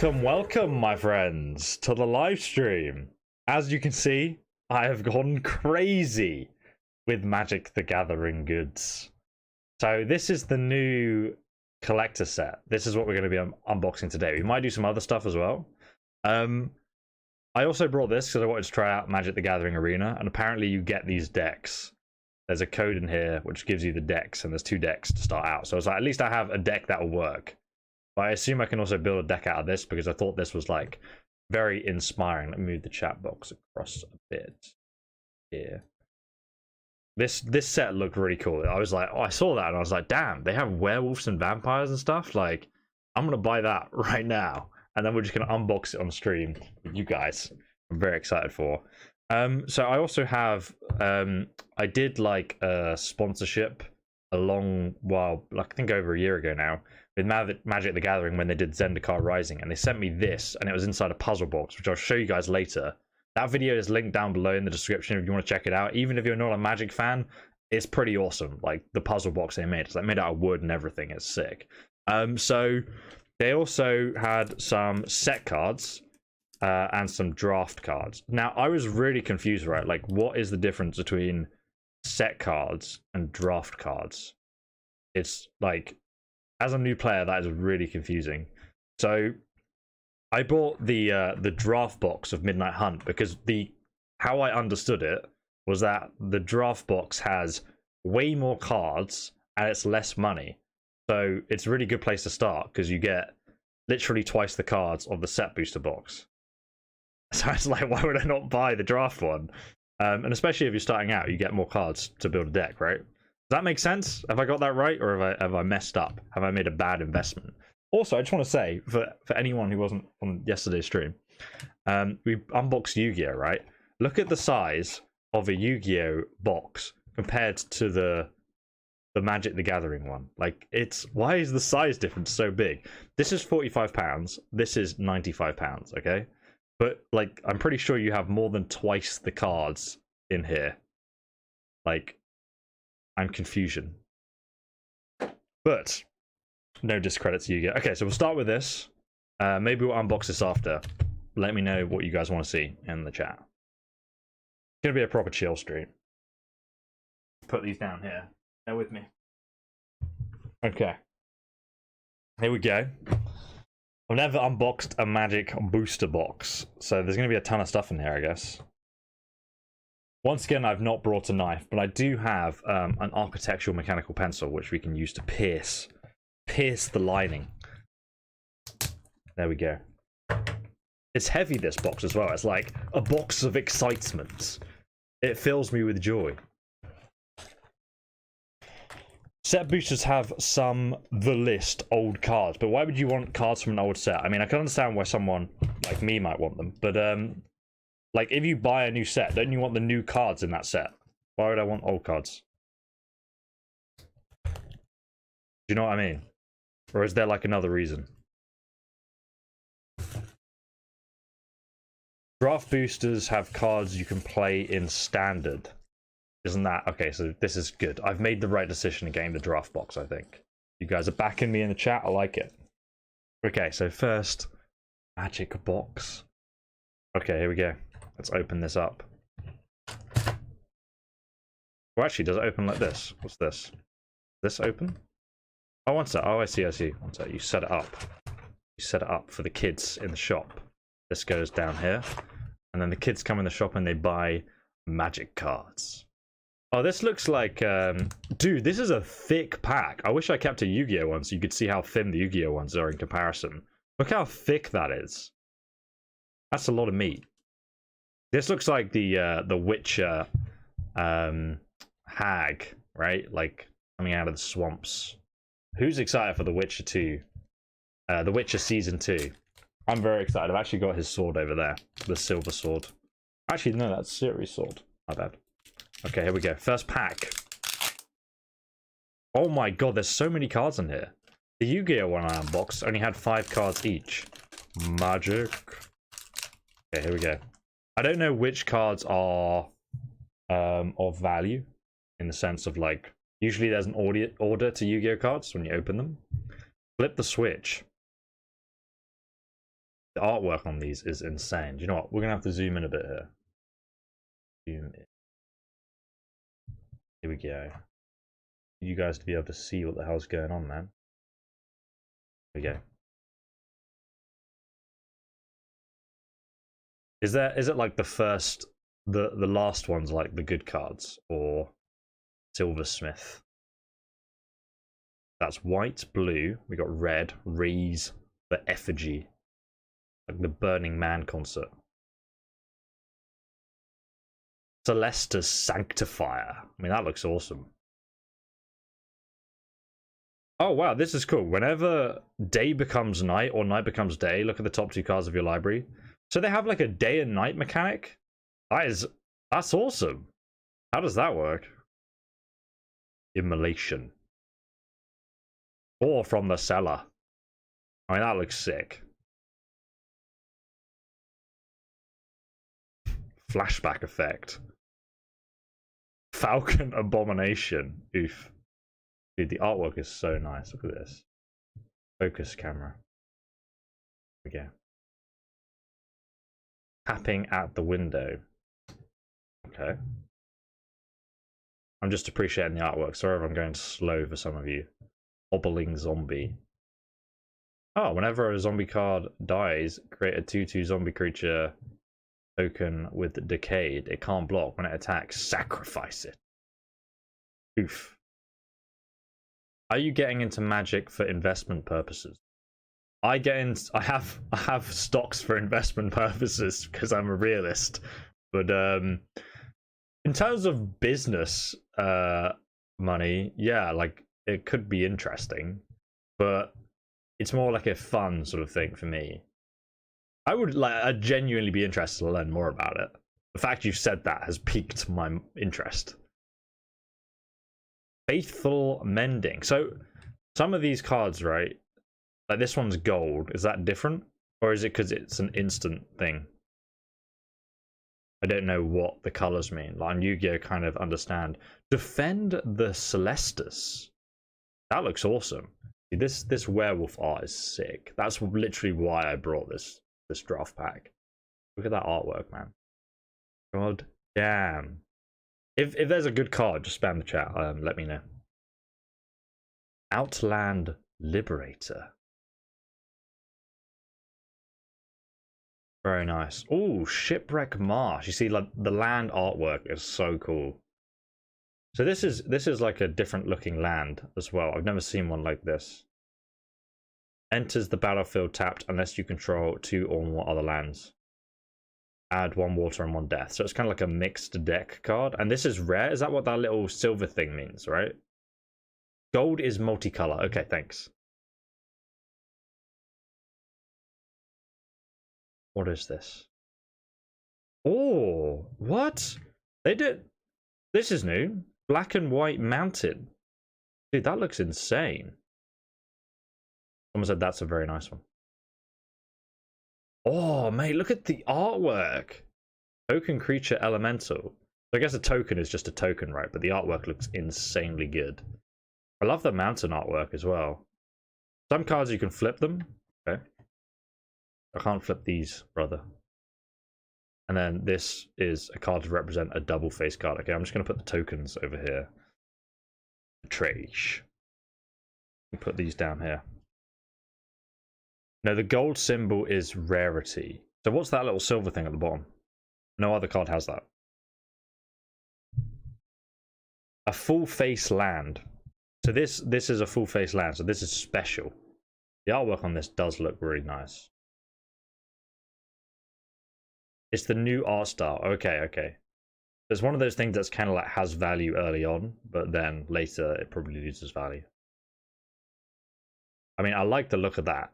Welcome, my friends, to the live stream. As you can see, I have gone crazy with Magic the Gathering goods. So this is the new collector set. This is what we're going to be unboxing today. We might do some other stuff as well. I also brought this because I wanted to try out Magic the Gathering Arena, and apparently you get these decks. There's a code in here which gives you the decks, and there's 2 decks to start out. So it's like, at least I have a deck that will work. But I assume I can also build a deck out of this because I thought this was like very inspiring. Let me move the chat box across a bit here. This set looked really cool. I was like, oh, I saw that and I was like, damn, they have werewolves and vampires and stuff. Like, I'm gonna buy that right now, and then we're just gonna unbox it on stream with you guys. I'm very excited for. So I also have I did like a sponsorship a long while, like I think over a year ago now, with Magic the Gathering when they did Zendikar Rising, and they sent me this, and it was inside a puzzle box, which I'll show you guys later. That video is linked down below in the description if you want to check it out. Even if you're not a Magic fan, it's pretty awesome. Like the puzzle box they made, it's like made out of wood and everything. It's sick. So they also had some set cards and some draft cards. Now I was really confused, right? Like, what is the difference between set cards and draft cards? It's like, as a new player, that is really confusing. So I bought the draft box of Midnight Hunt because how I understood it was that the draft box has way more cards and it's less money. So it's a really good place to start because you get literally twice the cards of the set booster box. So it's like, why would I not buy the draft one? And especially if you're starting out, you get more cards to build a deck, right? Does that make sense? Have I got that right, or have I messed up? Have I made a bad investment? Also, I just want to say, for anyone who wasn't on yesterday's stream, we unboxed Yu-Gi-Oh, right? Look at the size of a Yu-Gi-Oh box compared to the Magic the Gathering one. Like, why is the size difference so big? This is £45. This is £95, okay? But, like, I'm pretty sure you have more than twice the cards in here. Like, I'm confusion. But no discredit to Yu-Gi-Oh. Okay, so we'll start with this. Maybe we'll unbox this after. Let me know what you guys want to see in the chat. It's gonna be a proper chill stream. Put these down here. Bear with me. Okay. Here we go. I've never unboxed a Magic booster box, so there's going to be a ton of stuff in here, I guess. Once again, I've not brought a knife, but I do have an architectural mechanical pencil, which we can use to pierce the lining. There we go. It's heavy, this box, as well. It's like a box of excitement. It fills me with joy. Set boosters have some the list old cards, but why would you want cards from an old set? I mean, I can understand why someone like me might want them, but like, if you buy a new set, don't you want the new cards in that set? Why would I want old cards? Do you know what I mean? Or is there like another reason? Draft boosters have cards you can play in standard. Isn't that okay? So this is good. I've made the right decision in getting the draft box, I think. You guys are backing me in the chat. I like it. Okay, so first, Magic box. Okay, here we go. Let's open this up. Well, actually, does it open like this? What's this? This open? Oh, one sec. Oh, I see. One sec. You set it up. You set it up for the kids in the shop. This goes down here. And then the kids come in the shop and they buy Magic cards. Oh, this looks like, dude, this is a thick pack. I wish I kept a Yu-Gi-Oh one so you could see how thin the Yu-Gi-Oh ones are in comparison. Look how thick that is. That's a lot of meat. This looks like the Witcher hag, right? Like, coming out of the swamps. Who's excited for The Witcher 2? The Witcher Season 2. I'm very excited. I've actually got his sword over there. The silver sword. Actually, no, that's Ciri's sword. My bad. Okay, here we go. First pack. Oh my god, there's so many cards in here. The Yu-Gi-Oh one I unboxed only had 5 cards each. Magic. Okay, here we go. I don't know which cards are of value, in the sense of, like, usually there's an order to Yu-Gi-Oh cards when you open them. Flip the switch. The artwork on these is insane. Do you know what? We're gonna have to zoom in a bit here. Zoom in. Here we go. You guys to be able to see what the hell's going on, man. Here we go. Is it like the first, the last ones like the good cards, or silversmith? That's white, blue. We got red, raise, the effigy, like the Burning Man concert. Celesta's Sanctifier. I mean, that looks awesome. Oh wow, this is cool. Whenever day becomes night or night becomes day, look at the top 2 cards of your library. So they have like a day and night mechanic. That's awesome. How does that work? Immolation. Or from the cellar. I mean, that looks sick. Flashback effect. Falcon Abomination. Oof. Dude, the artwork is so nice. Look at this. Focus camera. There we go. Tapping at the window. Okay. I'm just appreciating the artwork. Sorry if I'm going slow for some of you. Hobbling zombie. Oh, whenever a zombie card dies, create a 2/2 zombie creature token with decayed. It can't block. When it attacks, sacrifice it. Oof. Are you getting into Magic for investment purposes? I have stocks for investment purposes because I'm a realist. But in terms of business money, yeah, like it could be interesting, but it's more like a fun sort of thing for me. I'd genuinely be interested to learn more about it. The fact you've said that has piqued my interest. Faithful Mending. So some of these cards, right? Like this one's gold. Is that different? Or is it because it's an instant thing? I don't know what the colors mean. Like on Yu-Gi-Oh! Kind of understand. Defend the Celestus. That looks awesome. This werewolf art is sick. That's literally why I brought this draft pack. Look at that artwork, man. God damn. If there's a good card, just spam the chat. Let me know. Outland Liberator. Very nice. Oh, Shipwreck Marsh. You see, like the land artwork is so cool. So this is like a different looking land as well. I've never seen one like this. Enters the battlefield tapped unless you control 2 or more other lands. Add 1 water and 1 death. So it's kind of like a mixed deck card. And this is rare. Is that what that little silver thing means, right? Gold is multicolor. Okay, thanks. What is this? Oh, what? They did. This is new. Black and white mountain. Dude, that looks insane. Someone said that's a very nice one. Oh, mate, look at the artwork. Token creature elemental. I guess a token is just a token, right? But the artwork looks insanely good. I love the mountain artwork as well. Some cards you can flip them. Okay. I can't flip these, brother. And then this is a card to represent a double face card. Okay, I'm just going to put the tokens over here. Trash. Put these down here. No, the gold symbol is rarity. So what's that little silver thing at the bottom? No other card has that. A full face land. So this is a full face land. So this is special. The artwork on this does look really nice. It's the new art style. Okay, okay. It's one of those things that's kind of like has value early on, but then later it probably loses value. I mean, I like the look of that.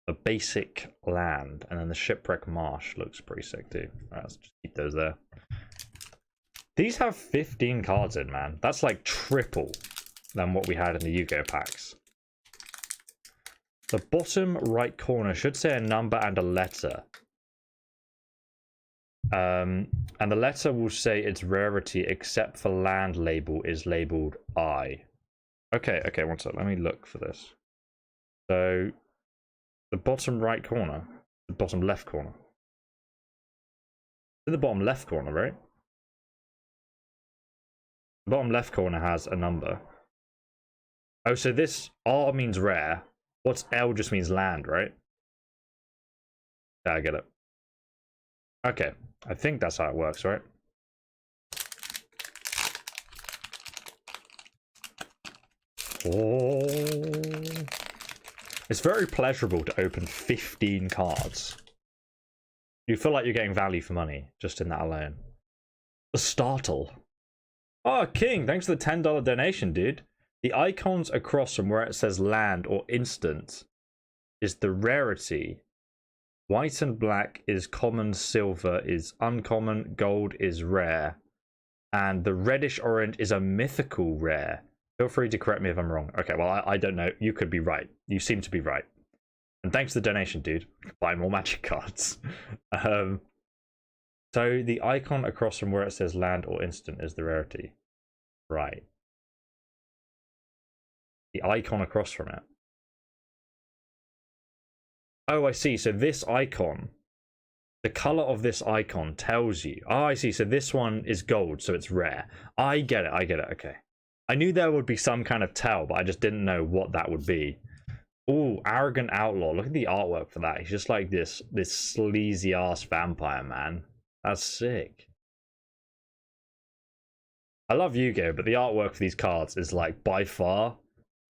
A basic land, and then the Shipwreck Marsh looks pretty sick too. Right, let's just keep those there. These have 15 cards in, man. That's like triple than what we had in the Yu-Gi-Oh packs. The bottom right corner should say a number and a letter. And the letter will say its rarity except for land label is labeled I. Okay, okay, one sec. Let me look for this. So The bottom right corner. The bottom left corner. In the bottom left corner, right? The bottom left corner has a number. Oh, so this R means rare. What's L just means land, right? Yeah, I get it. Okay, I think that's how it works, right? Oh, it's very pleasurable to open 15 cards. You feel like you're getting value for money just in that alone. The startle. Oh, King, thanks for the $10 donation, dude. The icons across from where it says land or instant is the rarity. White and black is common, silver is uncommon, gold is rare. And the reddish orange is a mythical rare. Feel free to correct me if I'm wrong. Okay, well, I don't know. You could be right. You seem to be right. And thanks for the donation, dude. Buy more magic cards. So the icon across from where it says land or instant is the rarity. Right. The icon across from it. Oh, I see. So this icon, the color of this icon tells you. Oh, I see. So this one is gold, so it's rare. I get it. I get it. Okay. I knew there would be some kind of tell, but I just didn't know what that would be. Oh, arrogant outlaw. Look at the artwork for that. He's just like this sleazy ass vampire, man. That's sick. I love Yu-Gi-Oh, but the artwork for these cards is like by far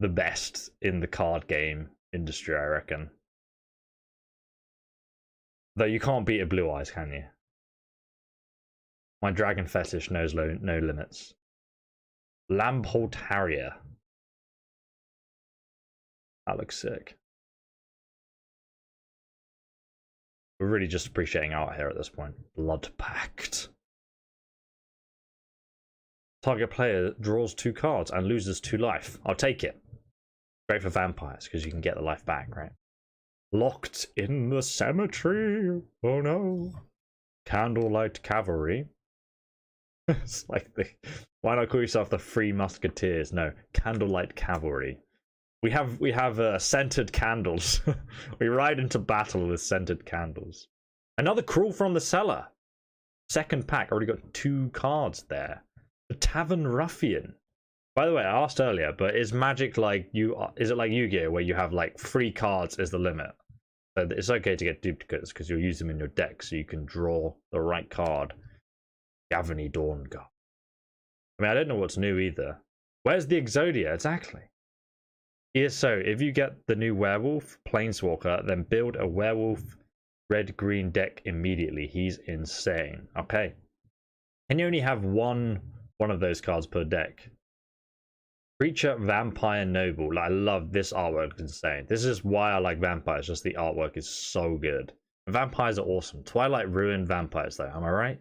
the best in the card game industry, I reckon. Though you can't beat a Blue Eyes, can you? My dragon fetish knows no limits. Lamholt Harrier. That looks sick. We're really just appreciating art here at this point. Blood Pact. Target player draws 2 cards and loses 2 life. I'll take it. Great for vampires because you can get the life back, right? Locked in the cemetery. Oh no. Candlelight Cavalry. It's like why not call yourself the Three Musketeers? No, Candlelight Cavalry. We have scented candles. We ride into battle with scented candles. Another Crawl from the Cellar. Second pack. Already got 2 cards there. The Tavern Ruffian. By the way, I asked earlier, but is Magic like is it like Yu-Gi-Oh where you have like 3 cards is the limit? So it's okay to get duplicates because you'll use them in your deck so you can draw the right card. Gavany Dawnguard. I mean, I don't know what's new either. Where's the Exodia? Exactly. So if you get the new werewolf planeswalker, then build a werewolf red-green deck immediately. He's insane. Okay. And you only have one of those cards per deck. Creature Vampire Noble. Like, I love this artwork. It's insane. This is why I like vampires. Just the artwork is so good. Vampires are awesome. Twilight Ruin vampires, though. Am I right?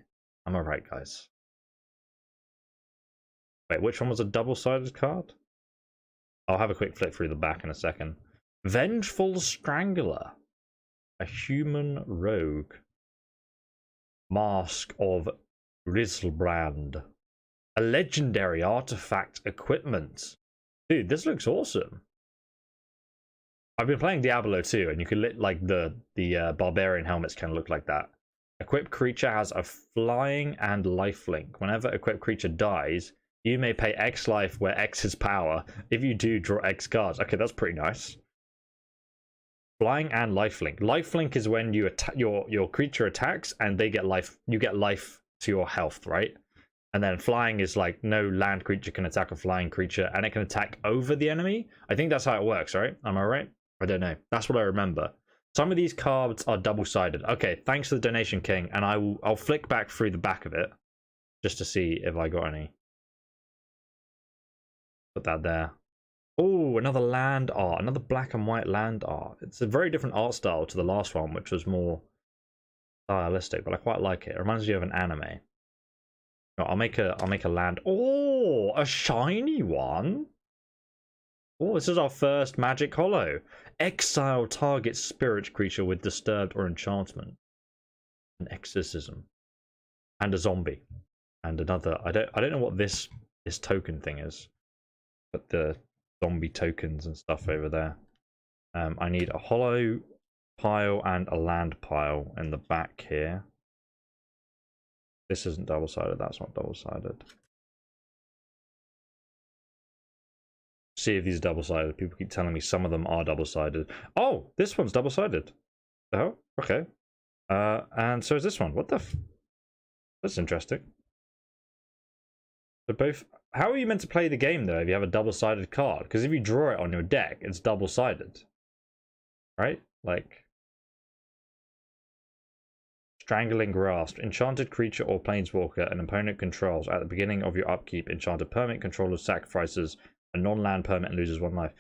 Am I right, guys? Wait, which one was a double-sided card? I'll have a quick flick through the back in a second. Vengeful Strangler. A human rogue. Mask of Griselbrand. A legendary artifact equipment. Dude, this looks awesome. I've been playing Diablo 2, and you can like the barbarian helmets can look like that. Equipped creature has a flying and lifelink. Whenever equipped creature dies, you may pay X life where X is power. If you do, draw X cards. Okay, that's pretty nice. Flying and lifelink. Lifelink is when you your creature attacks and they get life. You get life to your health, right? And then flying is like no land creature can attack a flying creature, and it can attack over the enemy. I think that's how it works, right? Am I right? I don't know. That's what I remember. Some of these cards are double-sided. Okay, thanks for the donation, King, and I'll flick back through the back of it just to see if I got any. Put that there. Oh, another land art, another black and white land art. It's a very different art style to the last one, which was more stylistic, but I quite like it. It reminds me of an anime. No, I'll make a land. Oh, a shiny one. Oh, this is our first magic holo. Exile target spirit creature with disturbed or enchantment. An exorcism. And a zombie. And another. I don't know what this token thing is. But the zombie tokens and stuff over there. I need a holo pile and a land pile in the back here. This isn't double-sided, that's not double-sided. See if these are double-sided. People keep telling me some of them are double-sided. Oh, this one's double-sided. Oh, okay. And so is this one. What the f... That's interesting. They're both... How are you meant to play the game, though, if you have a double-sided card? Because if you draw it on your deck, it's double-sided. Right? Like... Strangling Grasp. Enchanted creature or planeswalker an opponent controls. At the beginning of your upkeep, enchanted permanent controller sacrifices a non-land permanent and loses 1 life.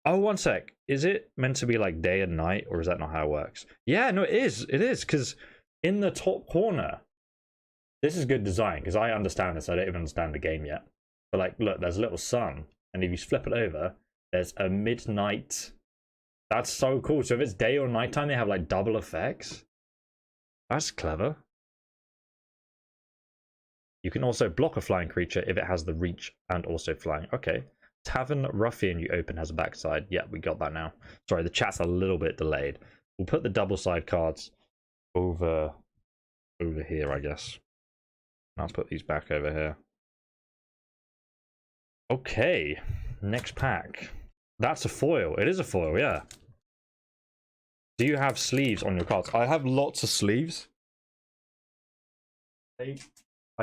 Oh, one sec. Is it meant to be like day and night, or is that not how it works? Yeah, no, it is. It is, because in the top corner... This is good design, because I understand this. I don't even understand the game yet. But, like, look, there's a little sun. And if you flip it over, there's a midnight... That's so cool. So if it's day or nighttime, they have, like, double effects. That's clever. You can also block a flying creature if it has the reach and also flying. Okay. Tavern Ruffian you open has a backside. Yeah, we got that now. Sorry, the chat's a little bit delayed. We'll put the double side cards over here, I guess. I'll put these back over here. Okay, next pack. That's a foil. It is a foil, yeah. Do you have sleeves on your cards? I have lots of sleeves. I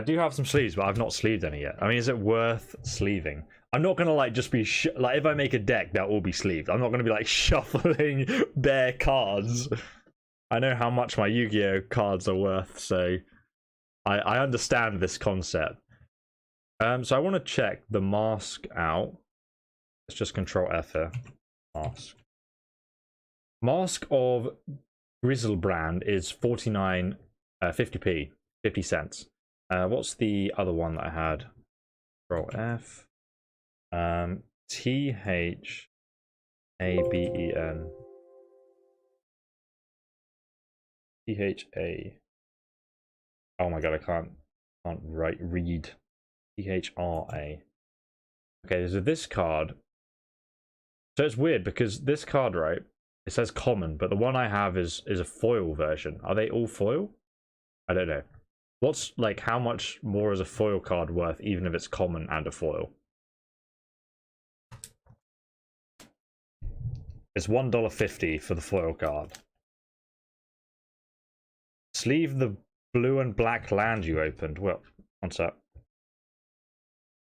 do have some sleeves, but I've not sleeved any yet. I mean, is it worth sleeving? I'm not gonna like just be like, if I make a deck, they'll all be sleeved. I'm not gonna be like shuffling bare cards. I know how much my Yu-Gi-Oh cards are worth, so I understand this concept. So I want to check the mask out. Let's just Control F here. Mask. Mask of Grizzlebrand is 50p, 50 cents. What's the other one that I had? Control F. THABEN. THA. Oh my god, I can't read. THRA. Okay, so this card. So it's weird because this card, right? It says common, but the one I have is a foil version. Are they all foil? I don't know. What's like, how much more is a foil card worth, even if it's common and a foil? It's $1.50 for the foil card. Sleeve the blue and black land you opened. Well, one sec.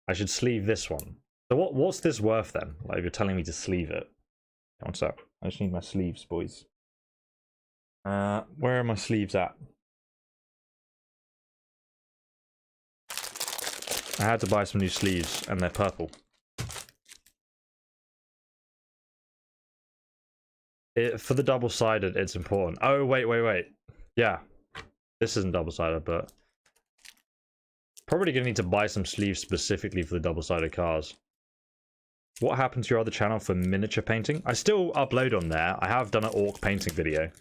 I should sleeve this one. So what's this worth then? Like, if you're telling me to sleeve it. One sec. I just need my sleeves, boys. Where are my sleeves at? I had to buy some new sleeves, and they're purple. For the double-sided, it's important. Oh, wait. Yeah. This isn't double-sided, but... Probably gonna need to buy some sleeves specifically for the double-sided cards. What happened to your other channel for miniature painting? I still upload on there. I have done an orc painting video.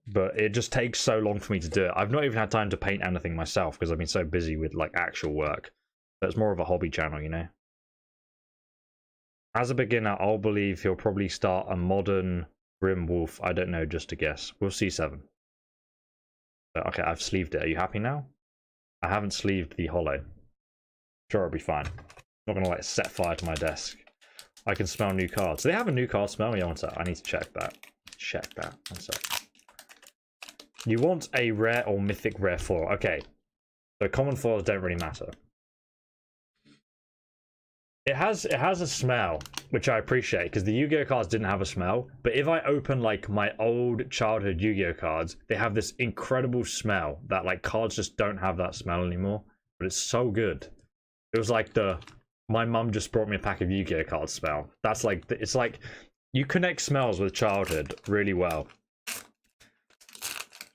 But it just takes so long for me to do it. I've not even had time to paint anything myself because I've been so busy with like actual work. So it's more of a hobby channel, you know. As a beginner, I'll believe he'll probably start a modern Grim Wolf. I don't know, just a guess. We'll see 7. So, okay, I've sleeved it. Are you happy now? I haven't sleeved the hollow. Sure, it'll be fine. I'm not gonna like set fire to my desk. I can smell new cards. Do they have a new card smell? Yeah, one sec. I need to check that. Check that. One sec. You want a rare or mythic rare foil. Okay. So common foils don't really matter. It has a smell, which I appreciate, because the Yu-Gi-Oh cards didn't have a smell. But if I open like my old childhood Yu-Gi-Oh cards, they have this incredible smell that like cards just don't have that smell anymore. But it's so good. It was like my mum just brought me a pack of Yu-Gi-Oh cards smell. That's like, it's like you connect smells with childhood really well.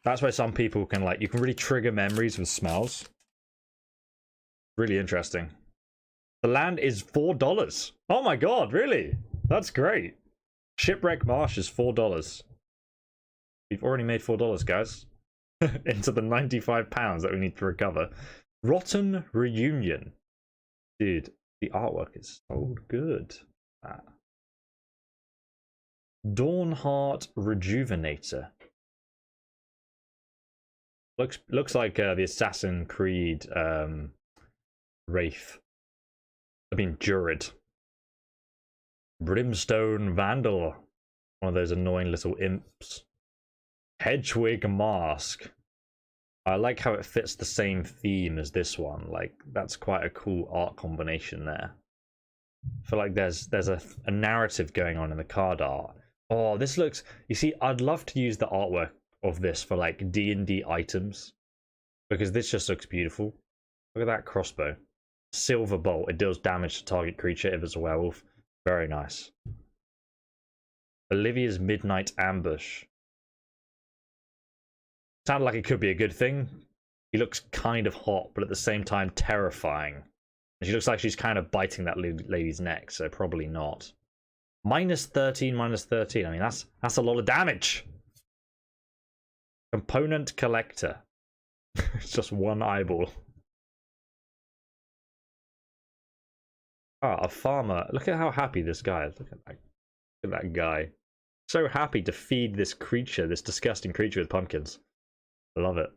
That's why some people can like, you can really trigger memories with smells. Really interesting. The land is $4. Oh my god, really? That's great. Shipwreck Marsh is $4. We've already made $4, guys. Into the £95 that we need to recover. Rotten Reunion. Dude, the artwork is so good. Dawnheart Rejuvenator. Looks like the Assassin's Creed Wraith. I mean Druid. Brimstone Vandal. One of those annoying little imps. Hedgewig Mask. I like how it fits the same theme as this one. Like, that's quite a cool art combination there. I feel like there's a narrative going on in the card art. Oh, this looks... You see, I'd love to use the artwork of this for like D&D items, because this just looks beautiful. Look at that crossbow. Silver bolt. It deals damage to target creature if it's a werewolf. Very nice. Olivia's Midnight Ambush. Sounded like it could be a good thing. He looks kind of hot, but at the same time terrifying. And she looks like she's kind of biting that lady's neck, so probably not. -13, -13. I mean, that's a lot of damage. Component Collector. It's just one eyeball. Ah, a farmer. Look at how happy this guy is. Look at that guy. So happy to feed this creature, this disgusting creature with pumpkins. Love it.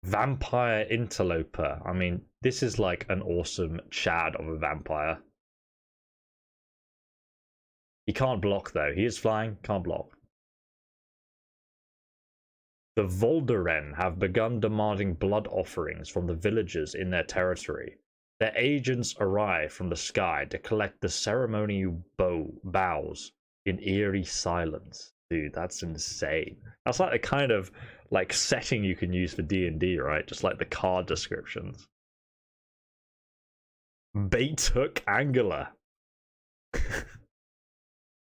Vampire Interloper. I mean, this is like an awesome Chad of a vampire. He can't block though. He is flying, can't block. The Voldaren have begun demanding blood offerings from the villagers in their territory. Their agents arrive from the sky to collect the ceremonial boughs in eerie silence. Dude, that's insane. That's like the kind of like setting you can use for D&D, right? Just like the card descriptions. Bait hook angler.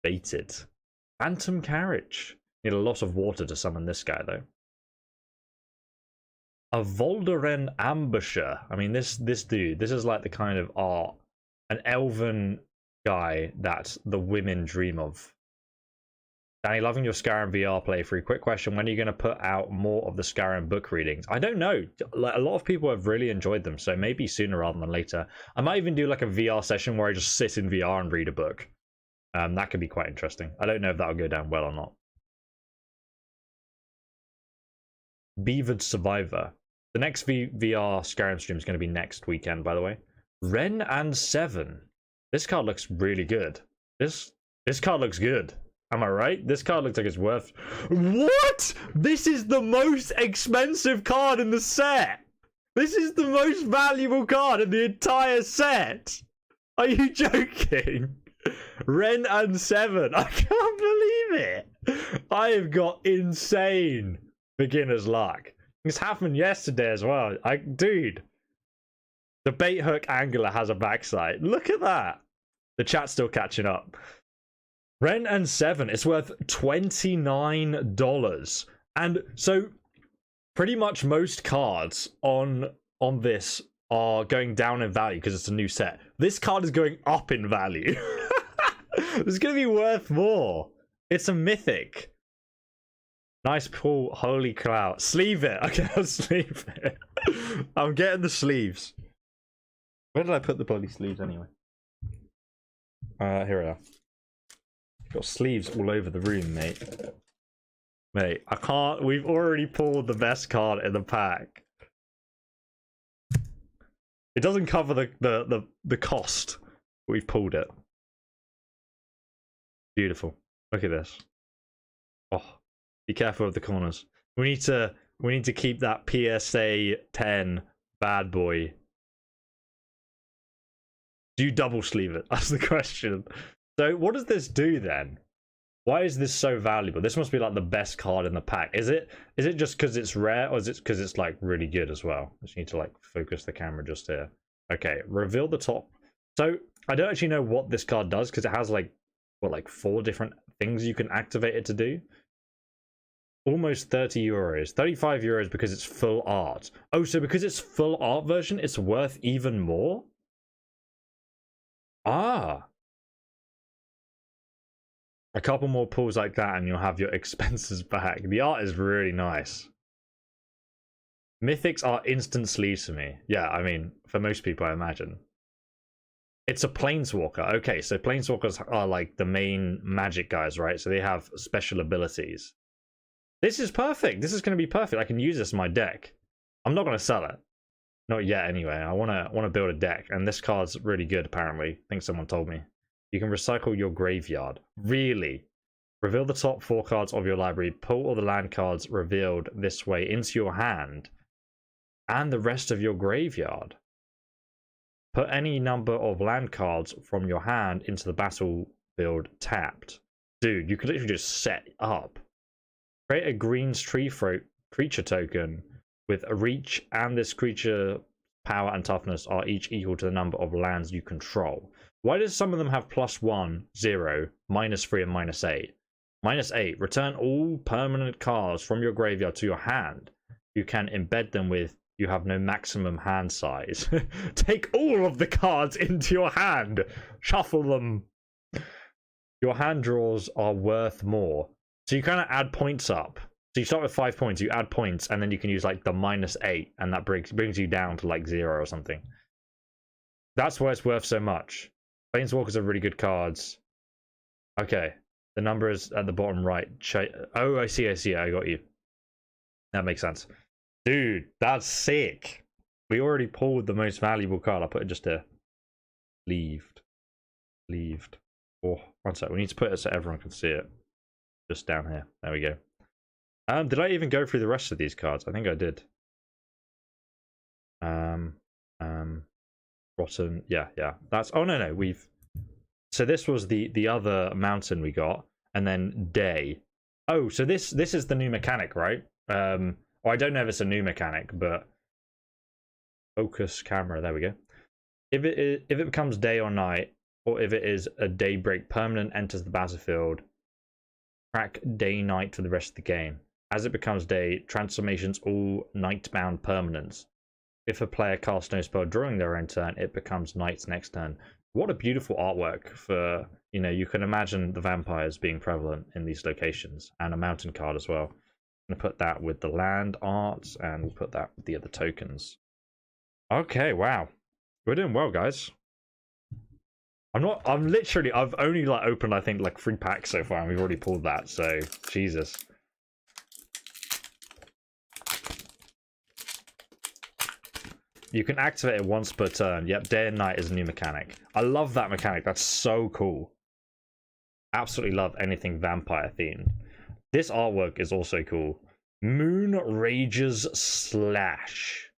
Baited. Phantom carriage. Need a lot of water to summon this guy though. A Voldaren ambusher. I mean, this dude. This is like the kind of art, an elven guy that the women dream of. Danny, loving your Skyrim VR playthrough. Quick question: when are you going to put out more of the Skyrim book readings? I don't know. Like, a lot of people have really enjoyed them, so maybe sooner rather than later. I might even do like a VR session where I just sit in VR and read a book. That could be quite interesting. I don't know if that'll go down well or not. Beavered Survivor. The next VR Skyrim stream is going to be next weekend, by the way. Ren and 7. This card looks really good. This card looks good. Am I right? This card looks like it's worth... What? This is the most expensive card in the set. This is the most valuable card in the entire set. Are you joking? Ren and 7. I can't believe it. I have got insane beginner's luck. This happened yesterday as well. Dude, the bait hook angler has a backside. Look at that. The chat's still catching up. Ren and 7. It's worth $29. And so pretty much most cards on this are going down in value because it's a new set. This card is going up in value. It's going to be worth more. It's a mythic. Nice pull. Holy clout. Sleeve it. Okay, I'll sleeve it. I'm getting the sleeves. Where did I put the bloody sleeves anyway? Here we are. Got sleeves all over the room, mate. Mate, I can't. We've already pulled the best card in the pack. It doesn't cover the cost. We've pulled it. Beautiful. Look at this. Oh, be careful of the corners. We need to keep that PSA 10 bad boy. Do you double sleeve it? That's the question. So what does this do then? Why is this so valuable? This must be like the best card in the pack. Is it just because it's rare, or is it because it's like really good as well? I just need to like focus the camera just here. Okay, reveal the top. So I don't actually know what this card does because it has like, what, like 4 different things you can activate it to do. Almost 30 euros, 35 euros because it's full art. Oh, so because it's full art version, it's worth even more? Ah. A couple more pulls like that and you'll have your expenses back. The art is really nice. Mythics are instant sleeves for me. Yeah, I mean, for most people, I imagine. It's a planeswalker. Okay, so planeswalkers are like the main magic guys, right? So they have special abilities. This is perfect. This is going to be perfect. I can use this in my deck. I'm not going to sell it. Not yet, anyway. I want to build a deck, and this card's really good, apparently. I think someone told me. You can recycle your graveyard. Really? Reveal the top 4 cards of your library. Pull all the land cards revealed this way into your hand and the rest of your graveyard. Put any number of land cards from your hand into the battlefield tapped. Dude, you could literally just set up. Create a greens tree throat creature token with a reach, and this creature power and toughness are each equal to the number of lands you control. Why does some of them have +1, 0, -3, and -8? -8. Return all permanent cards from your graveyard to your hand. You can embed them with you have no maximum hand size. Take all of the cards into your hand. Shuffle them. Your hand draws are worth more. So you kind of add points up. So you start with 5 points, you add points, and then you can use like the -8, and that brings you down to like 0 or something. That's why it's worth so much. Planeswalkers are really good cards. Okay, the number is at the bottom right. Oh, I see, I got you. That makes sense. Dude, that's sick. We already pulled the most valuable card. I'll put it just there. Leaved. Oh, one sec. We need to put it so everyone can see it. Just down here. There we go. Did I even go through the rest of these cards? I think I did. Rotten. Yeah. That's. Oh no. We've. So this was the other mountain we got, and then day. Oh, so this is the new mechanic, right? Or I don't know if it's a new mechanic, but focus camera. There we go. If it becomes day or night, or if it is a daybreak, permanent enters the battlefield. Track day night for the rest of the game. As it becomes day, transformations all night-bound permanents. If a player casts no spell during their own turn, it becomes night next turn. What a beautiful artwork for, you know, you can imagine the vampires being prevalent in these locations, and a mountain card as well. I'm going to put that with the land arts, and we'll put that with the other tokens. Okay, wow. We're doing well, guys. I've only like opened, I think, like 3 packs so far, and we've already pulled that, so Jesus. You can activate it once per turn. Yep, day and night is a new mechanic. I love that mechanic. That's so cool. Absolutely love anything vampire themed. This artwork is also cool. Moon Rage's Slash.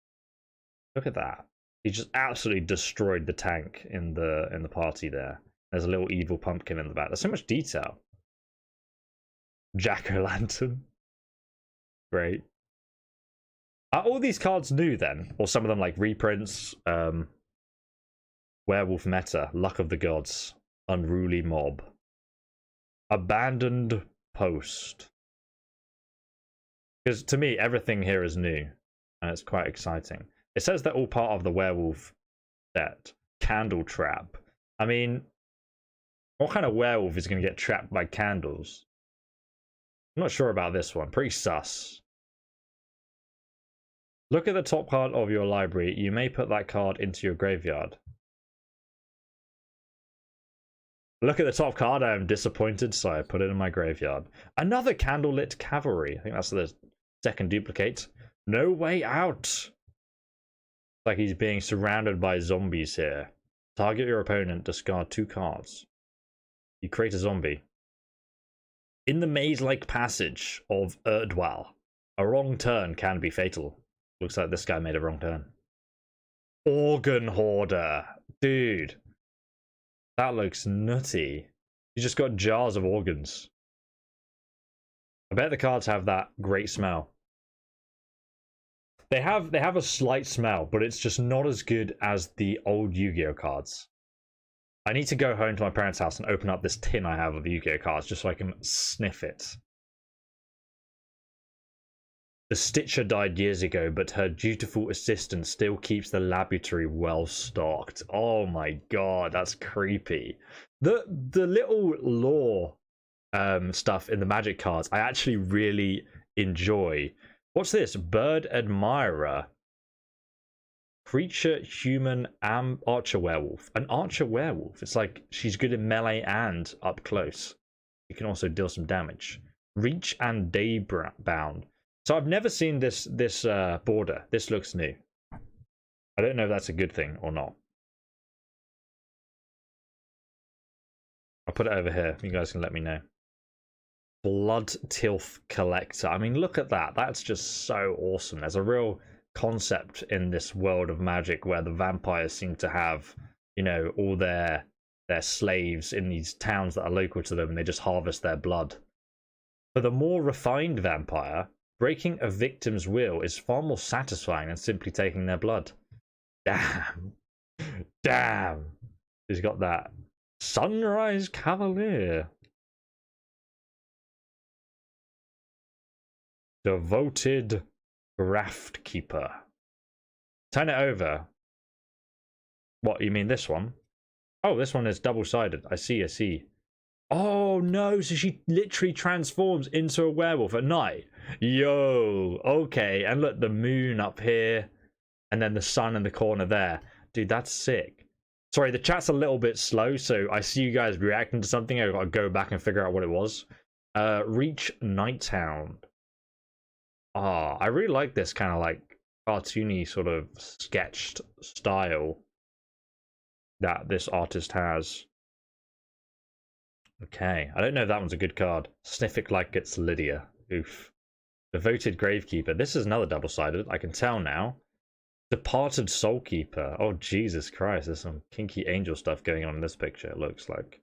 Look at that. He just absolutely destroyed the tank in the party there. There's a little evil pumpkin in the back. There's so much detail. Jack-o'-lantern. Great. Are all these cards new then? Or some of them like reprints? Werewolf meta. Luck of the Gods. Unruly Mob. Abandoned Post. Because to me, everything here is new. And it's quite exciting. It says they're all part of the werewolf set. Candle Trap. I mean, what kind of werewolf is going to get trapped by candles? I'm not sure about this one. Pretty sus. Look at the top card of your library. You may put that card into your graveyard. Look at the top card. I am disappointed, so I put it in my graveyard. Another Candlelit Cavalry. I think that's the second duplicate. No Way Out. Like he's being surrounded by zombies here. Target your opponent, discard 2 cards. You create a zombie. In the maze-like passage of Erdwal, a wrong turn can be fatal. Looks like this guy made a wrong turn. Organ Hoarder. Dude. That looks nutty. You just got jars of organs. I bet the cards have that great smell. They have a slight smell, but it's just not as good as the old Yu-Gi-Oh cards. I need to go home to my parents' house and open up this tin I have of Yu-Gi-Oh cards just so I can sniff it. The Stitcher died years ago, but her dutiful assistant still keeps the laboratory well stocked. Oh my god, that's creepy. The little lore stuff in the Magic cards, I actually really enjoy. What's this? Bird Admirer. Creature, human, archer werewolf. An archer werewolf. It's like she's good in melee and up close. You can also deal some damage. Reach and daybound. So I've never seen this border. This looks new. I don't know if that's a good thing or not. I'll put it over here. You guys can let me know. Blood Tilth Collector. I mean, look at that. That's just so awesome. There's a real concept in this world of Magic where the vampires seem to have, you know, all their slaves in these towns that are local to them, and they just harvest their blood. For the more refined vampire, breaking a victim's will is far more satisfying than simply taking their blood. Damn. Damn. He's got that. Sunrise Cavalier. Devoted Graft Keeper. Turn it over. What, you mean this one? Oh, this one is double-sided. I see. Oh no, so she literally transforms into a werewolf at night. Yo, okay. And look, the moon up here. And then the sun in the corner there. Dude, that's sick. Sorry, the chat's a little bit slow, so I see you guys reacting to something. I've got to go back and figure out what it was. Reach Nighthound. Ah, I really like this kind of like cartoony sort of sketched style that this artist has. Okay, I don't know if that one's a good card. Sniff it like it's Lydia. Oof. Devoted Gravekeeper. This is another double-sided. I can tell now. Departed Soulkeeper. Oh, Jesus Christ. There's some kinky angel stuff going on in this picture, it looks like.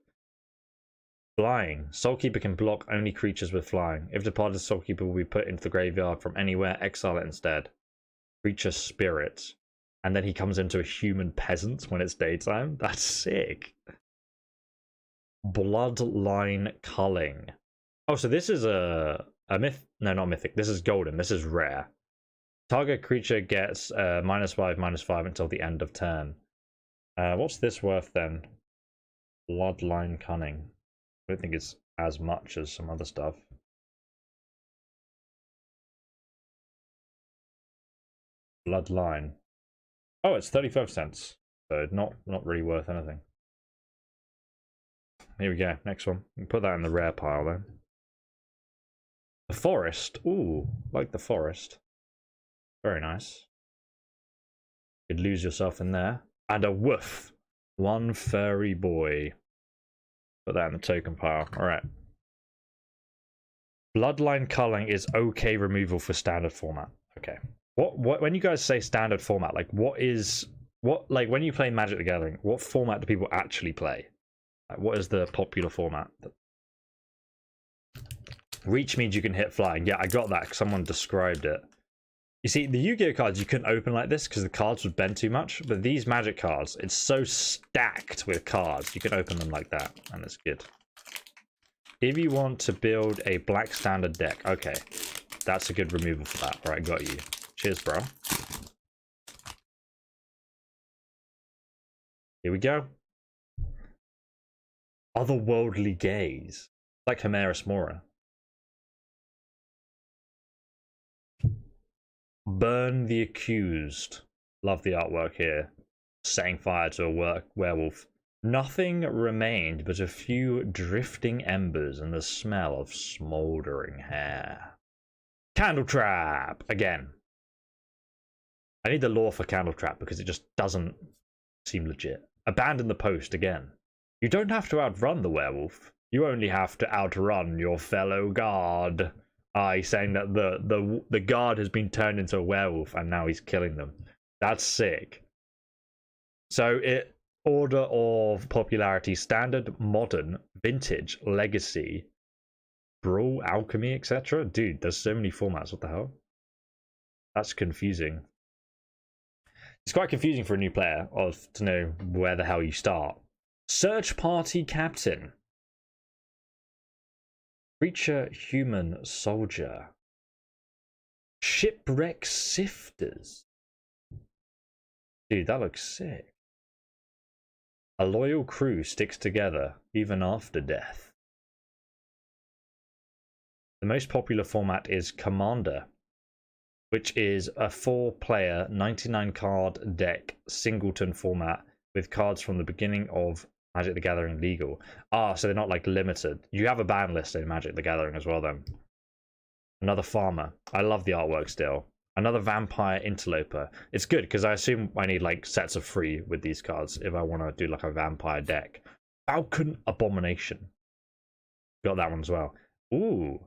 Flying. Soulkeeper can block only creatures with flying. If departed, Soulkeeper will be put into the graveyard from anywhere. Exile it instead. Creature Spirit. And then he comes into a human peasant when it's daytime. That's sick. Bloodline Culling. Oh, so this is a myth. No, not mythic. This is golden. This is rare. Target creature gets -5/-5 until the end of turn. What's this worth then? Bloodline Cunning. I don't think it's as much as some other stuff. Bloodline. Oh, it's 35 cents. So not really worth anything. Here we go. Next one. We can put that in the rare pile then. The Forest. Ooh, like the Forest. Very nice. You could lose yourself in there. And a Woof. One furry boy. Put that in the token pile. Alright. Bloodline Culling is okay removal for standard format. Okay. What when you guys say standard format, like like when you play Magic the Gathering, what format do people actually play? Like, what is the popular format? Reach means you can hit flying. Yeah, I got that because someone described it. You see, the Yu-Gi-Oh cards you couldn't open like this because the cards would bend too much. But these Magic cards, it's so stacked with cards, you can open them like that, and it's good. If you want to build a black standard deck, okay, that's a good removal for that. All right, got you. Cheers, bro. Here we go. Otherworldly Gaze, like Chimeras Mora. Burn the Accused. Love the artwork here. Setting fire to a werewolf. Nothing remained but a few drifting embers and the smell of smoldering hair. Candle Trap! Again. I need the lore for Candle Trap because it just doesn't seem legit. Abandon the Post again. You don't have to outrun the werewolf. You only have to outrun your fellow guard. He's saying that the guard has been turned into a werewolf and now he's killing them. That's sick. So it order of popularity: standard, modern, vintage, legacy, brawl, alchemy, etc. Dude, there's so many formats. What the hell? That's confusing. It's quite confusing for a new player to know where the hell you start. Search Party Captain. Creature Human Soldier. Shipwreck Sifters. Dude, that looks sick. A loyal crew sticks together even after death. The most popular format is Commander. which is a 4-player 99 card deck singleton format with cards from the beginning of Magic the Gathering legal. Ah, so they're not like limited. You have a ban list in Magic the Gathering as well then. Another farmer. I love the artwork still. Another vampire interloper. It's good because I assume I need like sets of 3 with these cards if I want to do like a vampire deck. Falcon Abomination. Got that one as well. Ooh.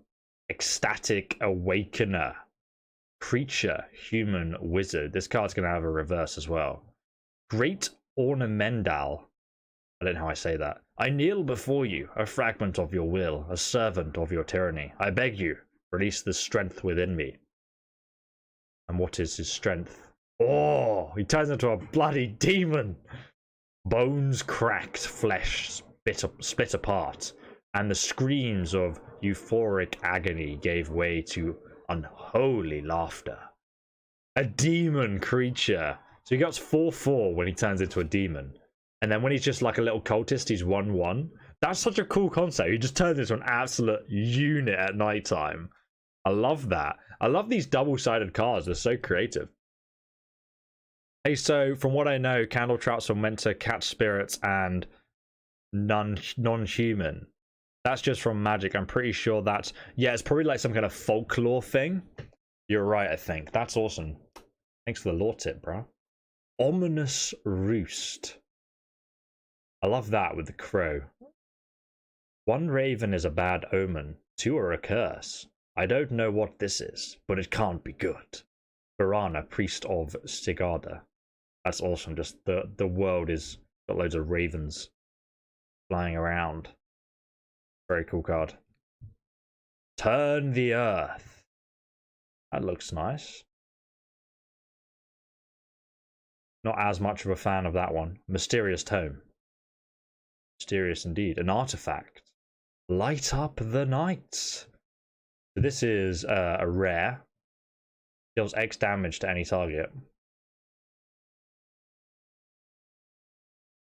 Ecstatic Awakener. Creature, human, wizard. This card's going to have a reverse as well. Great Ornamendal. I don't know how I say that. I kneel before you, a fragment of your will, a servant of your tyranny. I beg you, release the strength within me. And what is his strength? Oh, he turns into a bloody demon. Bones cracked, flesh split apart, and the screams of euphoric agony gave way to unholy laughter. A demon creature. So he gets 4/4 when he turns into a demon. And then when he's just like a little cultist, he's 1/1. That's such a cool concept. He just turns into an absolute unit at nighttime. I love that. I love these double-sided cards. They're so creative. Hey, so from what I know, Candle Traps are meant to catch spirits and non-human. That's just from Magic. I'm pretty sure that's... Yeah, it's probably like some kind of folklore thing. You're right, I think. That's awesome. Thanks for the lore tip, bro. Ominous Roost. I love that with the crow. 1 raven is a bad omen. 2 are a curse. I don't know what this is, but it can't be good. Varana, priest of Sigada. That's awesome. Just the world is got loads of ravens flying around. Very cool card. Turn the Earth. That looks nice. Not as much of a fan of that one. Mysterious Tome. Mysterious indeed. An artifact. Light up the night. So this is a rare. Deals X damage to any target.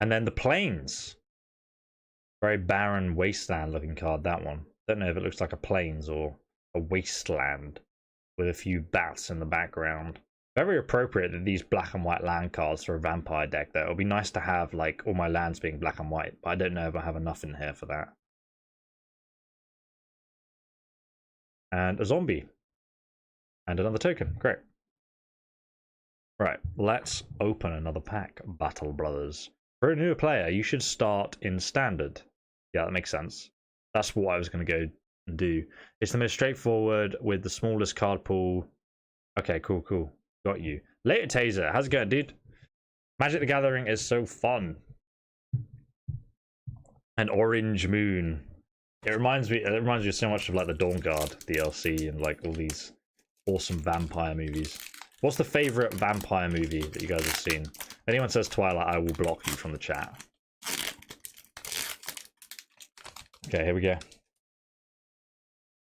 And then the Plains. Very barren wasteland looking card, that one. Don't know if it looks like a Plains or a wasteland with a few bats in the background. Very appropriate that these black and white land cards for a vampire deck though. It'll be nice to have like all my lands being black and white, but I don't know if I have enough in here for that. And a zombie. And another token. Great. Right, let's open another pack, Battle Brothers. For a newer player, you should start in Standard. Yeah, that makes sense. That's what I was going to go and do. It's the most straightforward with the smallest card pool. Okay, cool. Got you. LatorTazor, how's it going, dude? Magic the Gathering is so fun. And Orange Moon. It reminds me so much of like the Dawn Guard DLC and like all these awesome vampire movies. What's the favorite vampire movie that you guys have seen? If anyone says Twilight, I will block you from the chat. Okay, here we go.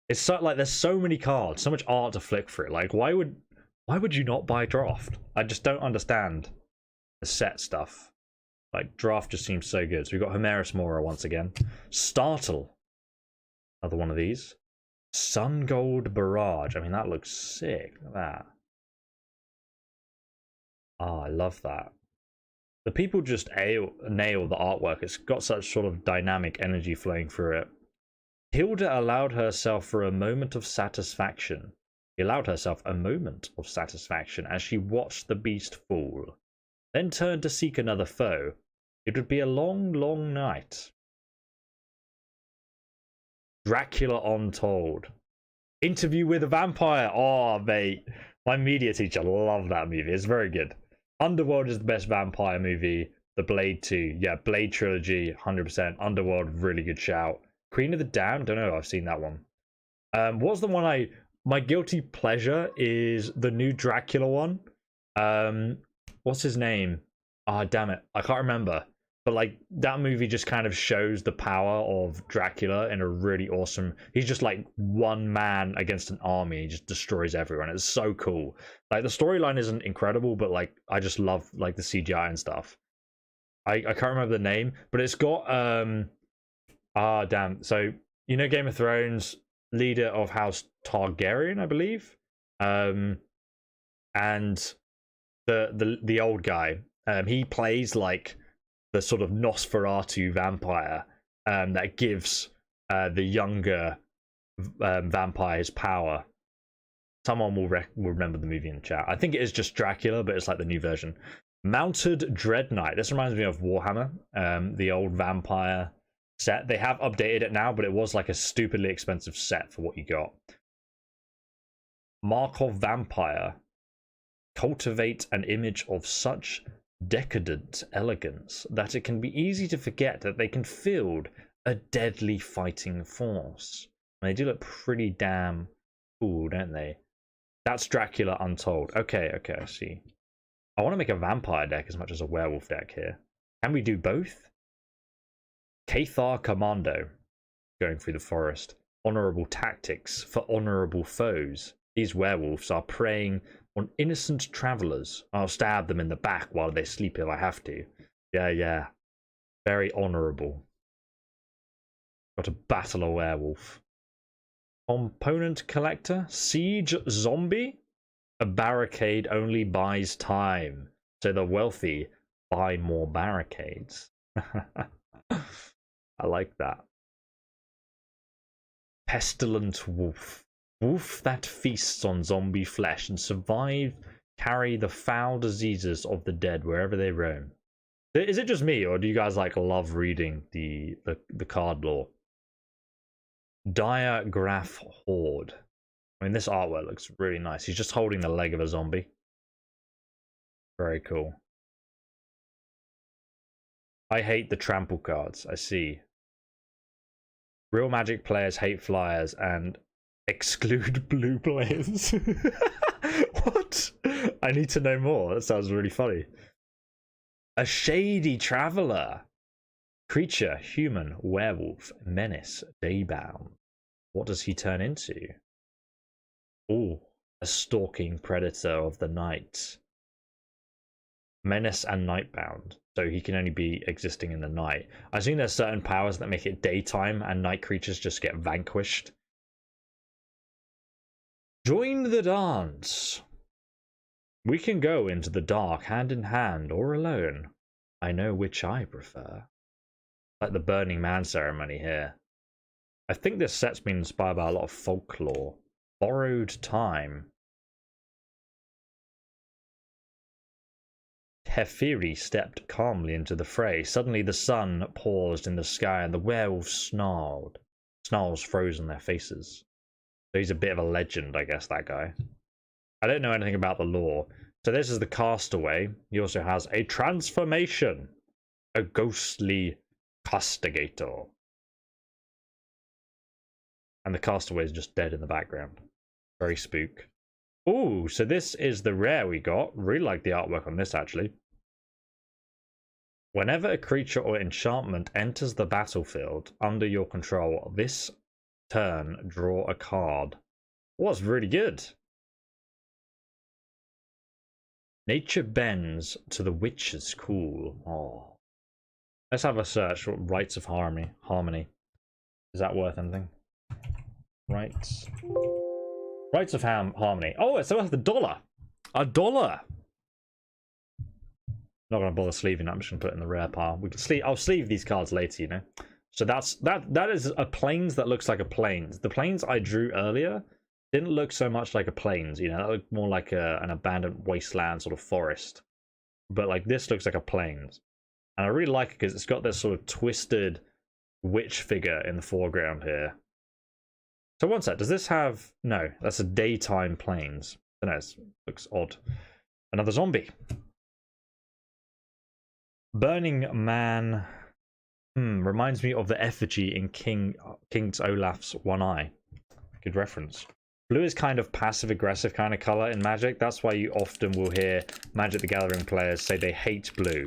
It's so like there's so many cards, so much art to flick through. Like, why would you not buy Draft? I just don't understand the set stuff. Like, Draft just seems so good. So we've got Homeris Mora once again. Startle. Another one of these. Sun Gold Barrage. I mean, that looks sick. Look at that. Ah, I love that. The people just nail the artwork. It's got such sort of dynamic energy flowing through it. Hilda allowed herself for a moment of satisfaction. She allowed herself a moment of satisfaction as she watched the beast fall. Then turned to seek another foe. It would be a long, long night. Dracula Untold. Interview with a Vampire. Oh, mate. My media teacher loved that movie. It's very good. Underworld is the best vampire movie. The Blade 2. Yeah, Blade trilogy, 100%. Underworld, really good shout. Queen of the Damned? Don't know if I've seen that one. What's the one my guilty pleasure is the new Dracula one. What's his name? Ah, damn it. I can't remember. But like that movie just kind of shows the power of Dracula in a really awesome. He's just like one man against an army. He just destroys everyone. It's so cool. Like the storyline isn't incredible, but like I just love like the CGI and stuff. I can't remember the name, but it's got damn. So you know Game of Thrones, leader of House Targaryen, I believe. and the old guy, he plays like the sort of Nosferatu vampire that gives the younger vampires power. Someone will remember the movie in the chat. I think it is just Dracula, but it's like the new version. Mounted Dread Knight. This reminds me of Warhammer, the old vampire set. They have updated it now, but it was like a stupidly expensive set for what you got. Markov Vampire. Cultivate an image of such decadent elegance that it can be easy to forget that they can field a deadly fighting force. And they do look pretty damn cool, don't they? That's Dracula Untold. Okay, I see. I want to make a vampire deck as much as a werewolf deck here. Can we do both? Cathar Commando. Going through the forest. Honorable tactics for honorable foes. These werewolves are preying on innocent travelers. I'll stab them in the back while they sleep if I have to. Yeah. Very honorable. Got to battle a werewolf. Component collector. Siege zombie. A barricade only buys time, so the wealthy buy more barricades. I like that. Pestilent wolf. Wolf that feasts on zombie flesh and survive, carry the foul diseases of the dead wherever they roam. Is it just me, or do you guys like love reading the card lore? Dire Graph Horde. I mean, this artwork looks really nice. He's just holding the leg of a zombie. Very cool. I hate the trample cards. I see. Real Magic players hate flyers and exclude blue players. What? I need to know more. That sounds really funny. A shady traveler. Creature, human, werewolf, menace, daybound. What does he turn into? Oh, a stalking predator of the night. Menace and nightbound. So he can only be existing in the night. I assume there's certain powers that make it daytime and night creatures just get vanquished. Join the dance. We can go into the dark hand in hand or alone. I know which I prefer. Like the Burning Man ceremony here. I think this set's been inspired by a lot of folklore. Borrowed time. Teferi stepped calmly into the fray. Suddenly the sun paused in the sky and the werewolves snarled. Snarls froze on their faces. So he's a bit of a legend, I guess, that guy. I don't know anything about the lore. So this is the castaway. He also has a transformation. A ghostly castigator. And the castaway is just dead in the background. Very spook. Oh, so this is the rare we got. Really like the artwork on this, actually. Whenever a creature or enchantment enters the battlefield under your control, this turn, draw a card. Oh, that's really good. Nature bends to the witch's call. Oh. Let's have a search for Rites of Harmony. Is that worth anything? Rites of Harmony. Oh, it's worth $1. $1. Not gonna bother sleeving that. I'm just gonna put it in the rare pile. We can sleeve. I'll sleeve these cards later, you know. So that is a plains that looks like a plains. The plains I drew earlier didn't look so much like a plains. You know, that looked more like an abandoned wasteland sort of forest. But like this looks like a plains, and I really like it because it's got this sort of twisted witch figure in the foreground here. So one sec, does this have... No, that's a daytime plains. I don't know, it looks odd. Another zombie. Burning Man. Reminds me of the effigy in King Olaf's One Eye. Good reference. Blue is kind of passive-aggressive kind of color in Magic. That's why you often will hear Magic the Gathering players say they hate blue.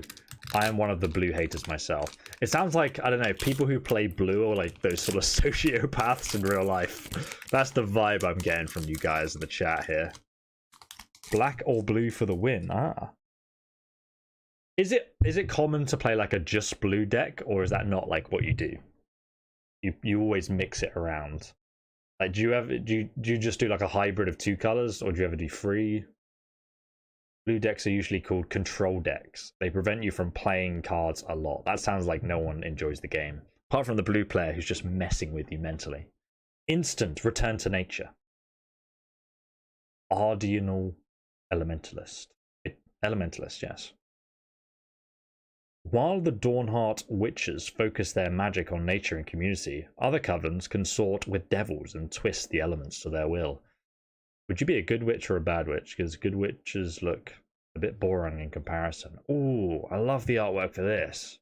I am one of the blue haters myself. It sounds like, I don't know, people who play blue are like those sort of sociopaths in real life. That's the vibe I'm getting from you guys in the chat here. Black or blue for the win. Ah. Is it common to play like a just blue deck, or is that not like what you do? You always mix it around. Like, do you just do like a hybrid of two colors, or do you ever do three? Blue decks are usually called control decks. They prevent you from playing cards a lot. That sounds like no one enjoys the game. Apart from the blue player who's just messing with you mentally. Instant return to nature. Ardional Elementalist. Elementalist, yes. While the Dawnheart Witches focus their magic on nature and community, other covens consort with devils and twist the elements to their will. Would you be a good witch or a bad witch? Because good witches look a bit boring in comparison. Ooh, I love the artwork for this.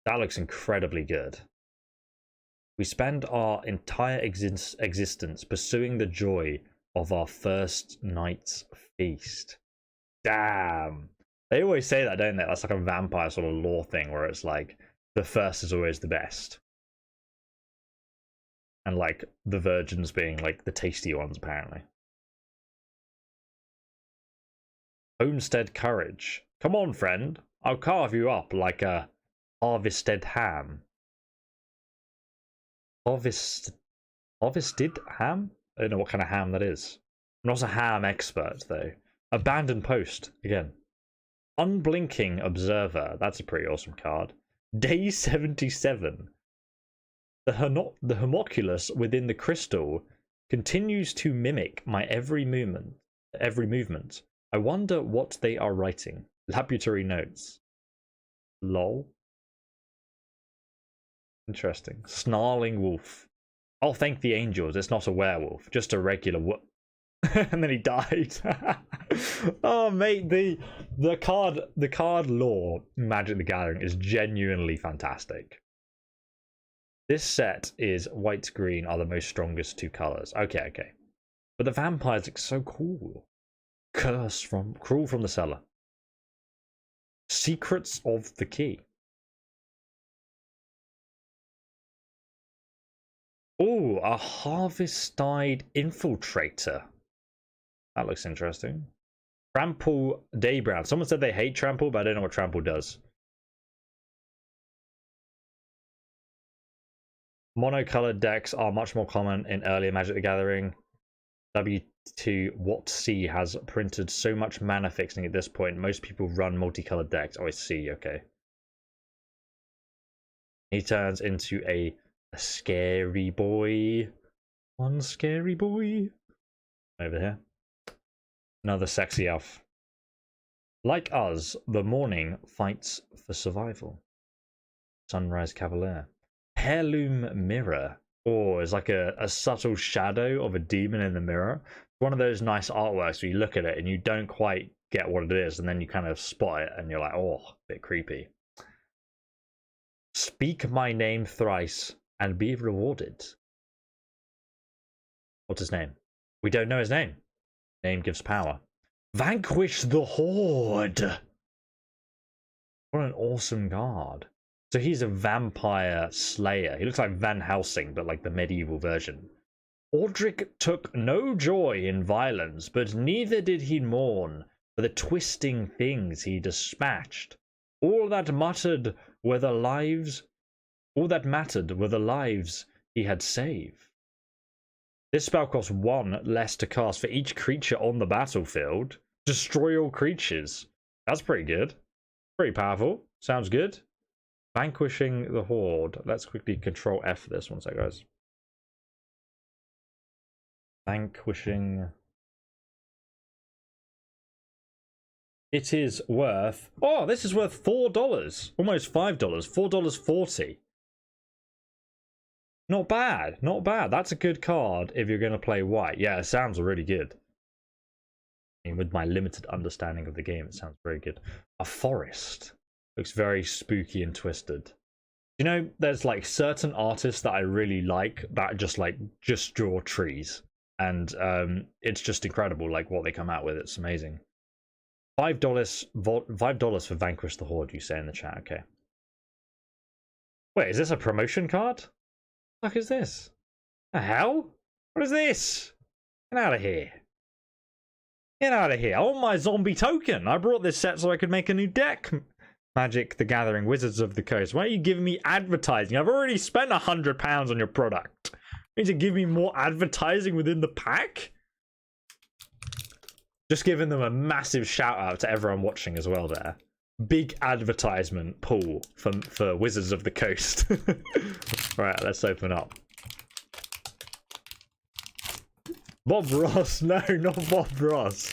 That looks incredibly good. We spend our entire existence pursuing the joy of our first night's feast. Damn. They always say that, don't they? That's like a vampire sort of lore thing where it's like the first is always the best. And like the virgins being like the tasty ones, apparently. Homestead Courage. Come on, friend. I'll carve you up like a harvested ham. Harvested ham? I don't know what kind of ham that is. I'm not a ham expert, though. Abandoned Post, again. Unblinking Observer. That's a pretty awesome card. Day 77. The homunculus within the crystal continues to mimic my every movement. I wonder what they are writing. Laboratory notes. Lol. Interesting. Snarling Wolf. I'll thank the angels. It's not a werewolf, just a regular and then he died. Oh mate, the card lore Magic the Gathering is genuinely fantastic. This set is white green are the most strongest two colors. Okay. But the vampires look so cool. Cruel from the Cellar. Secrets of the Key. Oh, a Harvesttide Infiltrator. That looks interesting. Trample Daybrown. Someone said they hate Trample, but I don't know what Trample does. Monocolored decks are much more common in earlier Magic the Gathering. W2 What C has printed so much mana fixing at this point. Most people run multicolored decks. Oh, I see. Okay. He turns into a scary boy. One scary boy. Over here. Another sexy elf. Like us, the morning fights for survival. Sunrise Cavalier. Heirloom Mirror. Oh, it's like a subtle shadow of a demon in the mirror. One of those nice artworks where you look at it and you don't quite get what it is, and then you kind of spot it and you're like, oh, a bit creepy. Speak my name thrice and be rewarded. What's his name? We don't know his name. Name gives power. Vanquish the Horde. What an awesome card. So he's a vampire slayer. He looks like Van Helsing, but like the medieval version. Aldrich took no joy in violence, but neither did he mourn for the twisting things he dispatched. All that mattered were the lives he had saved. This spell costs 1 less to cast for each creature on the battlefield. Destroy all creatures. That's pretty good. Pretty powerful. Sounds good. Vanquishing the Horde. Let's quickly Control F for this one sec, guys. Vanquishing. It is worth... Oh, this is worth $4. Almost $5. $4.40. Not bad. Not bad. That's a good card if you're going to play white. Yeah, it sounds really good. I mean, with my limited understanding of the game, it sounds very good. A Forest. Looks very spooky and twisted. You know, there's like certain artists that I really like that just draw trees. And it's just incredible, like what they come out with. It's amazing. $5 for Vanquish the Horde, you say in the chat. Okay. Wait, is this a promotion card? What the fuck is this? The hell? What is this? Get out of here. Get out of here. I want my zombie token. I brought this set so I could make a new deck. Magic the Gathering, Wizards of the Coast. Why are you giving me advertising? I've already spent £100 on your product. You need to give me more advertising within the pack? Just giving them a massive shout out to everyone watching as well there. Big advertisement pool for Wizards of the Coast. Right, let's open up. Bob Ross. No, not Bob Ross.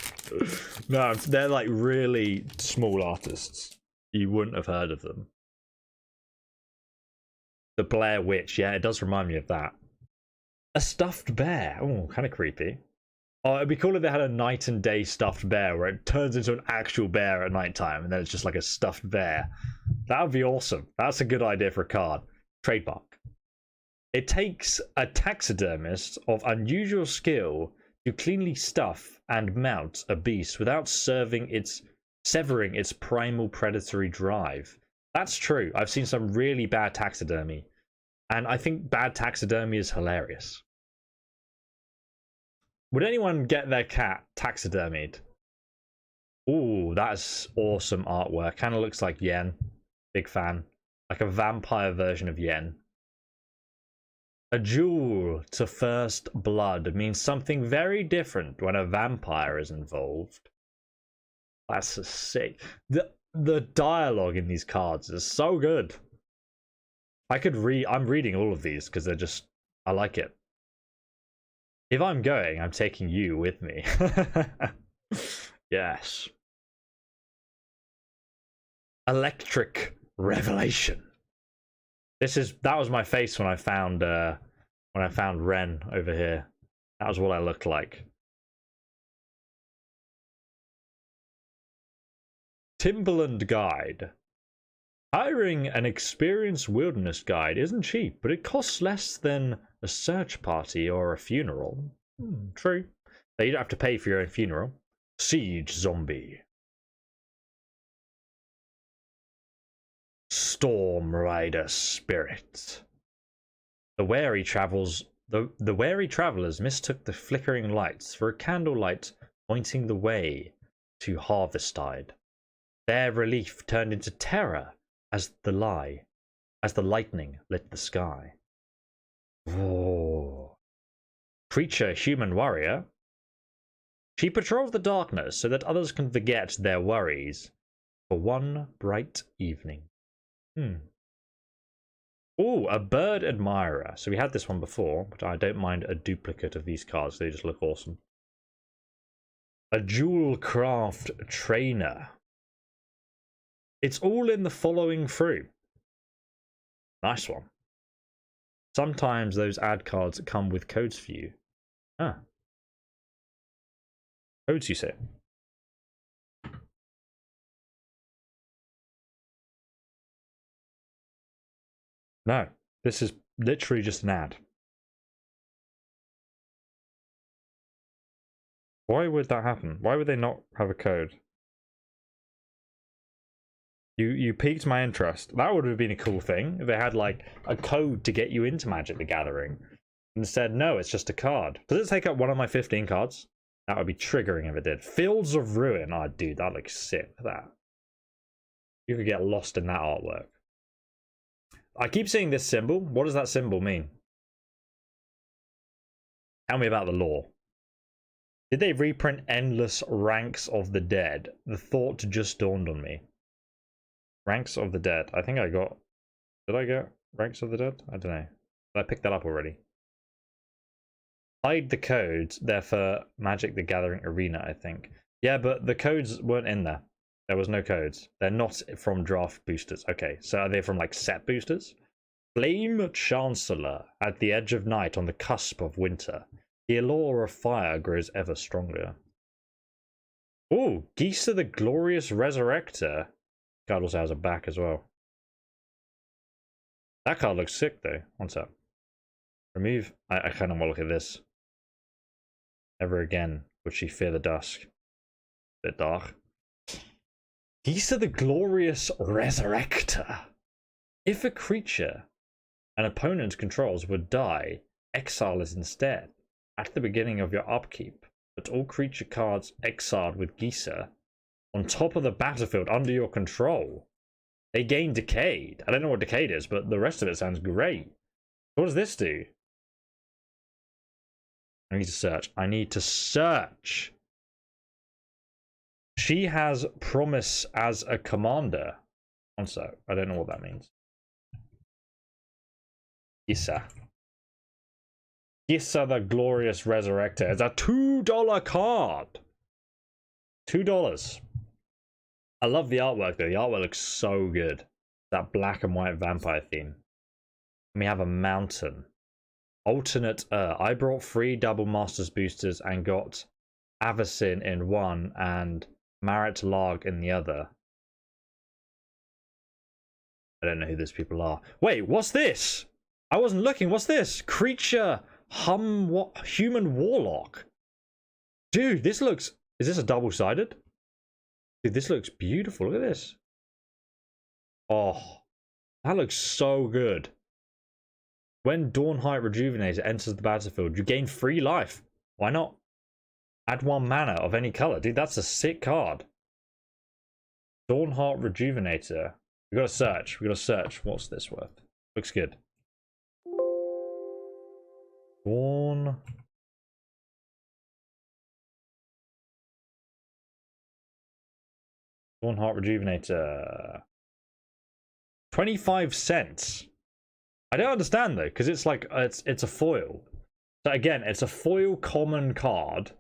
No, they're like really small artists. You wouldn't have heard of them. The Blair Witch. Yeah, it does remind me of that. A stuffed bear. Oh, kind of creepy. Oh, it'd be cool if they had a night and day stuffed bear where it turns into an actual bear at night time and then it's just like a stuffed bear. That would be awesome. That's a good idea for a card. Trademark. It takes a taxidermist of unusual skill to cleanly stuff and mount a beast without severing its primal predatory drive. That's true. I've seen some really bad taxidermy, and I think bad taxidermy is hilarious. Would anyone get their cat taxidermied? Ooh, that's awesome artwork. Kind of looks like Yen. Big fan. Like a vampire version of Yen. A duel to first blood means something very different when a vampire is involved. That's a sick. The dialogue in these cards is so good. I'm reading all of these because they're just, I like it. If I'm going, I'm taking you with me. Yes. Electric Revelation. That was my face when I found Ren over here. That was what I looked like. Timberland Guide. Hiring an experienced wilderness guide isn't cheap, but it costs less than a search party or a funeral. True. So you don't have to pay for your own funeral. Siege Zombie. Storm Rider Spirit. The wary travelers mistook the flickering lights for a candlelight pointing the way to Harvesttide. Their relief turned into terror as the lightning lit the sky. Whoa. Creature Human Warrior. She patrols the darkness so that others can forget their worries for one bright evening. Oh, a Bird Admirer. So we had this one before, but I don't mind a duplicate of these cards. They just look awesome. A Jewel Craft Trainer. It's all in the following through. Nice one. Sometimes those ad cards come with codes for you. Ah. Codes, you say? No, this is literally just an ad. Why would that happen? Why would they not have a code? You piqued my interest. That would have been a cool thing if they had like a code to get you into Magic the Gathering. Instead, no, it's just a card. Does it take up one of my 15 cards? That would be triggering if it did. Fields of Ruin. Oh, dude, that looks sick. That. You could get lost in that artwork. I keep seeing this symbol. What does that symbol mean? Tell me about the lore. Did they reprint Endless Ranks of the Dead? The thought just dawned on me. Ranks of the Dead. I think I got... Did I get Ranks of the Dead? I don't know. Did I pick that up already? Hide the codes. They're for Magic the Gathering Arena, I think. Yeah, but the codes weren't in there. There was no codes. They're not from draft boosters. Okay, so are they from like set boosters? Flame Chancellor. At the edge of night on the cusp of winter. The allure of fire grows ever stronger. Oh, Geisa the Glorious Resurrector. Card also has a back as well. That card looks sick though. One sec. Remove. I kind of want to look at this. Never again would she fear the dusk. Bit dark. Geisa the Glorious Resurrector. If a creature an opponent controls would die, exile it instead. At the beginning of your upkeep, put all creature cards exiled with Geisa on top of the battlefield under your control. They gain Decayed. I don't know what Decayed is, but the rest of it sounds great. What does this do? I need to search. I need to search. She has promise as a commander. Also, I don't know what that means. Issa. Issa the Glorious Resurrector. It's a $2 card. $2. I love the artwork though. The artwork looks so good. That black and white vampire theme. And we have a mountain. Alternate. I brought 3 double masters boosters and got Avacyn in one and Marit Larg in the other. I don't know who these people are. Wait, what's this? I wasn't looking. What's this? Creature human warlock. Dude, this looks... Is this a double-sided? Dude, this looks beautiful. Look at this. Oh, that looks so good. When Dawnheight Rejuvenator enters the battlefield, you gain 3 life. Why not? Add 1 mana of any color. Dude, that's a sick card. Dawnheight Rejuvenator. We gotta search. We gotta search. What's this worth? Looks good. Dawnheight Rejuvenator. 25 cents. I don't understand though, because it's like it's a foil. So again, it's a foil common card.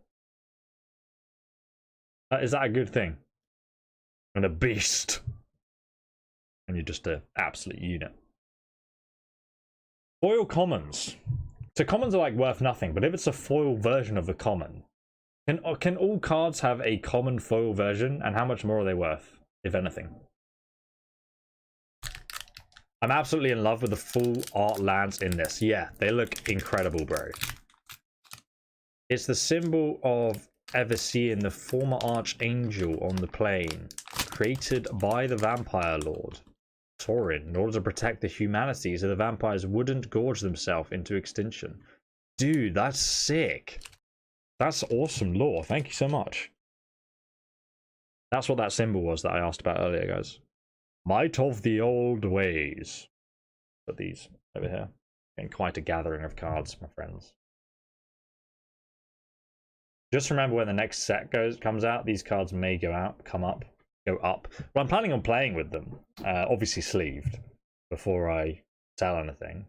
Is that a good thing? And a beast. And you're just an absolute unit. Foil commons. So commons are like worth nothing, but if it's a foil version of the common, can all cards have a common foil version? And how much more are they worth, if anything? I'm absolutely in love with the full art lands in this. Yeah, they look incredible, bro. It's the symbol of Everseeing, the former archangel on the plane, created by the vampire lord Torin in order to protect the humanity so the vampires wouldn't gorge themselves into extinction. Dude, that's sick. That's awesome lore. Thank you so much. That's what that symbol was that I asked about earlier, guys. Might of the old ways. Put these over here. Getting quite a gathering of cards, my friends. Just remember when the next set comes out, these cards may go up. Well, I'm planning on playing with them. Obviously sleeved before I sell anything.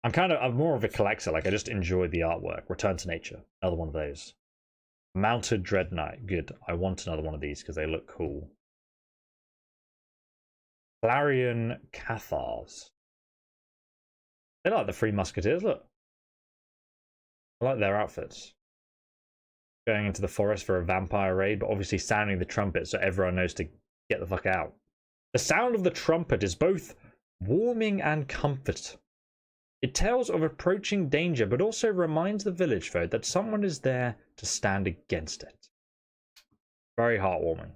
I'm more of a collector. Like, I just enjoy the artwork. Return to Nature. Another one of those. Mounted Dread Knight. Good. I want another one of these because they look cool. Clarion Cathars. They like the Three Musketeers, look. I like their outfits. Going into the forest for a vampire raid, but obviously sounding the trumpet so everyone knows to get the fuck out. The sound of the trumpet is both warming and comfort. It tells of approaching danger, but also reminds the village folk that someone is there to stand against it. Very heartwarming.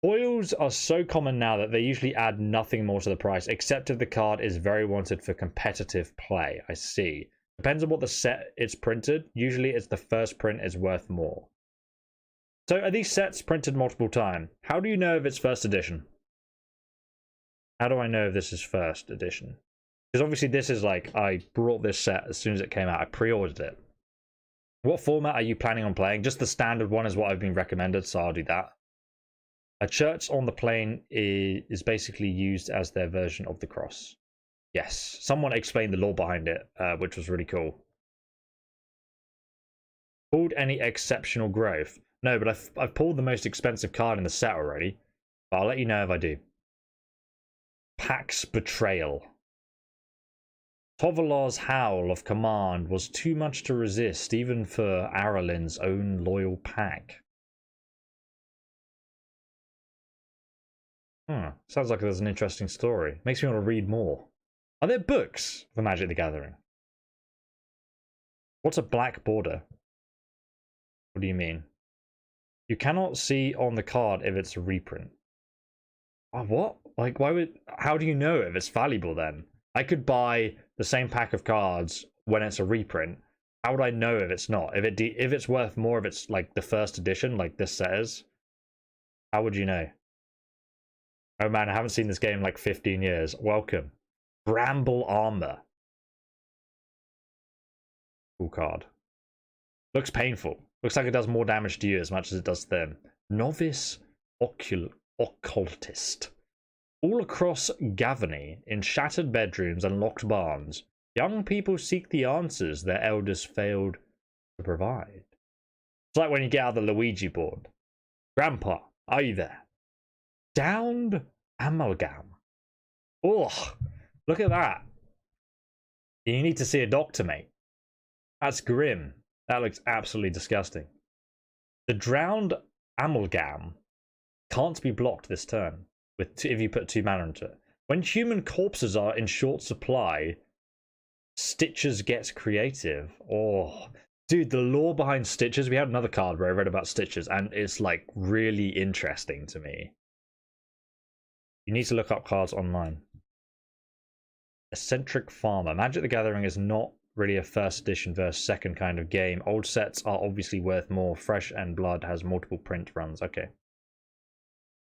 Foils are so common now that they usually add nothing more to the price, except if the card is very wanted for competitive play. I see. Depends on what the set it's printed. Usually it's the first print is worth more. So are these sets printed multiple times? How do you know if it's first edition? How do I know if this is first edition? Because obviously this is like, I brought this set as soon as it came out. I pre-ordered it. What format are you planning on playing? Just the standard one is what I've been recommended, so I'll do that. A church on the plane is basically used as their version of the cross. Yes, someone explained the lore behind it, which was really cool. Pulled any exceptional growth? No, but I've pulled the most expensive card in the set already. But I'll let you know if I do. Pax Betrayal. Tovalar's howl of command was too much to resist, even for Aralin's own loyal pack. Sounds like there's an interesting story. Makes me want to read more. Are there books for Magic the Gathering? What's a black border? What do you mean? You cannot see on the card if it's a reprint. Oh, what? Like, why would... How do you know if it's valuable then? I could buy the same pack of cards when it's a reprint. How would I know if it's not? If it's worth more if it's like the first edition, like this says? How would you know? Oh man, I haven't seen this game in like 15 years. Welcome. Bramble Armor. Cool card. Looks painful. Looks like it does more damage to you as much as it does to them. Novice Occultist. All across Gavany, in shattered bedrooms and locked barns, young people seek the answers their elders failed to provide. It's like when you get out the Luigi board. Grandpa, are you there? Downed amalgam. Oh, look at that. You need to see a doctor, mate. That's grim. That looks absolutely disgusting. The drowned amalgam can't be blocked this turn if you put 2 mana into it. When human corpses are in short supply, Stitches gets creative. Oh, dude, the lore behind Stitches. We had another card where I read about Stitches, and it's like really interesting to me. You need to look up cards online. Eccentric Farmer. Magic the Gathering is not really a first edition versus second kind of game. Old sets are obviously worth more. Fresh and Blood has multiple print runs. Okay.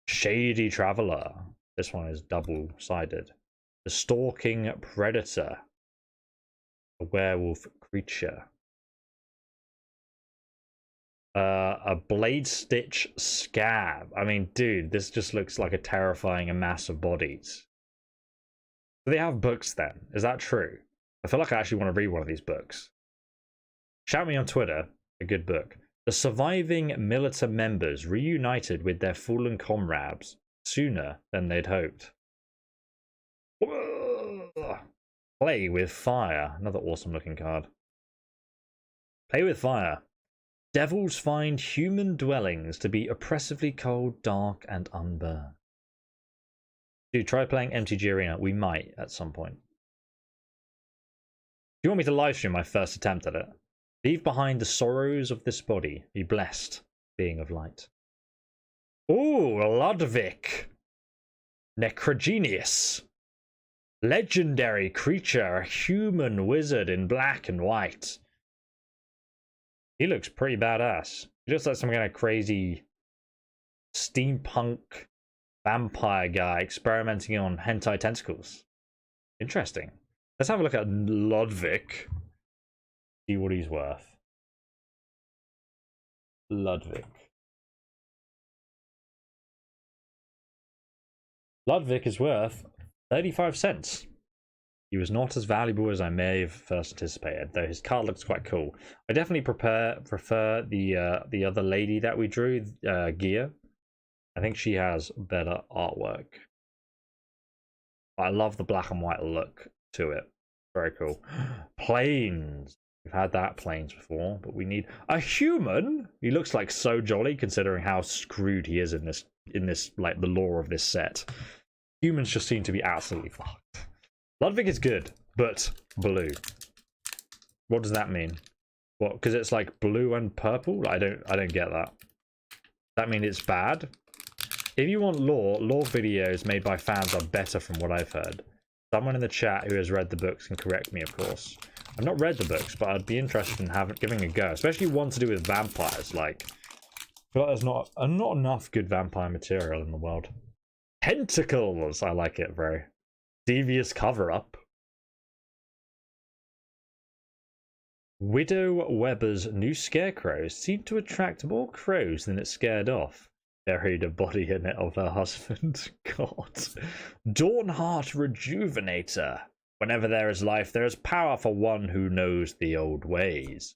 Shady Traveler. This one is double-sided. The Stalking Predator. A werewolf creature. A Blade Stitch Scab. I mean, dude, this just looks like a terrifying mass of bodies. Do they have books then? Is that true? I feel like I actually want to read one of these books. Shout me on Twitter. A good book. The surviving Militar members reunited with their fallen comrades sooner than they'd hoped. Play with Fire. Another awesome looking card. Play with Fire. Devils find human dwellings to be oppressively cold, dark, and unburned. Dude, try playing MTG Arena. We might at some point. Do you want me to live stream my first attempt at it? Leave behind the sorrows of this body. Be blessed, being of light. Ooh, Ludwig. Necrogenius. Legendary creature, a human wizard in black and white. He looks pretty badass. He looks like some kind of crazy steampunk vampire guy experimenting on hentai tentacles. Interesting. Let's have a look at Ludwig. See what he's worth. Ludwig. Ludwig is worth 35 cents. He was not as valuable as I may have first anticipated, though his card looks quite cool. I definitely prefer the other lady that we drew, Gia. I think she has better artwork. I love the black and white look to it. Very cool. Planes. We've had that planes before, but we need a human. He looks like so jolly considering how screwed he is in this like the lore of this set. Humans just seem to be absolutely fucked. Ludwig is good, but blue. What does that mean? What? Because it's like blue and purple? I don't get that. That mean it's bad? If you want lore videos made by fans are better from what I've heard. Someone in the chat who has read the books can correct me, of course. I've not read the books, but I'd be interested in giving a go, especially one to do with vampires. Like, I feel like there's not enough good vampire material in the world. Tentacles! I like it, very. Devious cover-up. Widow Weber's new scarecrows seem to attract more crows than it scared off. Buried a body in it of her husband. God. Dawnheart Rejuvenator. Whenever there is life, there is power for one who knows the old ways.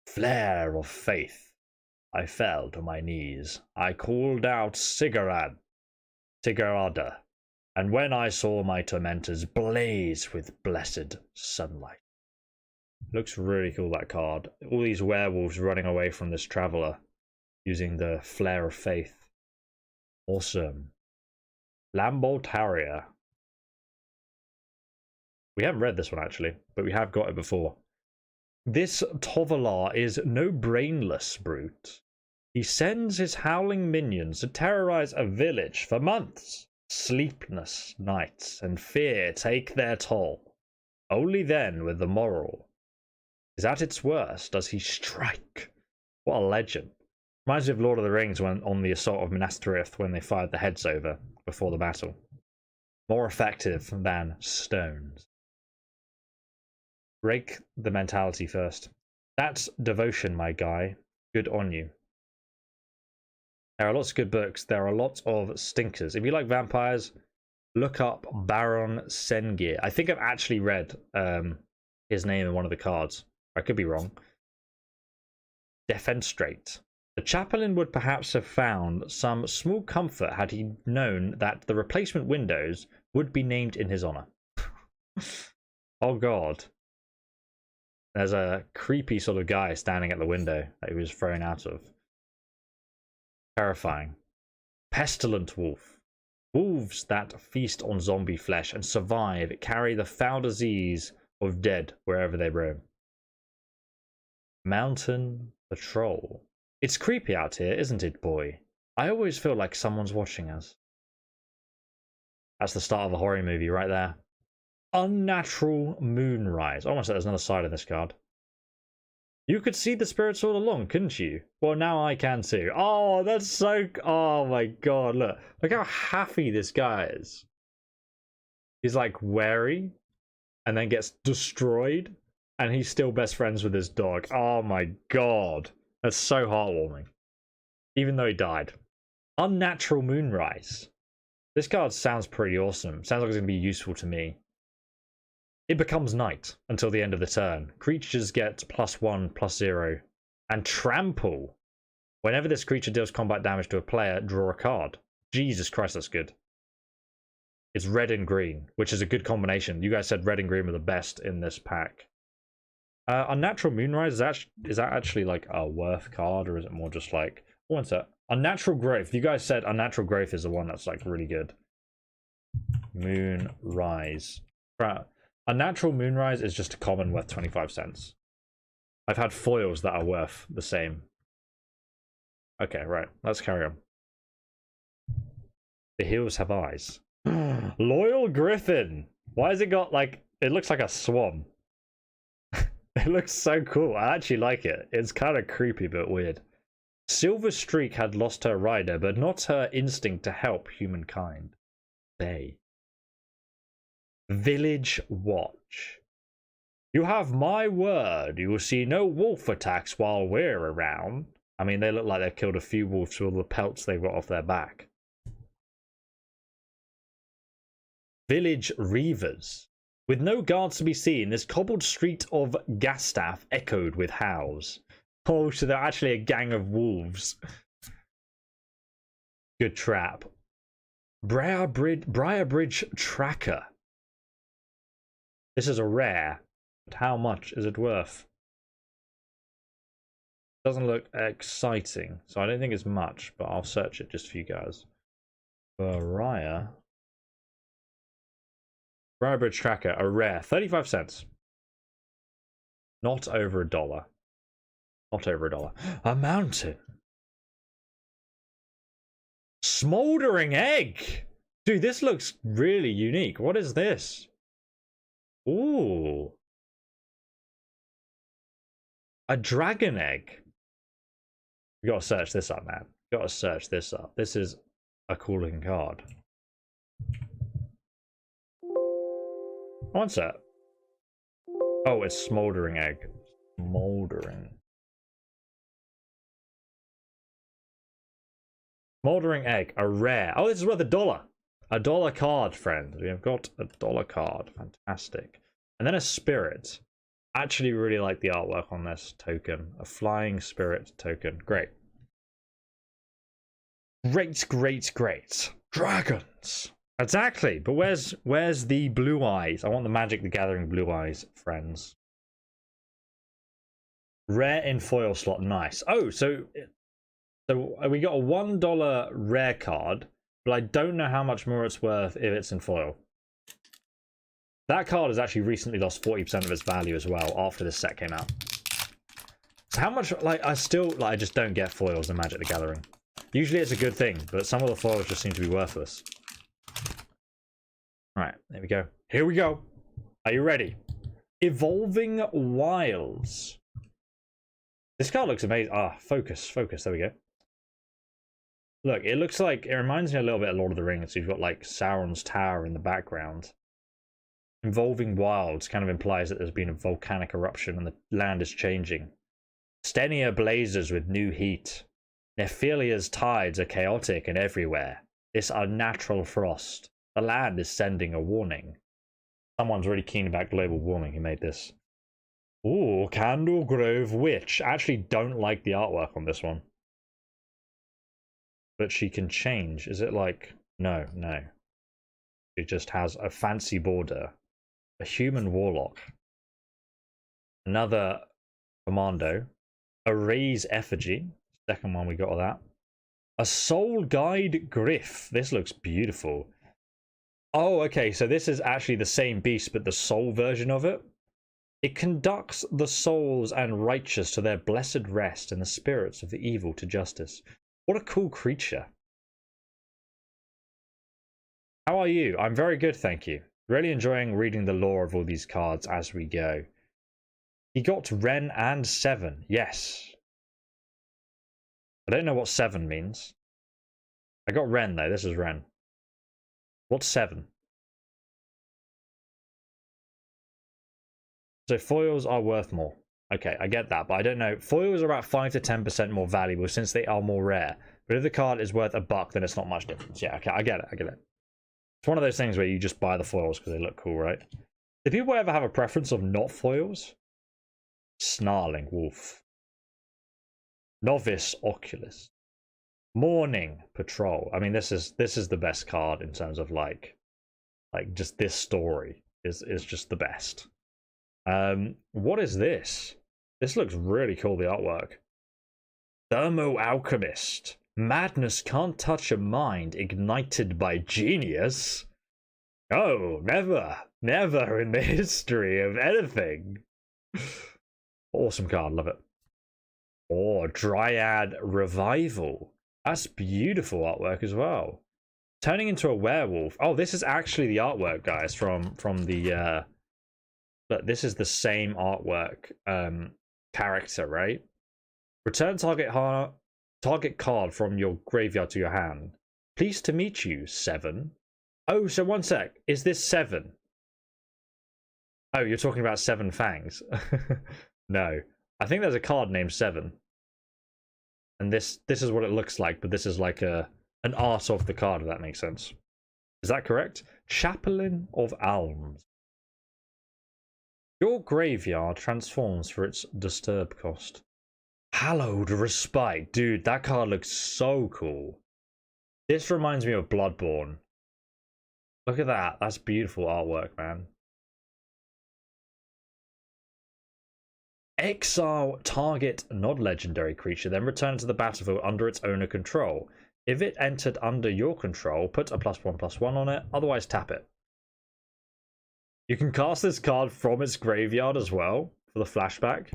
Flare of Faith. I fell to my knees. I called out Sigarada. And when I saw my tormentors blaze with blessed sunlight. Looks really cool, that card. All these werewolves running away from this traveler using the Flare of Faith. Awesome. Lambolt Harrier. We haven't read this one actually, but we have got it before. This Tovalar is no brainless brute. He sends his howling minions to terrorize a village for months. Sleepless nights and fear take their toll. Only then, with the moral is at its worst, does he strike. What a legend. Reminds me of Lord of the Rings when on the assault of Minas Tirith when they fired the heads over before the battle. More effective than stones. Break the mentality first. That's devotion, my guy. Good on you. There are lots of good books. There are lots of stinkers. If you like vampires, look up Baron Sengir. I think I've actually read his name in one of the cards. I could be wrong. Defenstrate. The chaplain would perhaps have found some small comfort had he known that the replacement windows would be named in his honor. Oh god. There's a creepy sort of guy standing at the window that he was thrown out of. Terrifying. Pestilent wolf. Wolves that feast on zombie flesh and survive carry the foul disease of dead wherever they roam. Mountain Patrol. It's creepy out here, isn't it, boy? I always feel like someone's watching us. That's the start of a horror movie right there. Unnatural Moonrise. Almost like there's another side of this card. You could see the spirits all along, couldn't you? Well, now I can too. Oh, that's so... Oh my god, look. Look how happy this guy is. He's like wary and then gets destroyed and he's still best friends with his dog. Oh my god. That's so heartwarming. Even though he died. Unnatural Moonrise. This card sounds pretty awesome. Sounds like it's going to be useful to me. It becomes night until the end of the turn. Creatures get +1/+0. And trample. Whenever this creature deals combat damage to a player, draw a card. Jesus Christ, that's good. It's red and green, which is a good combination. You guys said red and green were the best in this pack. Unnatural Moonrise, is that actually like a worth card, or is it more just like... What's that? Unnatural Growth. You guys said Unnatural Growth is the one that's like really good. Moonrise. Unnatural Moonrise is just a common worth 25 cents. I've had foils that are worth the same. Okay, right. Let's carry on. The hills have eyes. Loyal Griffin. Why has it got like... It looks like a swan. It looks so cool. I actually like it. It's kind of creepy but weird. Silver Streak had lost her rider, but not her instinct to help humankind. They. Village Watch. You have my word. You will see no wolf attacks while we're around. I mean, they look like they've killed a few wolves with all the pelts they've got off their back. Village Reavers. With no guards to be seen, this cobbled street of Gastaff echoed with howls. Oh, so they're actually a gang of wolves. Good trap. Briarbridge Tracker. This is a rare, but how much is it worth? Doesn't look exciting, so I don't think it's much, but I'll search it just for you guys. Briarbridge Tracker, a rare, 35 cents. Not over $1. Not over $1. A mountain. Smoldering Egg. Dude, this looks really unique. What is this? Ooh. A dragon egg. You gotta search this up, man. You gotta search this up. This is a cool looking card. What's that? Oh, it's Smoldering Egg. Smoldering. Smoldering Egg, a rare. Oh, this is worth $1. $1 card, friend. We have got a $1 card. Fantastic. And then a spirit. Actually really like the artwork on this token. A flying spirit token. Great. Great, great, great. Dragons. Exactly. But where's the blue eyes? I want the Magic the Gathering blue eyes, friends. Rare in foil slot. Nice. Oh, so we got a $1 rare card, but I don't know how much more it's worth if it's in foil. That card has actually recently lost 40% of its value as well after this set came out. So how much, like, I just don't get foils in Magic the Gathering. Usually it's a good thing, but some of the foils just seem to be worthless. Alright, there we go. Here we go. Are you ready? Evolving Wilds. This card looks amazing. Ah, focus. There we go. Look, it looks like, it reminds me a little bit of Lord of the Rings. So you've got like Sauron's tower in the background. Involving Wilds kind of implies that there's been a volcanic eruption and the land is changing. Stenia blazes with new heat. Nephilia's tides are chaotic and everywhere. This unnatural frost. The land is sending a warning. Someone's really keen about global warming who made this. Ooh, Candle Grove Witch. I actually don't like the artwork on this one. But she can change. Is it like... No. She just has a fancy border. A human warlock. Another commando. A raise effigy. Second one we got of that. A soul guide griff. This looks beautiful. Oh, okay, so this is actually the same beast, but the soul version of it. It conducts the souls and righteous to their blessed rest, and the spirits of the evil to justice. What a cool creature. How are you? I'm very good, thank you. Really enjoying reading the lore of all these cards as we go. He got Ren and 7. Yes. I don't know what 7 means. I got Ren, though. This is Ren. What's 7? So foils are worth more. Okay, I get that, but I don't know. Foils are about 5 to 10% more valuable since they are more rare. But if the card is worth $1, then it's not much difference. Yeah, okay, I get it. It's one of those things where you just buy the foils because they look cool, right? Do people ever have a preference of not foils? Snarling Wolf. Novice Oculus. Morning Patrol. I mean, this is the best card in terms of like just this story is just the best. What is this? This looks really cool, the artwork. Thermo Alchemist. Madness can't touch a mind ignited by genius. Oh, never in the history of anything. Awesome card, love it. Oh, Dryad Revival. That's beautiful artwork as well. Turning into a werewolf. Oh, this is actually the artwork, guys, from the but this is the same artwork character, right? Return target card from your graveyard to your hand. Pleased to meet you, 7. Oh, so one sec. Is this 7? Oh, you're talking about 7 Fangs. No. I think there's a card named 7. And this is what it looks like, but this is like an art of the card, if that makes sense. Is that correct? Chaplain of Alms. Your graveyard transforms for its disturb cost. Hallowed Respite. Dude, that card looks so cool. This reminds me of Bloodborne. Look at that. That's beautiful artwork, man. Exile target non-legendary creature, then return to the battlefield under its owner control. If it entered under your control, put a +1/+1 on it, otherwise tap it. You can cast this card from its graveyard as well for the flashback.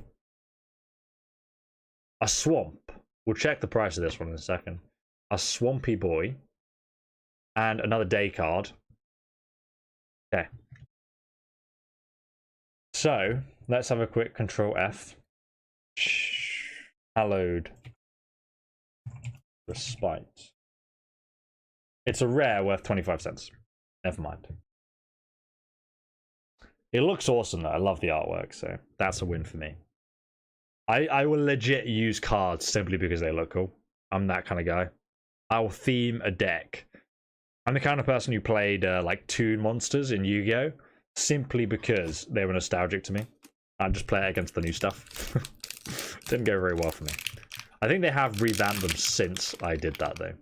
A swamp. We'll check the price of this one in a second. A swampy boy. And another day card. Okay. So, let's have a quick Control F. Hallowed Respite. It's a rare worth 25 cents. Never mind. It looks awesome though. I love the artwork, so that's a win for me. I will legit use cards simply because they look cool. I'm that kind of guy. I will theme a deck. I'm the kind of person who played like Toon Monsters in Yu-Gi-Oh! Simply because they were nostalgic to me. I just play it against the new stuff. Didn't go very well for me. I think they have revamped them since I did that though.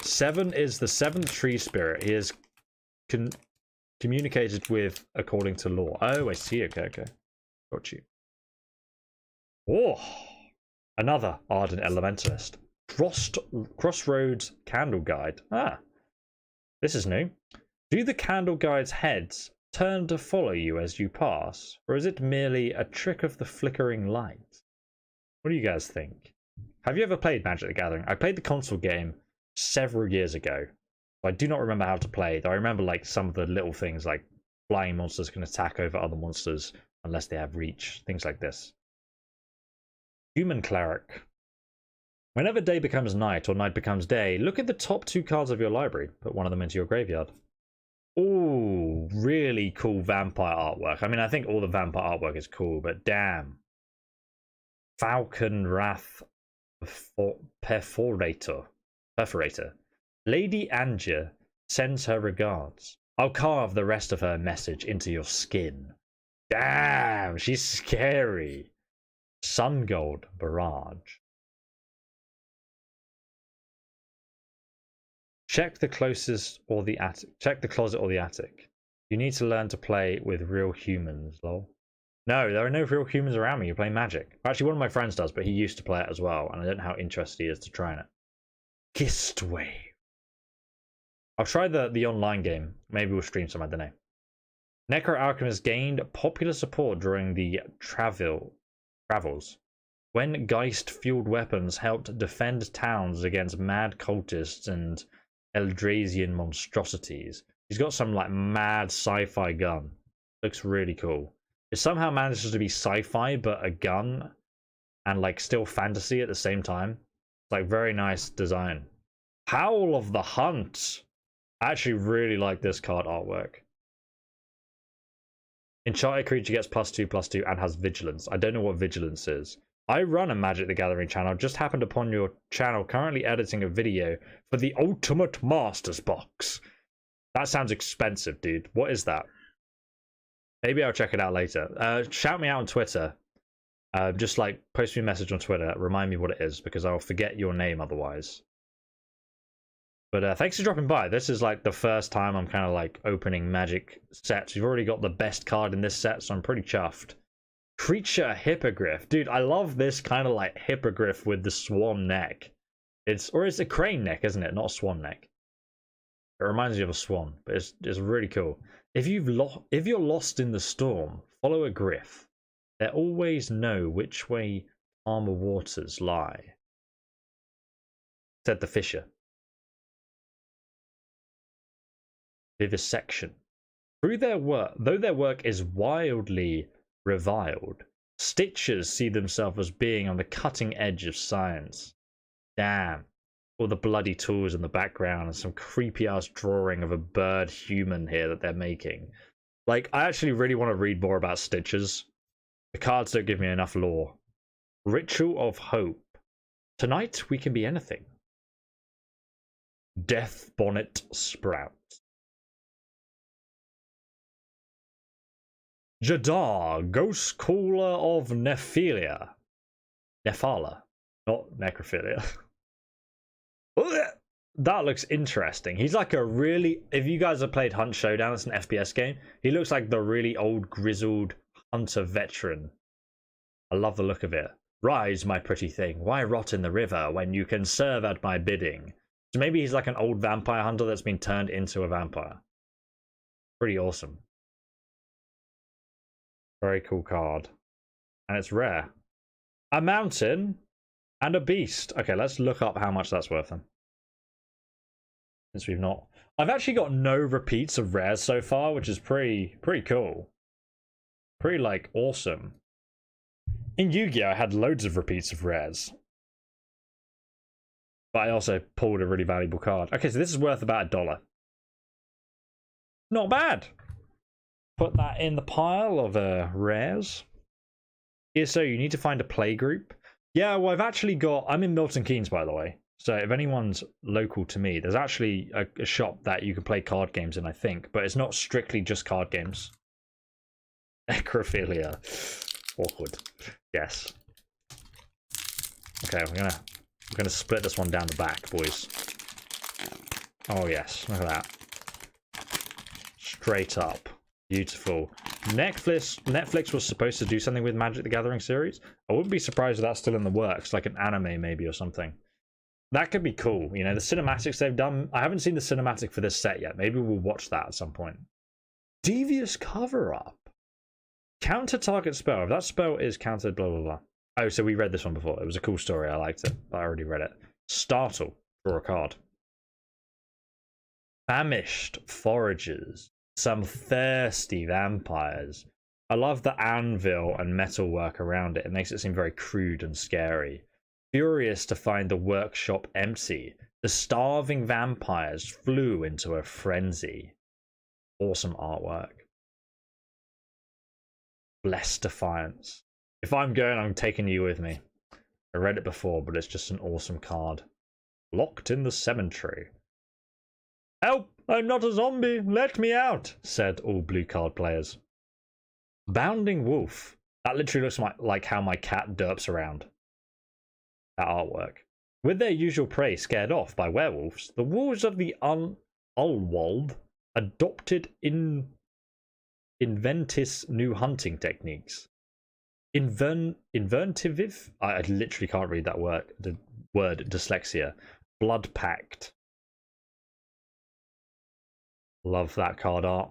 Seven is the 7th tree spirit. He is communicated with according to law. Oh, I see. Okay. Got you. Oh, another Ardent Elementalist. Crossroads Candle Guide. Ah, this is new. Do the Candle Guide's heads turn to follow you as you pass, or is it merely a trick of the flickering light? What do you guys think? Have you ever played Magic the Gathering? I played the console game several years ago. I do not remember how to play, though I remember like some of the little things like flying monsters can attack over other monsters unless they have reach, things like this. Human Cleric. Whenever day becomes night or night becomes day, look at the top 2 cards of your library. Put one of them into your graveyard. Ooh, really cool vampire artwork. I mean, I think all the vampire artwork is cool, but damn. Falcon Wrath Perforator. Lady Angia sends her regards. I'll carve the rest of her message into your skin. Damn, she's scary. Sun Gold Barrage. Check the closest or the attic. Check the closet or the attic. You need to learn to play with real humans, lol. No, there are no real humans around me. You're playing Magic. Actually, one of my friends does, but he used to play it as well, and I don't know how interested he is to trying it. Kissed Wave. I'll try the online game. Maybe we'll stream some, I don't know. Necro Alchemist gained popular support during the travels, when Geist-fueled weapons helped defend towns against mad cultists and Eldrazian monstrosities. He's got some like mad sci-fi gun. Looks really cool. It somehow manages to be sci-fi but a gun and like still fantasy at the same time. It's like very nice design. Howl of the Hunt. I actually really like this card artwork. Enchanted creature gets +2/+2 and has vigilance. I don't know what vigilance is. I run a Magic the Gathering channel. Just happened upon your channel currently editing a video for the Ultimate Masters box. That sounds expensive, dude. What is that? Maybe I'll check it out later. Shout me out on Twitter. Just like post me a message on Twitter. Remind me what it is because I'll forget your name otherwise. But thanks for dropping by. This is like the first time I'm kind of like opening Magic sets. You've already got the best card in this set, so I'm pretty chuffed. Creature Hippogriff. Dude, I love this kind of like hippogriff with the swan neck. It's a crane neck, isn't it? Not a swan neck. It reminds me of a swan, but it's really cool. If you're lost in the storm, follow a griff. They always know which way calmer waters lie. Said the fisher. Vivisection. Though their work is wildly reviled, Stitchers see themselves as being on the cutting edge of science. Damn. All the bloody tools in the background and some creepy ass drawing of a bird human here that they're making. Like, I actually really want to read more about Stitchers. The cards don't give me enough lore. Ritual of Hope. Tonight we can be anything. Death Bonnet Sprout. Jadar, Ghost Caller of Nephilia. Nephala, not necrophilia. That looks interesting. He's like a really... If you guys have played Hunt Showdown, it's an FPS game. He looks like the really old, grizzled hunter veteran. I love the look of it. Rise, my pretty thing. Why rot in the river when you can serve at my bidding? So maybe he's like an old vampire hunter that's been turned into a vampire. Pretty awesome. Very cool card. And it's rare. A mountain and a beast. Okay, let's look up how much that's worth then. Since we've not... I've actually got no repeats of rares so far, which is pretty cool. Pretty, like, awesome. In Yu-Gi-Oh! I had loads of repeats of rares. But I also pulled a really valuable card. Okay, so this is worth about $1. Not bad. Put that in the pile of rares. Here, so you need to find a play group. Yeah, well, I've actually got... I'm in Milton Keynes, by the way. So if anyone's local to me, there's actually a shop that you can play card games in, I think. But it's not strictly just card games. Necrophilia. Awkward. Yes. Okay, we're gonna split this one down the back, boys. Oh yes, look at that. Straight up. Beautiful. Netflix was supposed to do something with Magic the Gathering series. I wouldn't be surprised if that's still in the works, like an anime maybe or something. That could be cool. You know, the cinematics they've done. I haven't seen the cinematic for this set yet. Maybe we'll watch that at some point. Devious Cover-Up. Counter target spell. If that spell is countered, blah, blah, blah. Oh, so we read this one before. It was a cool story. I liked it. I already read it. Startle. Draw a card. Famished Foragers. Some thirsty vampires. I love the anvil and metalwork around it. It makes it seem very crude and scary. Furious to find the workshop empty, the starving vampires flew into a frenzy. Awesome artwork. Blessed Defiance. If I'm going, I'm taking you with me. I read it before, but it's just an awesome card. Locked in the cemetery. Help! I'm not a zombie! Let me out! Said all blue card players. Bounding Wolf. That literally looks like how my cat derps around. That artwork. With their usual prey scared off by werewolves, the wolves of the Ulwald adopted Inventis new hunting techniques. Inventive? I literally can't read that word. The word dyslexia. Blood Pact. Love that card art.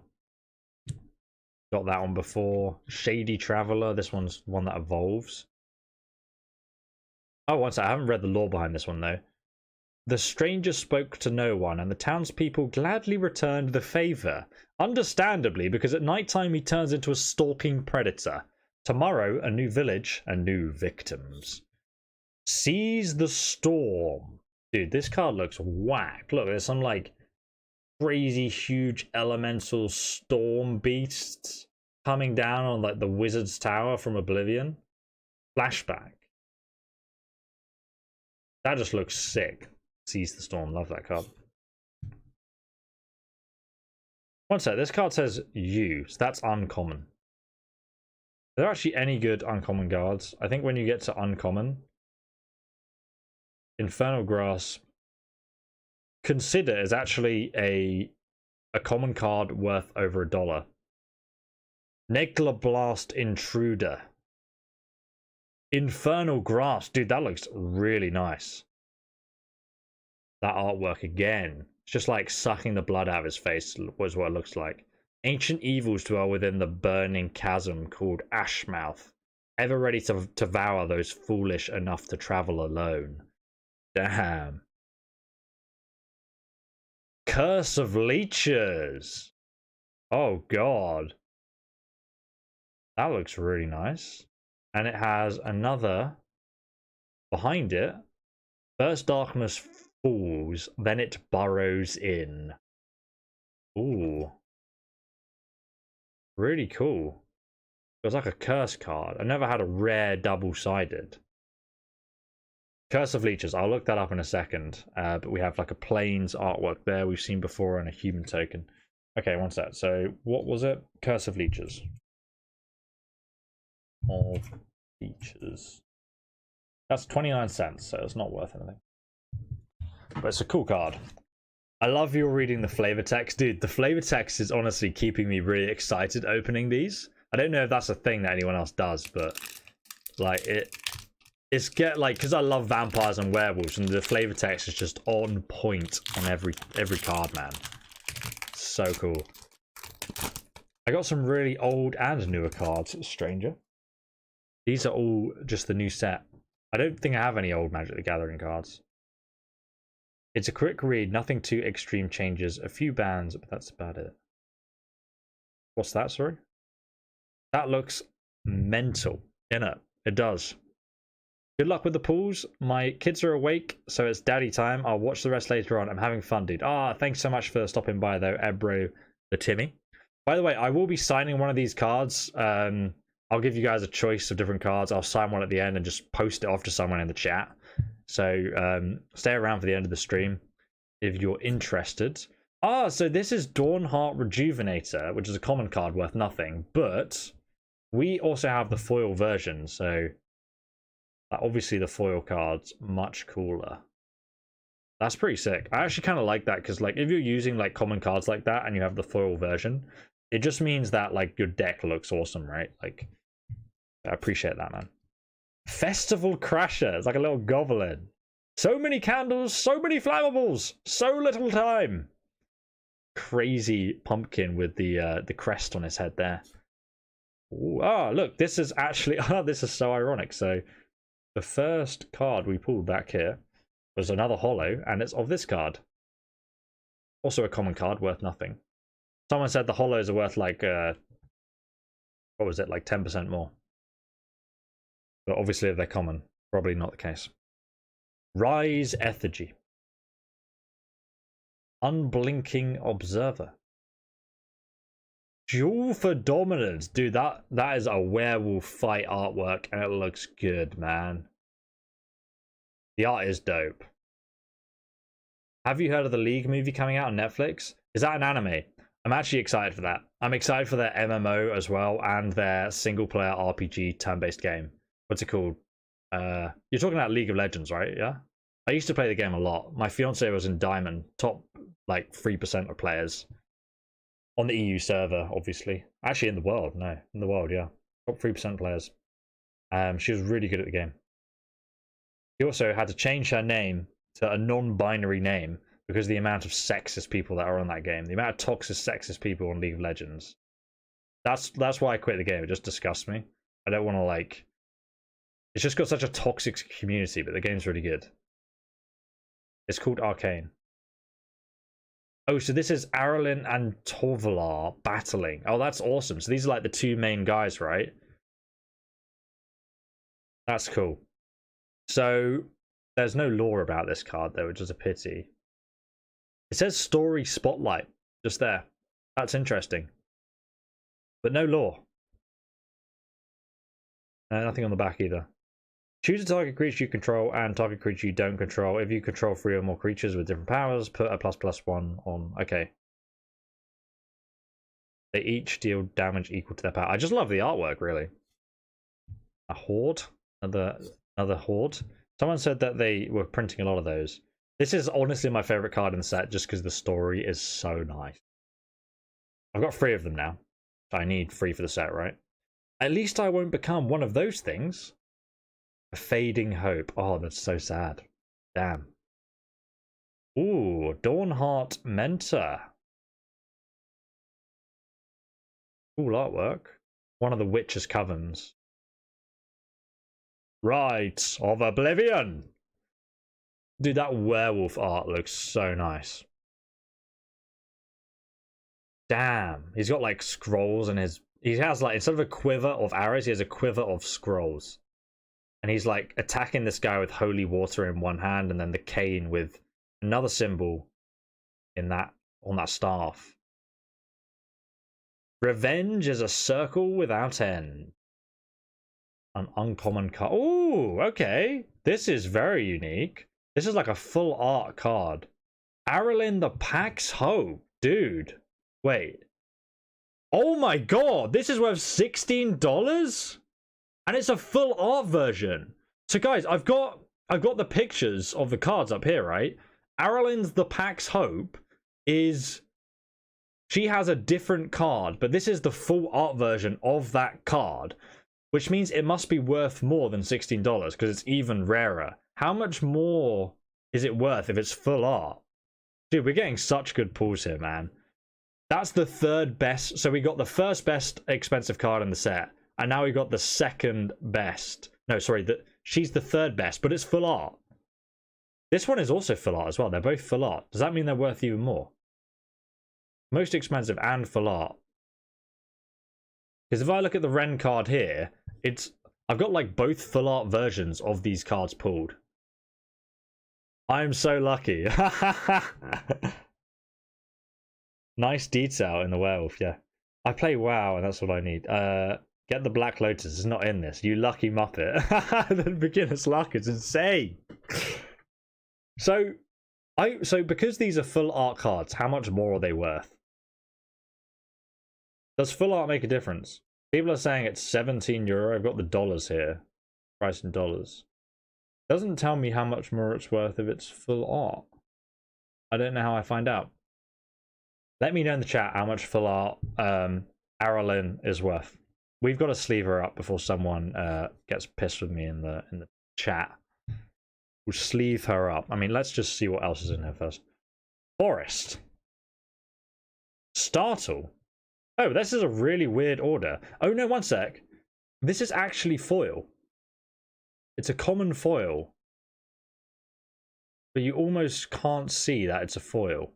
Got that one before. Shady Traveler. This one's one that evolves. Oh, one sec. I haven't read the lore behind this one though. The stranger spoke to no one, and the townspeople gladly returned the favour. Understandably, because at night time he turns into a stalking predator. Tomorrow, a new village and new victims. Seize the Storm. Dude, this card looks whack. Look, there's some like crazy huge elemental storm beasts coming down on like the wizard's tower from Oblivion. Flashback. That just looks sick. Seize the Storm. Love that card. One sec. This card says you, so that's uncommon. Are there actually any good uncommon cards? I think when you get to uncommon, Infernal Grasp, consider is actually a common card worth over $1. Negleblast Intruder. Infernal Grasp. Dude, that looks really nice. That artwork again. It's just like sucking the blood out of his face was what it looks like. Ancient evils dwell within the burning chasm called Ashmouth, ever ready to devour those foolish enough to travel alone. Damn. Curse of Leeches. Oh god. That looks really nice. And it has another behind it. First darkness falls, then it burrows in. Ooh. Really cool. It was like a curse card. I never had a rare double-sided. Curse of Leeches. I'll look that up in a second. But we have like a plains artwork there we've seen before and a human token. Okay, one sec. So what was it? Curse of Leeches. Of Leeches. That's 29 cents, so it's not worth anything. But it's a cool card. I love you reading the flavor text. Dude, the flavor text is honestly keeping me really excited opening these. I don't know if that's a thing that anyone else does, but like it's because I love vampires and werewolves, and the flavor text is just on point on every card, man. So cool. I got some really old and newer cards, Stranger. These are all just the new set. I don't think I have any old Magic the Gathering cards. It's a quick read, nothing too extreme changes, a few bans, but that's about it. What's that, sorry? That looks mental, innit? It does. Good luck with the pools. My kids are awake, so it's daddy time. I'll watch the rest later on. I'm having fun, dude. Thanks so much for stopping by, though, Ebro the Timmy. By the way, I will be signing one of these cards. I'll give you guys a choice of different cards. I'll sign one at the end and just post it off to someone in the chat. So stay around for the end of the stream if you're interested. So this is Dawnheart Rejuvenator, which is a common card worth nothing, but we also have the foil version, so obviously the foil card's much cooler. That's pretty sick. I actually kind of like that because like if you're using like common cards like that and you have the foil version, it just means that like your deck looks awesome, right? Like I appreciate that, man. Festival Crasher. It's like a little goblin. So many candles, so many flammables, so little time. Crazy pumpkin with the crest on his head there. Ooh, look, this is actually this is so ironic. So the first card we pulled back here was another holo, and it's of this card. Also a common card worth nothing. Someone said the holos are worth like what was it, like 10% more. But obviously if they're common, probably not the case. Rise Effigy. Unblinking Observer. Duel for Dominance. Dude, that is a werewolf fight artwork, and it looks good, man. The art is dope. Have you heard of the League movie coming out on Netflix? Is that an anime? I'm actually excited for that. I'm excited for their MMO as well, and their single-player RPG turn-based game. What's it called? You're talking about League of Legends, right? Yeah? I used to play the game a lot. My fiance was in Diamond, top like 3% of players. On the EU server, obviously. Actually, in the world, no. In the world, yeah. Top 3% players. She was really good at the game. She also had to change her name to a non-binary name because of the amount of sexist people that are on that game. The amount of toxic sexist people on League of Legends. That's why I quit the game. It just disgusts me. I don't want to like... It's just got such a toxic community, but the game's really good. It's called Arcane. Oh, so this is Aralyn and Torvalar battling. Oh, that's awesome. So these are like the two main guys, right? That's cool. So there's no lore about this card, though, which is a pity. It says Story Spotlight just there. That's interesting. But no lore. Nothing on the back either. Choose a target creature you control and target creature you don't control. If you control 3 or more creatures with different powers, put a ++1 on. Okay. They each deal damage equal to their power. I just love the artwork, really. A horde? Another horde? Someone said that they were printing a lot of those. This is honestly my favorite card in the set just because the story is so nice. I've got 3 of them now. So I need 3 for the set, right? At least I won't become one of those things. A fading hope. Oh, that's so sad. Damn. Ooh, Dawnheart Mentor. Cool artwork. One of the Witch's Covens. Rites of Oblivion. Dude, that werewolf art looks so nice. Damn. He's got like scrolls in his... He has like, instead of a quiver of arrows, he has a quiver of scrolls. And he's like attacking this guy with holy water in one hand and then the cane with another symbol in that on that staff. Revenge is a circle without end. An uncommon card. Oh, okay. This is very unique. This is like a full art card. Aralyn the Pack's Hope. Dude. Wait. Oh my god. This is worth $16? And it's a full art version. So guys, I've got the pictures of the cards up here, right? Aralyn's the Pack's Hope is... She has a different card, but this is the full art version of that card, which means it must be worth more than $16 because it's even rarer. How much more is it worth if it's full art? Dude, we're getting such good pulls here, man. That's the 3rd best. So we got the first best expensive card in the set. And now we got the 2nd best. No, sorry, she's the 3rd best, but it's full art. This one is also full art as well. They're both full art. Does that mean they're worth even more? Most expensive and full art. Because if I look at the Ren card here, I've got like both full art versions of these cards pulled. I'm so lucky. Nice detail in the werewolf, yeah. I play WoW and that's what I need. Get the Black Lotus. It's not in this. You lucky muppet. The beginner's luck is insane. So because these are full art cards, how much more are they worth? Does full art make a difference? People are saying it's €17. I've got the dollars here. Price in dollars. Doesn't tell me how much more it's worth if it's full art. I don't know how I find out. Let me know in the chat how much full art Aralyn is worth. We've got to sleeve her up before someone gets pissed with me in the chat. We'll sleeve her up. I mean, let's just see what else is in here first. Forest. Startle. Oh, this is a really weird order. Oh no, one sec. This is actually foil. It's a common foil. But you almost can't see that it's a foil.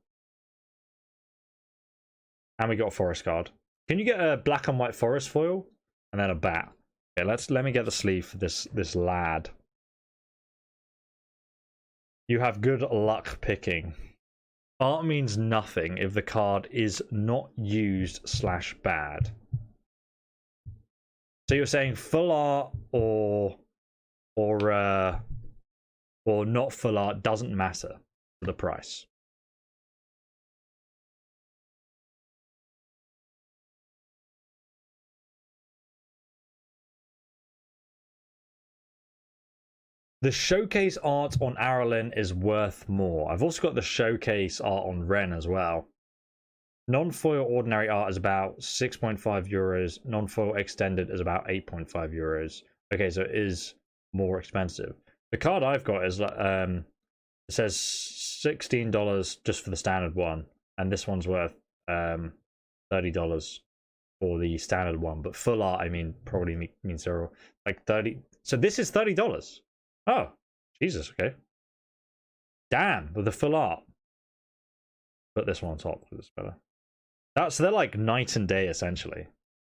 And we got a forest card. Can you get a black and white forest foil? And then a bat. Okay, let me get the sleeve for this lad. You have good luck picking. Art means nothing if the card is not used / bad. So you're saying full art or not full art doesn't matter for the price. The showcase art on Aralyn is worth more. I've also got the showcase art on Ren as well. Non-foil ordinary art is about 6.5 euros. Non-foil extended is about 8.5 euros. Okay, so it is more expensive. The card I've got is it says $16 just for the standard one, and this one's worth $30 for the standard one. But full art, I mean, probably means zero, like 30. So this is $30. Oh, Jesus, okay. Damn, with the full art. Put this one on top because it's better. So they're like night and day, essentially.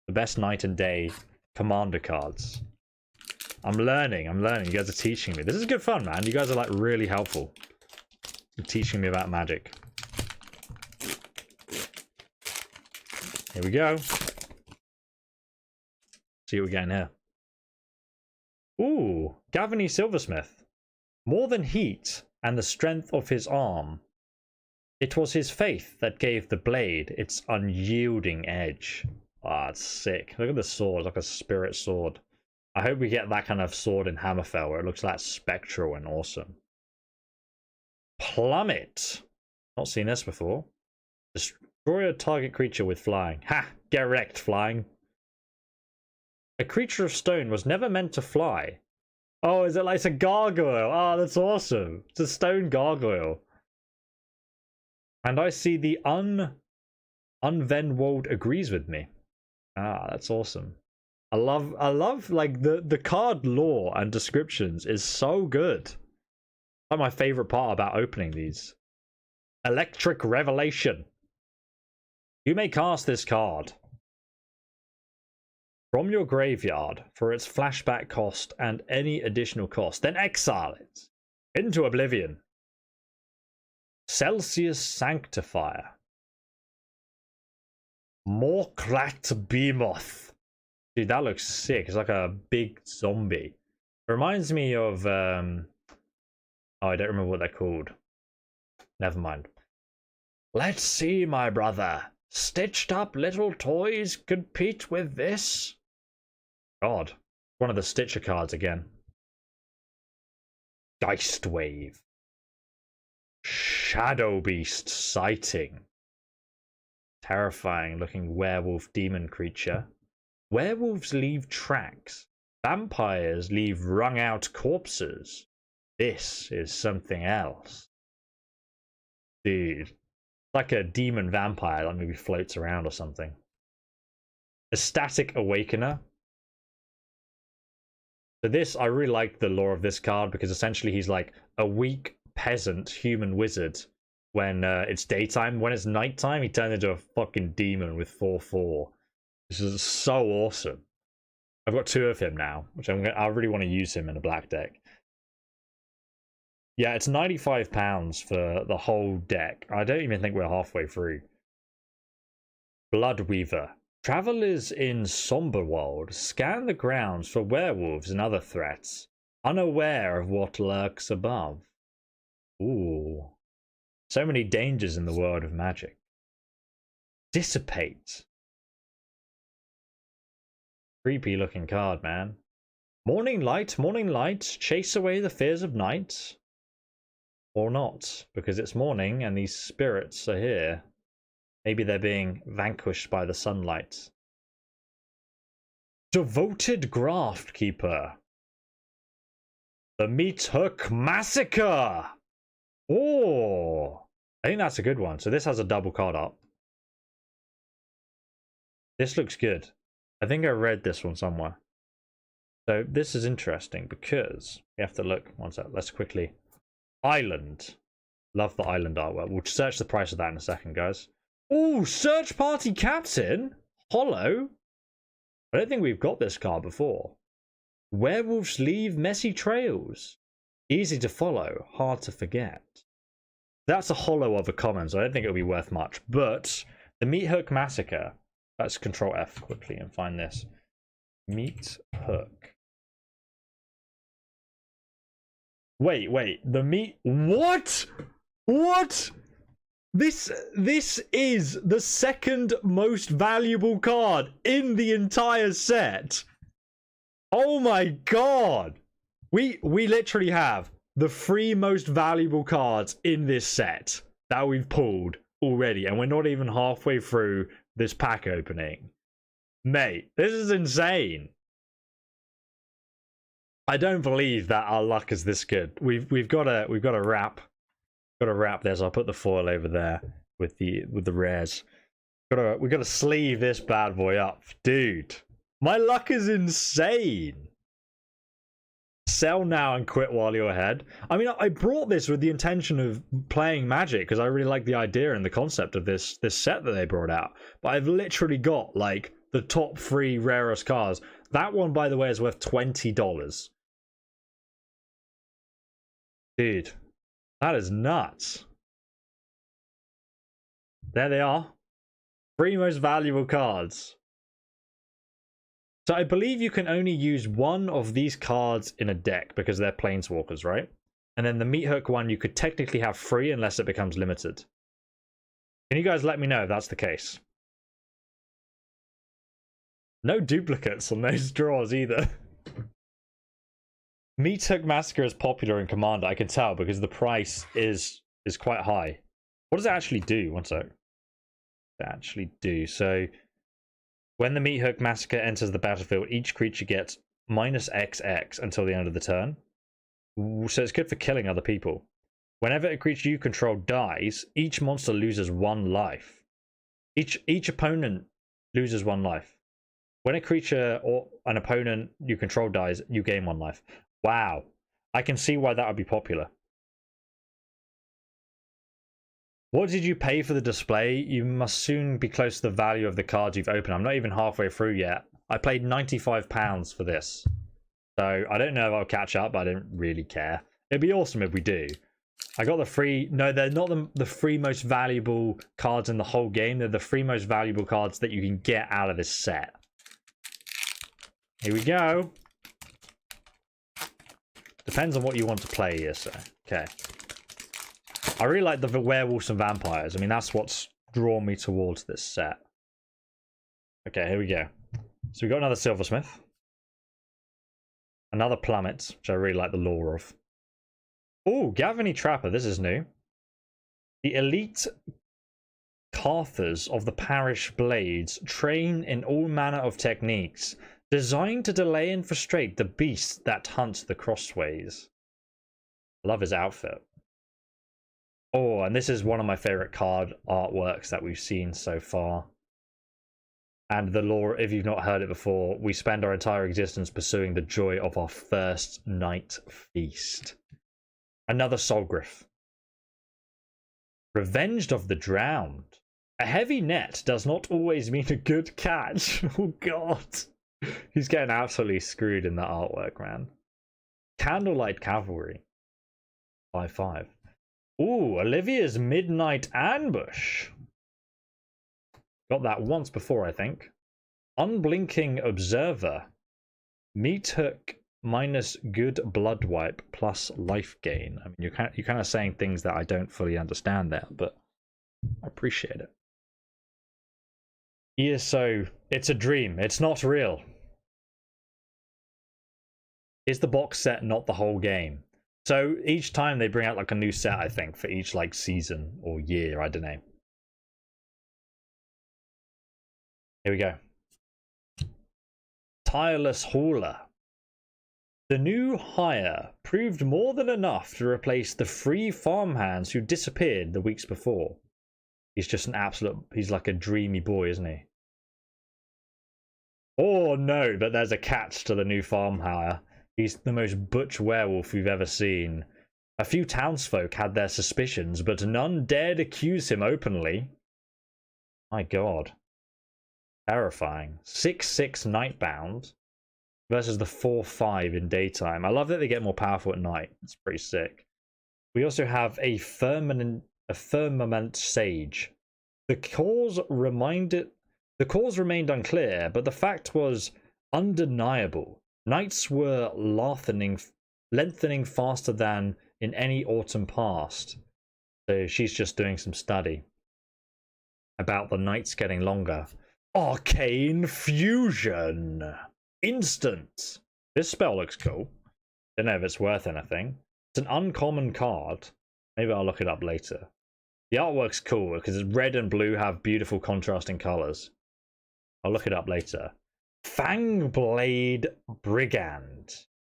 The best night and day commander cards. I'm learning. You guys are teaching me. This is good fun, man. You guys are like really helpful. You're teaching me about Magic. Here we go. See what we're getting here. Ooh, Gavany Silversmith. More than heat and the strength of his arm, it was his faith that gave the blade its unyielding edge. Ah, it's sick. Look at the sword, like a spirit sword. I hope we get that kind of sword in Hammerfell where it looks like spectral and awesome. Plummet. Not seen this before. Destroy a target creature with flying. Ha! Get wrecked, flying. A creature of stone was never meant to fly. Oh, is it like it's a gargoyle? Oh, that's awesome. It's a stone gargoyle. And I see the Unvenwold agrees with me. Ah, that's awesome. I love like the card lore and descriptions is so good. Like my favorite part about opening these. Electric Revelation. You may cast this card from your graveyard for its flashback cost and any additional cost, then exile it into oblivion. Celsius Sanctifier. Morklat Behemoth. Dude, that looks sick. It's like a big zombie. It reminds me of oh, I don't remember what they're called. Never mind. Let's see, my brother. Stitched up little toys compete with this? God. One of the Stitcher cards again. Geist Wave. Shadow Beast Sighting. Terrifying looking werewolf demon creature. Werewolves leave tracks. Vampires leave wrung out corpses. This is something else. Dude. Like a demon vampire that maybe floats around or something. Ecstatic Awakener. So this, I really like the lore of this card because essentially he's like a weak peasant human wizard when it's daytime. When it's nighttime, he turns into a fucking demon with 4/4. This is so awesome. I've got 2 of him now, which I really want to use him in a black deck. Yeah, it's £95 for the whole deck. I don't even think we're halfway through. Bloodweaver. Travelers in Somberwold scan the grounds for werewolves and other threats, unaware of what lurks above. Ooh. So many dangers in the world of Magic. Dissipate. Creepy looking card, man. Morning light, chase away the fears of night. Or not, because it's morning and these spirits are here. Maybe they're being vanquished by the sunlight. Devoted Graft Keeper. The Meat Hook Massacre. Oh, I think that's a good one. So this has a double card up. This looks good. I think I read this one somewhere. So this is interesting because we have to look. One sec. Let's quickly. Island. Love the island artwork. We'll search the price of that in a second, guys. Oh, Search Party Captain. Hollow. I don't think we've got this card before. Werewolves leave messy trails. Easy to follow, hard to forget. That's a hollow of a common, so I don't think it'll be worth much. But the Meat Hook Massacre. Let's control F quickly and find this. Meat Hook. Wait. The meat. What? What? This is the second most valuable card in the entire set. Oh my god. We literally have the 3 most valuable cards in this set that we've pulled already, and we're not even halfway through this pack opening. Mate, this is insane. I don't believe that our luck is this good. We've got to wrap this. I'll put the foil over there with the rares. We got to sleeve this bad boy up, dude. My luck is insane. Sell now and quit while you're ahead. I mean, I brought this with the intention of playing Magic because I really like the idea and the concept of this set that they brought out. But I've literally got like the top 3 rarest cards. That one, by the way, is worth $20. Dude, that is nuts. There they are. 3 most valuable cards. So I believe you can only use one of these cards in a deck because they're planeswalkers, right? And then the Meat Hook one, you could technically have 3 unless it becomes limited. Can you guys let me know if that's the case? No duplicates on those draws either. Meat Hook Massacre is popular in Commander, I can tell, because the price is quite high. What does it actually do? One sec. So when the Meat Hook Massacre enters the battlefield, each creature gets -XX until the end of the turn. So it's good for killing other people. Whenever a creature you control dies, each monster loses 1 life. Each opponent loses 1 life. When a creature or an opponent you control dies, you gain 1 life. Wow. I can see why that would be popular. What did you pay for the display? You must soon be close to the value of the cards you've opened. I'm not even halfway through yet. I paid £95 for this. So I don't know if I'll catch up, but I don't really care. It'd be awesome if we do. I got the 3... No, they're not the 3 most valuable cards in the whole game. They're the 3 most valuable cards that you can get out of this set. Here we go. Depends on what you want to play here, so... Okay. I really like the werewolves and vampires. I mean, that's what's drawn me towards this set. Okay, here we go. So we got another silversmith. Another plummet, which I really like the lore of. Oh, Gavany Trapper. This is new. The elite Carthers of the Parish Blades train in all manner of techniques, designed to delay and frustrate the beast that hunts the crossways. Love his outfit. Oh, and this is one of my favorite card artworks that we've seen so far. And the lore, if you've not heard it before, we spend our entire existence pursuing the joy of our first night feast. Another Solgriff. Revenged of the Drowned. A heavy net does not always mean a good catch. Oh god. He's getting absolutely screwed in that artwork, man. Candlelight Cavalry. 5/5. Ooh, Olivia's Midnight Ambush. Got that once before, I think. Unblinking Observer. Meat Hook minus good blood wipe plus life gain. I mean, you're kind of saying things that I don't fully understand there, but I appreciate it. Yeah, so it's a dream. It's not real. Is the box set not the whole game? So each time they bring out like a new set, I think, for each like season or year, I don't know. Here we go. Tireless Hauler. The new hire proved more than enough to replace the 3 farmhands who disappeared the weeks before. He's just an absolute... He's like a dreamy boy, isn't he? Oh no, but there's a catch to the new farm hire. He's the most butch werewolf we've ever seen. A few townsfolk had their suspicions, but none dared accuse him openly. My god. Terrifying. 6/6 Nightbound versus the 4/5 in daytime. I love that they get more powerful at night. It's pretty sick. We also have a a firmament sage. The cause remained unclear, but the fact was undeniable. Nights were lengthening faster than in any autumn past. So she's just doing some study about the nights getting longer. Arcane Fusion! Instant! This spell looks cool. Don't know if it's worth anything. It's an uncommon card. Maybe I'll look it up later. The artwork's cool because red and blue have beautiful contrasting colors. I'll look it up later. Fangblade Brigand.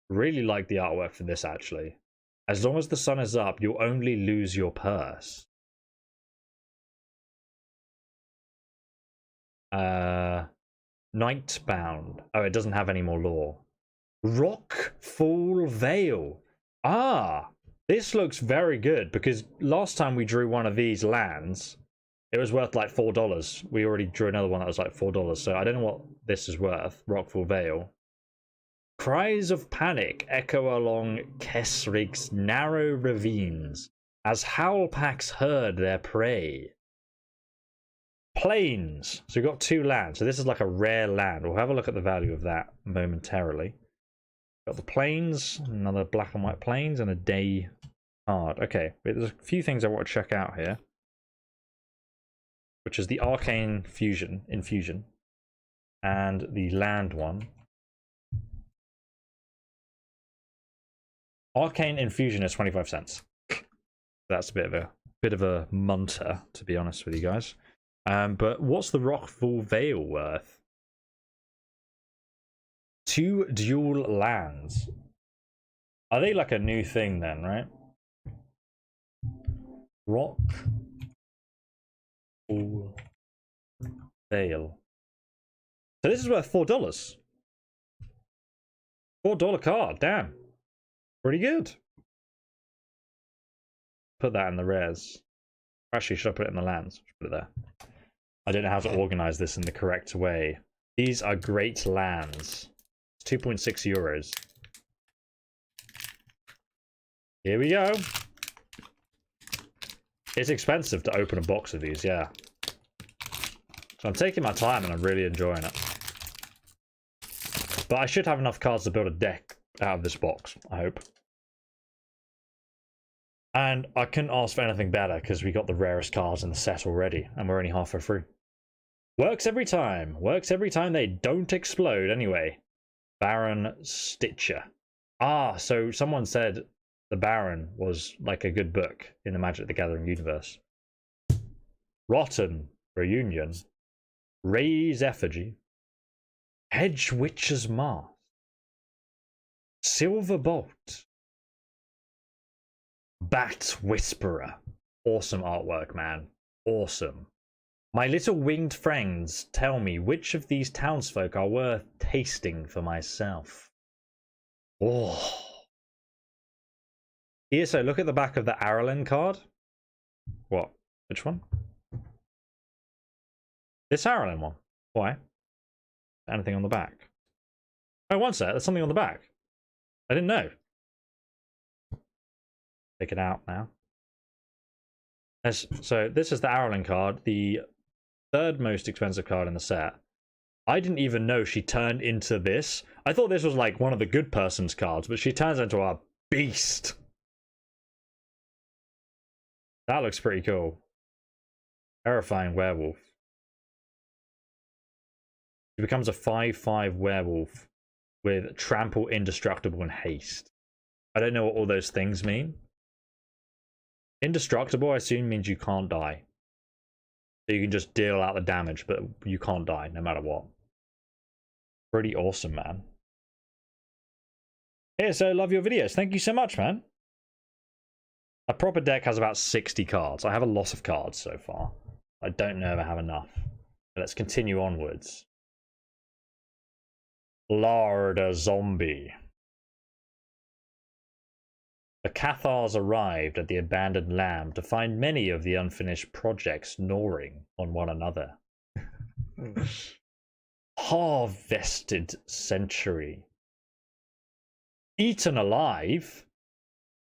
Really like the artwork for this, actually. As long as the sun is up, you'll only lose your purse. Nightbound. Oh, it doesn't have any more lore. Rockfall Vale. Ah, this looks very good because last time we drew one of these lands, it was worth like $4. We already drew another one that was like $4, so I don't know what this is worth. Rockfall Vale. Cries of panic echo along Kesrig's narrow ravines as howlpacks herd their prey. Plains. So we've got 2 lands. So this is like a rare land. We'll have a look at the value of that momentarily. Got the plains, another black and white plains, and a day card. Okay, there's a few things I want to check out here, which is the Arcane Infusion, and the land one. Arcane Infusion is 25 cents. That's a bit of a munter, to be honest with you guys. But what's the Rockfall Vale worth? 2 dual lands. Are they like a new thing then, right? Rockfall Vale. So this is worth $4. $4 card, damn. Pretty good. Put that in the rares. Actually, should I put it in the lands? Put it there. I don't know how to organize this in the correct way. These are great lands. It's 2.6 euros. Here we go. It's expensive to open a box of these, yeah. So I'm taking my time and I'm really enjoying it. But I should have enough cards to build a deck out of this box, I hope. And I couldn't ask for anything better because we got the rarest cards in the set already and we're only halfway through. Works every time. Works every time they don't explode anyway. Baron Stitcher. Ah, so someone said the Baron was like a good book in the Magic the Gathering universe. Rotten Reunion. Ray's Effigy. Hedge Witch's Mask. Silver Bolt. Bat Whisperer. Awesome artwork, man. Awesome. My little winged friends tell me which of these townsfolk are worth tasting for myself. Oh. Here, so look at the back of the Aralen card. What? Which one? This Aralen one. Why? Anything on the back? Oh, one sec. There's something on the back. I didn't know. Take it out now. So this is the Aralen card, the 3rd most expensive card in the set. I didn't even know she turned into this. I thought this was like one of the good person's cards, but she turns into a beast. That looks pretty cool. Terrifying werewolf. She becomes a 5/5 werewolf with trample, indestructible, and haste. I don't know what all those things mean. Indestructible, I assume, means you can't die. So you can just deal out the damage, but you can't die no matter what. Pretty awesome, man. Yeah, so love your videos. Thank you so much, man. A proper deck has about 60 cards. I have a lot of cards so far. I don't know if I have enough. But let's continue onwards. Larder Zombie. The Cathars arrived at the abandoned lamb to find many of the unfinished projects gnawing on one another. Harvesttide Century. Eaten alive.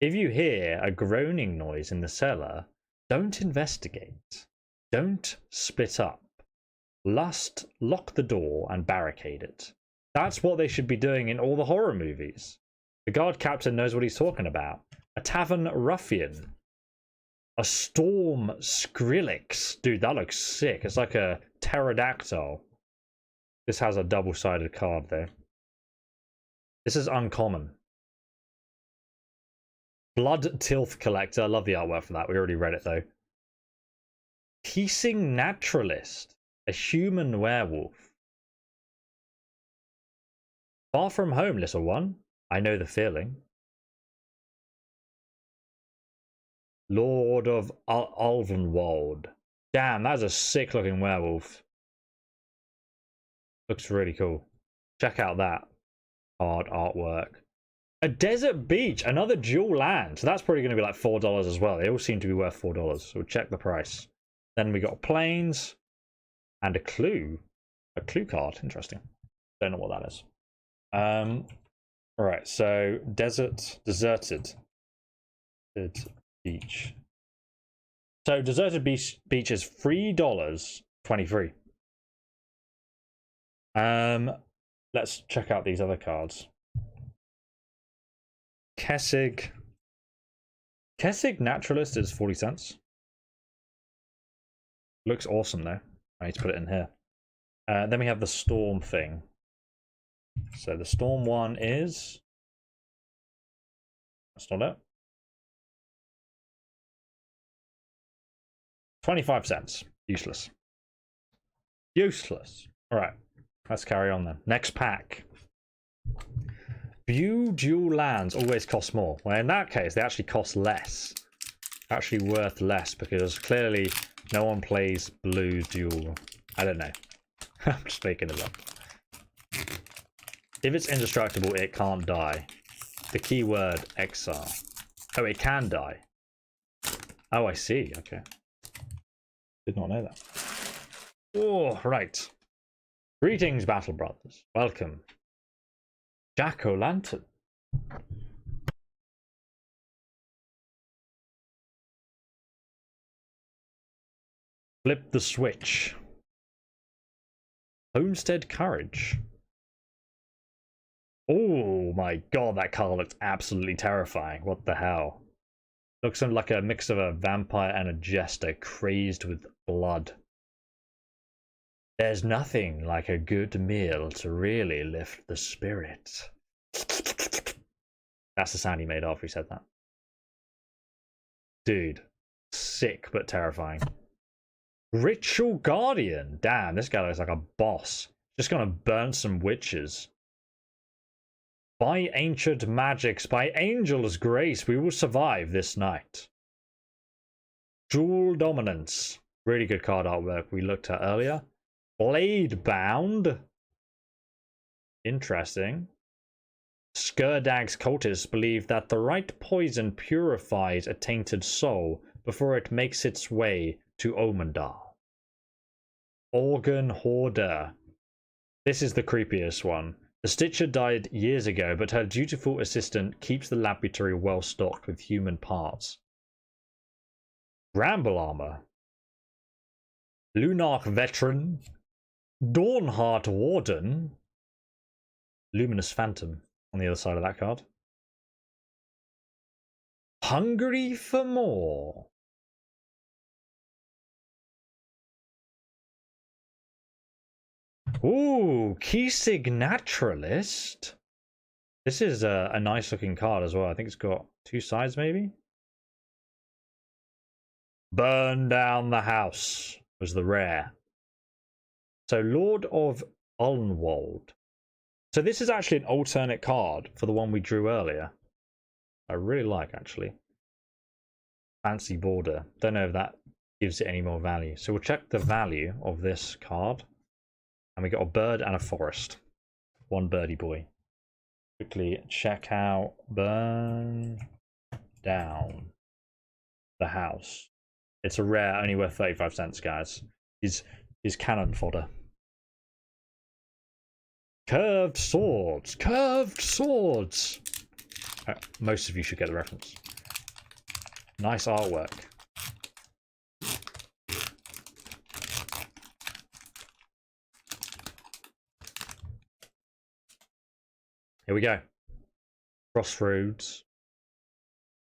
If you hear a groaning noise in the cellar, Don't investigate. Don't split up. Lust, lock the door and barricade it. That's what they should be doing in all the horror movies. The guard captain knows what he's talking about. A tavern ruffian. A storm Skrillex. Dude, that looks sick. It's like a pterodactyl. This has a double-sided card though. This is uncommon. Blood Tilth Collector. I love the artwork for that. We already read it though. Piecing Naturalist. A human werewolf. Far from home, little one. I know the feeling. Lord of Ulvenwald. Damn, that's a sick looking werewolf. Looks really cool. Check out that card artwork. A desert beach, another dual land. So that's probably going to be like $4 as well. They all seem to be worth $4. So we'll check the price. Then we got planes and a clue. A clue card. Interesting. Don't know what that is. Alright, so deserted beach. So deserted beach is $3.23. Let's check out these other cards. Kessig Naturalist is 40 cents. Looks awesome though. I need to put it in here. Then we have the storm thing. So the storm one is... That's not it. 25 cents. Useless. Useless. Alright. Let's carry on then. Next pack. View dual lands always cost more. Well, in that case, they actually cost less. Actually worth less because clearly no one plays blue dual. I don't know. I'm just making it up. If it's indestructible, it can't die. The keyword exile. Oh, it can die. Oh, I see. Okay. Did not know that. Oh, right. Greetings, Battle Brothers. Welcome. Jack-o'-lantern. Flip the switch. Homestead Courage. Oh my god, that card looks absolutely terrifying. What the hell? Looks like a mix of a vampire and a jester crazed with blood. There's nothing like a good meal to really lift the spirit. That's the sound he made after he said that. Dude, sick but terrifying. Ritual Guardian. Damn, this guy looks like a boss. Just gonna burn some witches. By ancient magics, by angel's grace, we will survive this night. Dual Dominance. Really good card artwork we looked at earlier. Blade Bound. Interesting. Skurdag's cultists believe that the right poison purifies a tainted soul before it makes its way to Omendar. Organ Hoarder. This is the creepiest one. The Stitcher died years ago, but her dutiful assistant keeps the laboratory well stocked with human parts. Bramble Armor. Lunarch Veteran. Dawnheart Warden. Luminous Phantom on the other side of that card. Hungry for more. Ooh, Kessig Naturalist. This is a nice looking card as well. I think it's got two sides maybe. Burn down the house was the rare. So Lord of Ulvenwald. So this is actually an alternate card for the one we drew earlier. I really like actually. Fancy border. Don't know if that gives it any more value. So we'll check the value of this card. And we got a bird and a forest. One birdie boy. Quickly check out burn down the house. It's a rare, only worth 35 cents, guys. He's cannon fodder. Curved swords. Curved swords. Most of you should get the reference. Nice artwork. Here we go. Crossroads.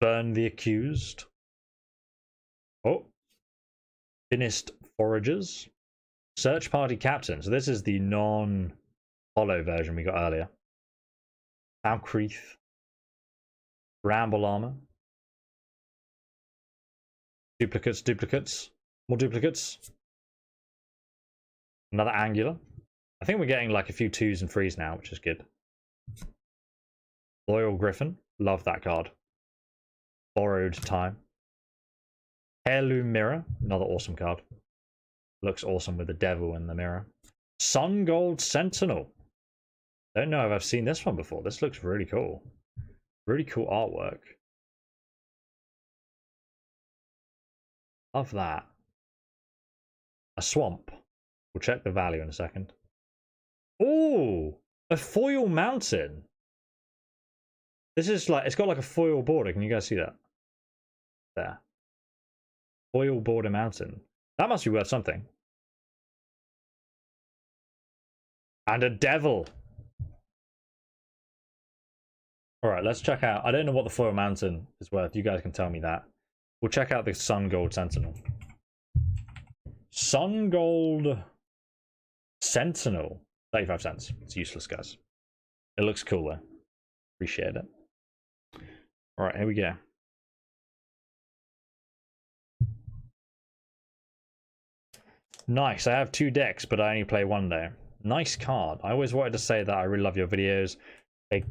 Burn the accused. Oh. Finished foragers. Search party captain. So this is the non-hollow version we got earlier. Falcreath. Bramble armor. Duplicates. More duplicates. Another angular. I think we're getting like a few 2s and 3s now, which is good. Loyal Griffin. Love that card. Borrowed Time. Heirloom Mirror. Another awesome card. Looks awesome with the devil in the mirror. Sun Gold Sentinel. Don't know if I've seen this one before. This looks really cool. Really cool artwork. Love that. A swamp. We'll check the value in a second. Oh, a foil mountain. This is like, it's got like a foil border. Can you guys see that? There. Foil border mountain. That must be worth something. And a devil. Alright, let's check out. I don't know what the foil mountain is worth. You guys can tell me that. We'll check out the Sun Gold Sentinel. Sun Gold Sentinel. 35 cents. It's useless, guys. It looks cool, though. Appreciate it. Alright, here we go. Nice. I have 2 decks, but I only play 1 day. Nice card. I always wanted to say that I really love your videos. They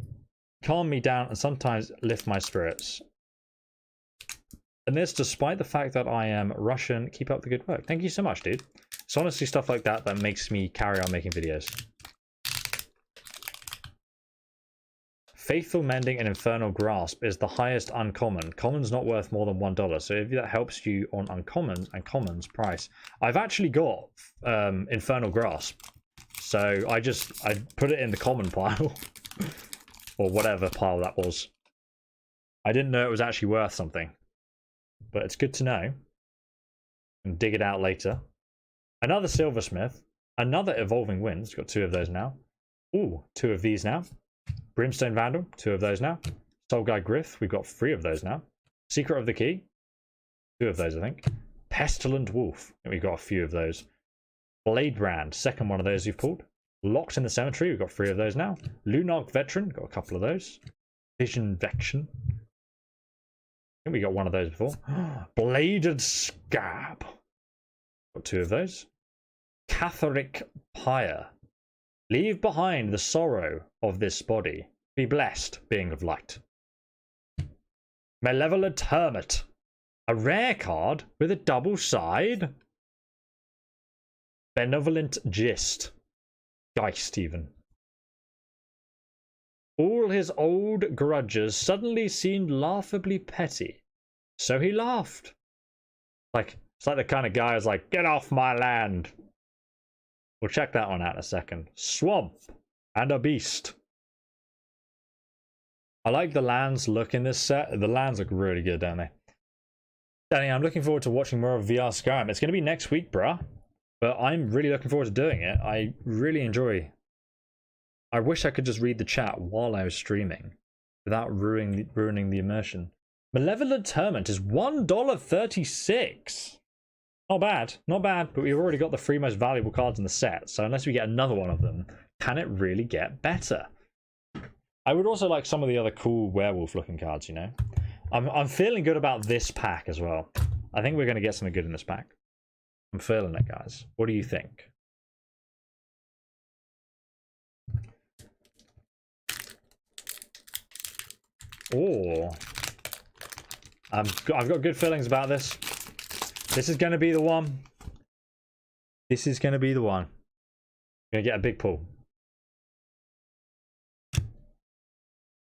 calm me down and sometimes lift my spirits. And this despite the fact that I am Russian. Keep up the good work. Thank you so much, dude. It's honestly stuff like that that makes me carry on making videos. Faithful Mending and Infernal Grasp is the highest uncommon. Common's not worth more than $1. So if that helps you on uncommons and commons price. I've actually got Infernal Grasp. So I put it in the common pile. Or whatever pile that was. I didn't know it was actually worth something. But it's good to know. And dig it out later. Another Silversmith. Another Evolving Winds. Got 2 of those now. Ooh, 2 of these now. Brimstone Vandal. 2 of those now. Soul Guide Griff. We've got 3 of those now. Secret of the Key. 2 of those, I think. Pestilent Wolf. And we've got a few of those. Blade Brand. Second one of those we've pulled. Locked in the Cemetery. We've got 3 of those now. Lunark Veteran. Got a couple of those. Vision Vection. I think we got one of those before. Bladed Scab. Got 2 of those. Catholic Pyre. Leave behind the sorrow of this body. Be blessed, being of light. Malevolent Hermit. A rare card with a double side. Benevolent Gist. Geist, even. All his old grudges suddenly seemed laughably petty. So he laughed. It's like the kind of guy who's like, get off my land. We'll check that one out in a second. Swamp and a Beast. I like the lands look in this set. The lands look really good, don't they? Danny, I'm looking forward to watching more of VR Skyrim. It's going to be next week, bruh. But I'm really looking forward to doing it. I really enjoy. I wish I could just read the chat while I was streaming without ruining the immersion. Malevolent Hermit is $1.36. Not bad, not bad, but we've already got the 3 most valuable cards in the set, so unless we get another one of them, can it really get better? I would also like some of the other cool werewolf looking cards, you know? I'm feeling good about this pack as well. I think we're going to get something good in this pack. I'm feeling it, guys. What do you think? Oh, I've got good feelings about this. This is going to be the one. This is going to be the one. Going to get a big pull.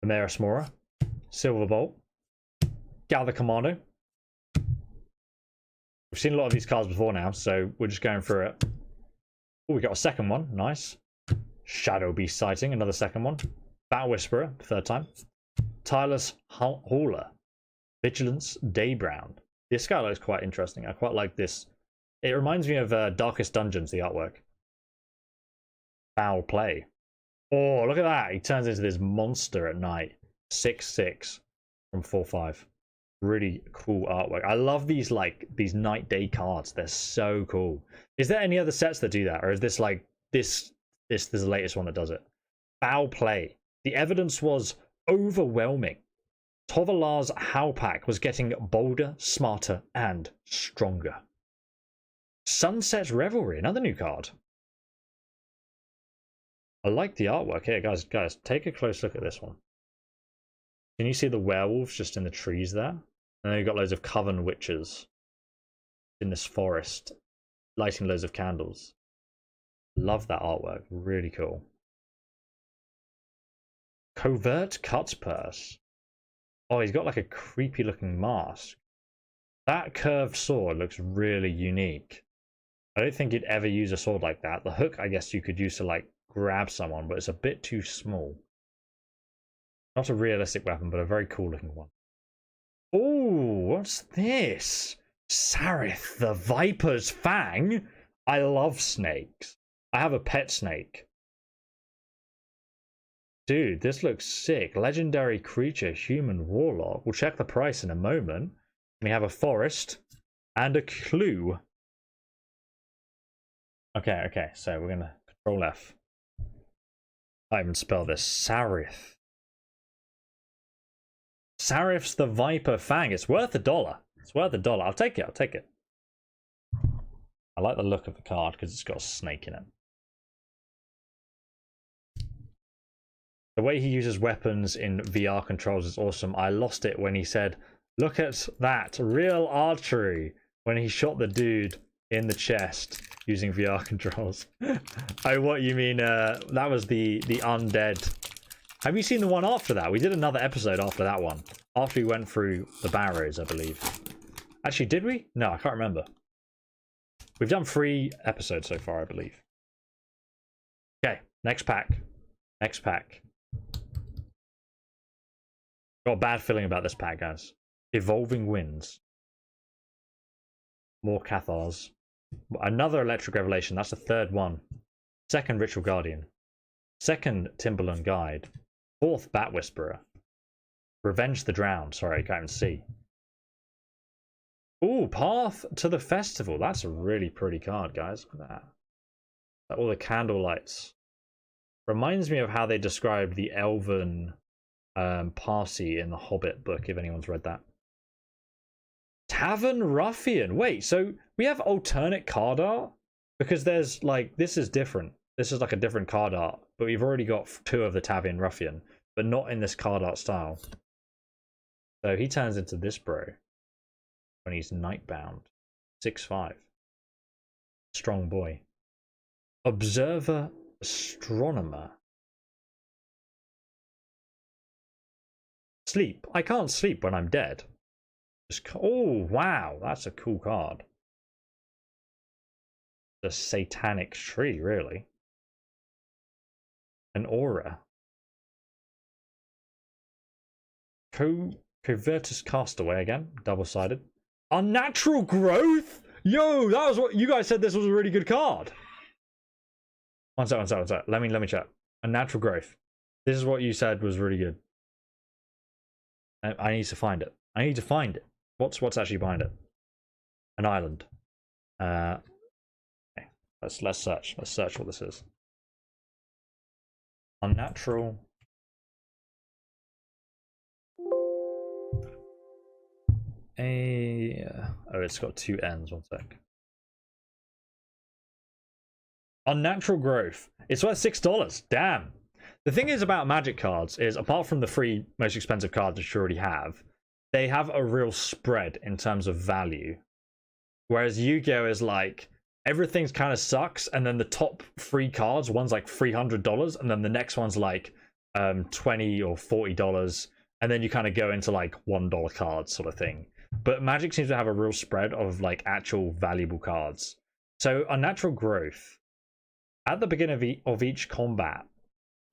Amaris Mora, Silverbolt, Gather Commando. We've seen a lot of these cards before now, so we're just going through it. Oh, we got a second one. Nice. Shadow Beast Sighting, another second one. Battle Whisperer, 3rd time. Tireless Hauler. Vigilance Daybrown. This guy looks quite interesting. I quite like this. It reminds me of Darkest Dungeons, the artwork. Foul Play. Oh, look at that. He turns into this monster at night. 6/6 from 4/5. Really cool artwork. I love these these night day cards. They're so cool. Is there any other sets that do that, or is this like this is the latest one that does it? Foul play. The evidence was overwhelming. Tovalar's Howpack was getting bolder, smarter, and stronger. Sunset's Revelry, another new card. I like the artwork here, guys. Guys, take a close look at this one. Can you see the werewolves just in the trees there? And then you've got loads of coven witches in this forest, lighting loads of candles. Love that artwork. Really cool. Covert Cuts Purse. Oh, he's got like a creepy looking mask. That curved sword looks really unique. I don't think you'd ever use a sword like that. The hook, I guess you could use to like grab someone, but it's a bit too small. Not a realistic weapon, but a very cool looking one. Oh, what's this? Sarith the Viper's Fang? I love snakes. I have a pet snake. Dude, this looks sick. Legendary creature, human warlock. We'll check the price in a moment. We have a forest and a clue. Okay, so we're gonna Control F. I even spell this. Sarith. Sarith's the Viper Fang. It's worth $1. It's worth $1. I'll take it. I like the look of the card because it's got a snake in it. The way he uses weapons in VR controls is awesome. I lost it when he said, "Look at that, real archery," when he shot the dude in the chest using VR controls. Oh, what you mean? That was the undead. Have you seen the one after that? We did another episode after that one. After we went through the barrows, I believe. Actually, did we? No, I can't remember. We've done 3 episodes so far, I believe. Okay, next pack. Got a bad feeling about this pack, guys. Evolving Winds. More Cathars. Another Electric Revelation. That's the 3rd one. 2nd Ritual Guardian. 2nd Timberland Guide. 4th Bat Whisperer. Revenge the Drowned. Sorry, I can't even see. Ooh, Path to the Festival. That's a really pretty card, guys. Look at that. All the candle lights. Reminds me of how they described the Elven Parsi in the Hobbit book, if anyone's read that. Tavern Ruffian. Wait, so we have alternate card art? Because there's like, this is different. This is like a different card art, but we've already got 2 of the Tavern Ruffian, but not in this card art style. So he turns into this bro when he's nightbound. 6/5. Strong boy. Observer Astronomer. Sleep. I can't sleep when I'm dead. Oh, wow. That's a cool card. The Satanic Tree, really. An Aura. Covertus Castaway again. Double-sided. Unnatural Growth? Yo, that was what you guys said. This was a really good card. One sec. Let me check. Unnatural Growth. This is what you said was really good. I need to find it. What's actually behind it? An island. Okay. Let's search. Let's search what this is. Unnatural. Oh, it's got 2 N's. One sec. Unnatural Growth. It's worth $6. Damn. The thing is about Magic cards is, apart from the 3 most expensive cards that you already have, they have a real spread in terms of value. Whereas Yu-Gi-Oh! Is like, everything's kind of sucks, and then the top 3 cards, one's like $300, and then the next one's like $20 or $40, and then you kind of go into like $1 cards sort of thing. But Magic seems to have a real spread of like actual valuable cards. So Unnatural Growth. At the beginning of each combat,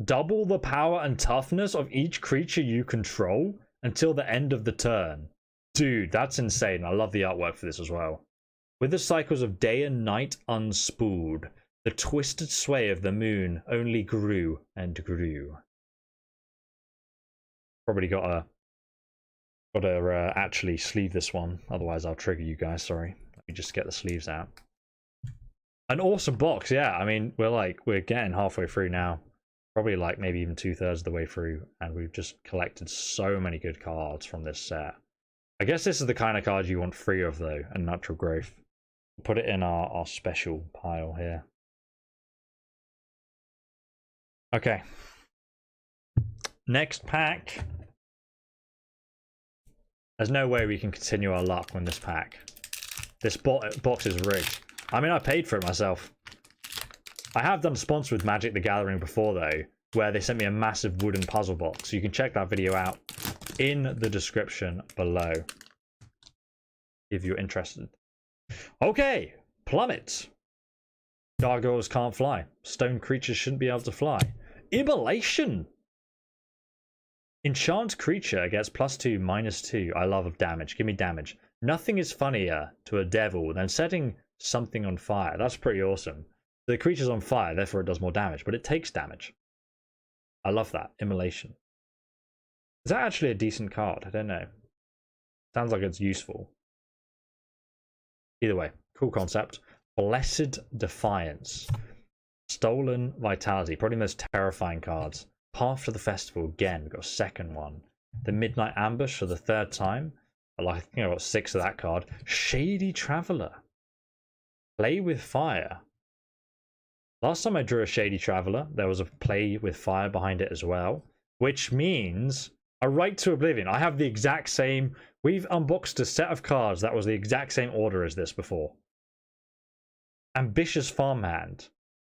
double the power and toughness of each creature you control until the end of the turn. Dude, that's insane. I love the artwork for this as well. With the cycles of day and night unspooled, The twisted sway of the moon only grew and grew. Probably gotta actually sleeve this one, otherwise I'll trigger you guys. Sorry. Let me just get the sleeves out. An awesome box, yeah. I mean, we're getting halfway through now. Probably like maybe even 2/3 of the way through, and we've just collected so many good cards from this set. I guess this is the kind of card you want 3 of though, and natural growth. Put it in our special pile here. Okay. Next pack. There's no way we can continue our luck on this pack. This box is rigged. I mean, I paid for it myself. I have done sponsor with Magic the Gathering before though, where they sent me a massive wooden puzzle box. So you can check that video out in the description below if you're interested. Okay, Plummet. Gargoyles can't fly. Stone creatures shouldn't be able to fly. Immolation. Enchant creature gets +2/-2. I love damage. Give me damage. Nothing is funnier to a devil than setting something on fire. That's pretty awesome. The creature's on fire, therefore it does more damage, but it takes damage. I love that. Immolation. Is that actually a decent card? I don't know. Sounds like it's useful. Either way, cool concept. Blessed Defiance. Stolen Vitality. Probably the most terrifying cards. Path to the Festival. Again, we've got a second one. The Midnight Ambush for the 3rd time. I think I got 6 of that card. Shady Traveler. Play with Fire. Last time I drew a Shady Traveler, there was a Play with Fire behind it as well. Which means a Right to Oblivion. I have the exact same... We've unboxed a set of cards that was the exact same order as this before. Ambitious Farmhand.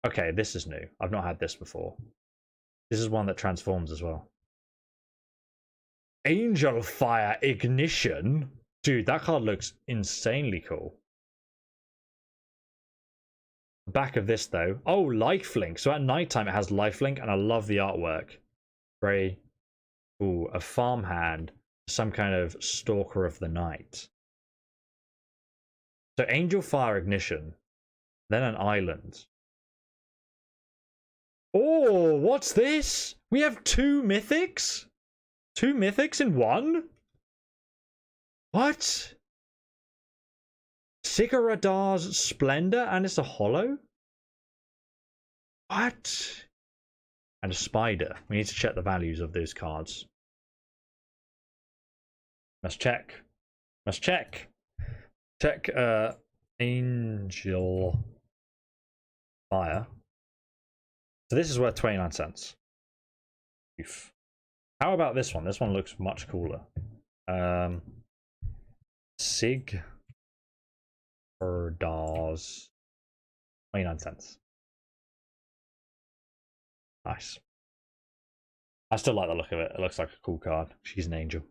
Okay, this is new. I've not had this before. This is one that transforms as well. Angel Fire Ignition. Dude, that card looks insanely cool. Back of this though. Oh, lifelink. So at nighttime it has lifelink, and I love the artwork. Very cool. A farmhand. Some kind of stalker of the night. So Angel Fire Ignition. Then an island. Oh, what's this? We have 2 mythics? 2 mythics in one? What? Siguradar's Splendor, and it's a holo? What? And a spider. We need to check the values of those cards. Must check. Must check. Check Angel Fire. So this is worth 29 cents. Oof. How about this one? This one looks much cooler. Sig or DAWs. 29 cents. Nice. I still like the look of it. It looks like a cool card. She's an angel.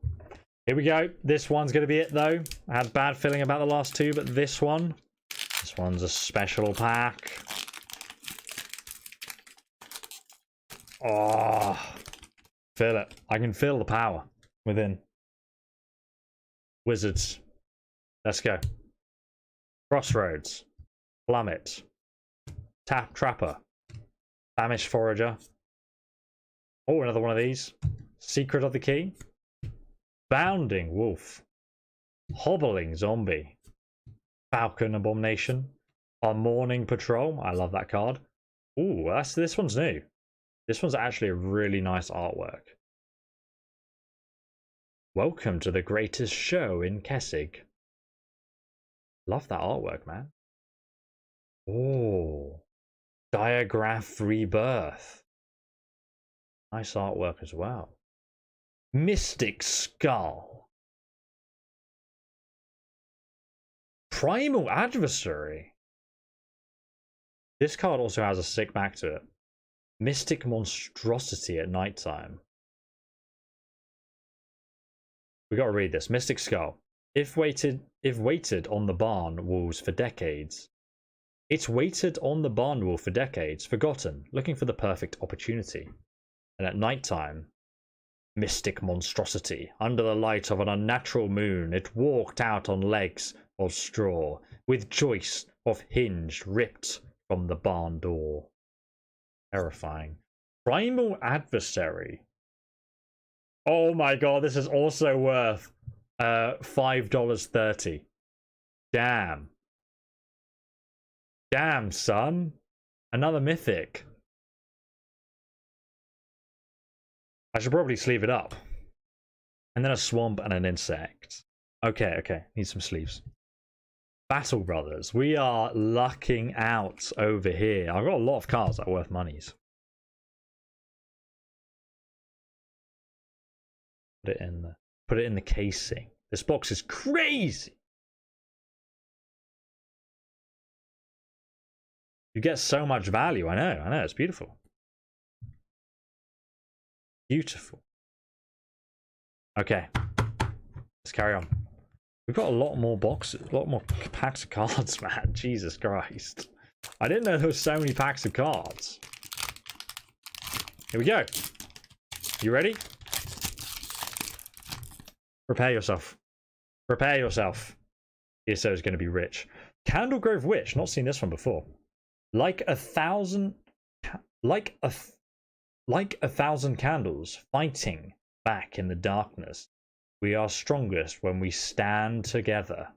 Here we go. This one's going to be it though. I had a bad feeling about the last 2, but this one's a special pack. Oh, feel it. I can feel the power within. Wizards. Let's go. Crossroads. Plummet. Trapper. Famished Forager. Oh, another one of these. Secret of the Key. Bounding Wolf. Hobbling Zombie. Falcon Abomination. Our Morning Patrol. I love that card. Ooh, this one's new. This one's actually a really nice artwork. Welcome to the greatest show in Kessig. Love that artwork, man. Oh, Diagraph Rebirth. Nice artwork as well. Mystic Skull. Primal Adversary. This card also has a sick back to it. Mystic Monstrosity at nighttime. We gotta read this. Mystic Skull. If waited on the barn walls for decades. It's waited on the barn wall for decades, forgotten, looking for the perfect opportunity. And at nighttime, mystic monstrosity, under the light of an unnatural moon, it walked out on legs of straw, with joists of hinged, ripped from the barn door. Terrifying. Primal Adversary. Oh my god, this is also worth $5.30. Damn. Damn, son. Another mythic. I should probably sleeve it up. And then a swamp and an insect. Okay, okay. Need some sleeves. Battle Brothers. We are lucking out over here. I've got a lot of cards that are worth monies. Put it in the casing. This box is crazy. You get so much value. I know, it's beautiful. Beautiful. Okay. Let's carry on. We've got a lot more boxes, a lot more packs of cards, man. Jesus Christ. I didn't know there was so many packs of cards. Here we go. You ready? Prepare yourself. Prepare yourself. ESO is going to be rich. Candlegrove Witch. Not seen this one before. Like a thousand candles fighting back in the darkness. We are strongest when we stand together.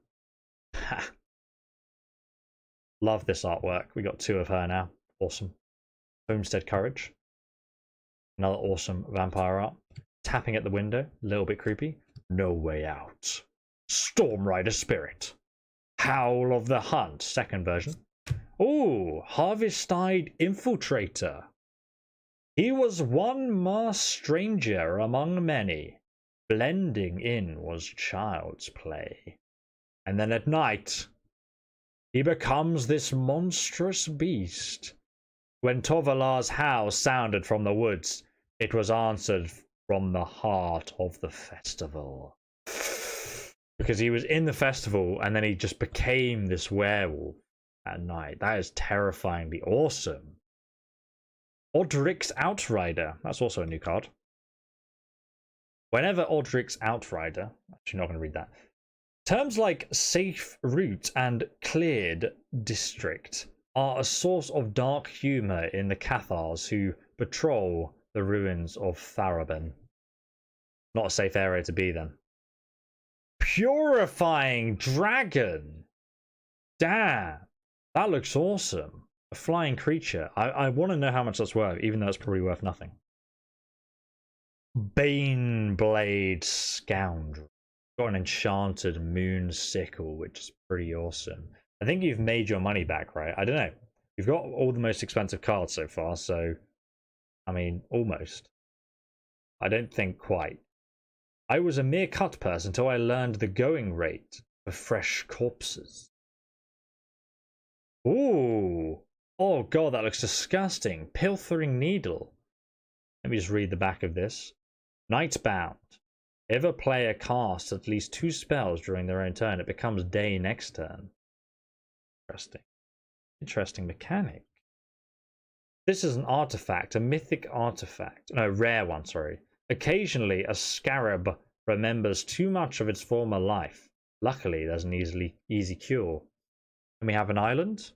Love this artwork. We got 2 of her now. Awesome. Homestead Courage. Another awesome vampire art. Tapping at the window. A little bit creepy. No Way Out. Storm Rider Spirit. Howl of the Hunt. Second version. Ooh, Harvesttide Infiltrator. He was one masked stranger among many. Blending in was child's play. And then at night, he becomes this monstrous beast. When Tovalar's howl sounded from the woods, it was answered from the heart of the festival. Because he was in the festival and then he just became this werewolf at night. That is terrifyingly awesome. Odric's Outrider. That's also a new card. Whenever Odric's Outrider, actually not going to read that. Terms like safe route and cleared district are a source of dark humor in the Cathars who patrol the ruins of Tharaben. Not a safe area to be then. Purifying Dragon. Damn. That looks awesome. A flying creature. I want to know how much that's worth, even though it's probably worth nothing. Baneblade Scoundrel. Got an enchanted moon sickle, which is pretty awesome. I think you've made your money back, right? I don't know. You've got all the most expensive cards so far, so I mean, almost. I don't think quite. I was a mere cut person until I learned the going rate for fresh corpses. Ooh. Oh god, that looks disgusting. Pilfering Needle. Let me just read the back of this. Nightbound. If a player casts at least 2 spells during their own turn, it becomes day next turn. Interesting. Interesting mechanic. This is an artifact, a mythic artifact. No, rare one, sorry. Occasionally, a scarab remembers too much of its former life. Luckily, there's an easy cure. And we have an island.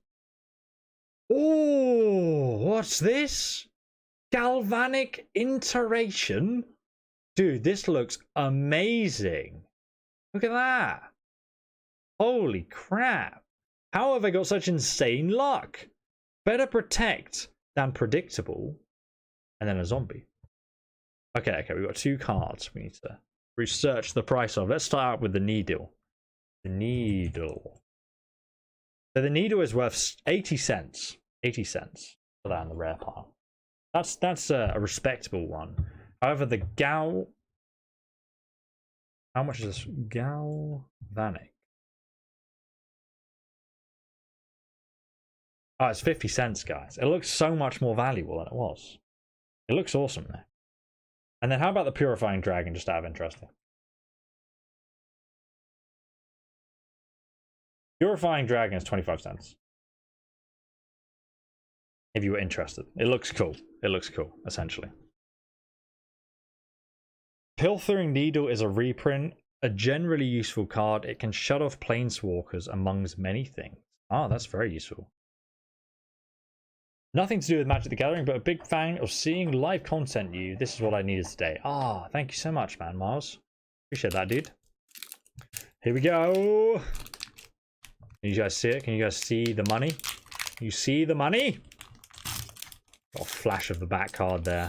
Oh, what's this? Galvanic Iteration? Dude, this looks amazing. Look at that. Holy crap. How have I got such insane luck? Better protect than predictable. And then a zombie. Okay, we've got 2 cards we need to research the price of. Let's start out with the needle. The needle. So the needle is worth 80 cents. 80 cents for that in the rare pile. That's a respectable one. However, the gal... How much is this? Galvanic. Oh, it's 50 cents, guys. It looks so much more valuable than it was. It looks awesome there. And then how about the Purifying Dragon, just out of interest? Purifying Dragon is 25 cents. If you were interested. It looks cool. It looks cool, essentially. Pilfering Needle is a reprint, a generally useful card. It can shut off planeswalkers amongst many things. Ah, that's very useful. Nothing to do with Magic the Gathering, but a big fan of seeing live content. This is what I needed today. Ah, thank you so much, man, Miles. Appreciate that, dude. Here we go. Can you guys see it? Can you guys see the money? You see the money? Got a flash of the back card there.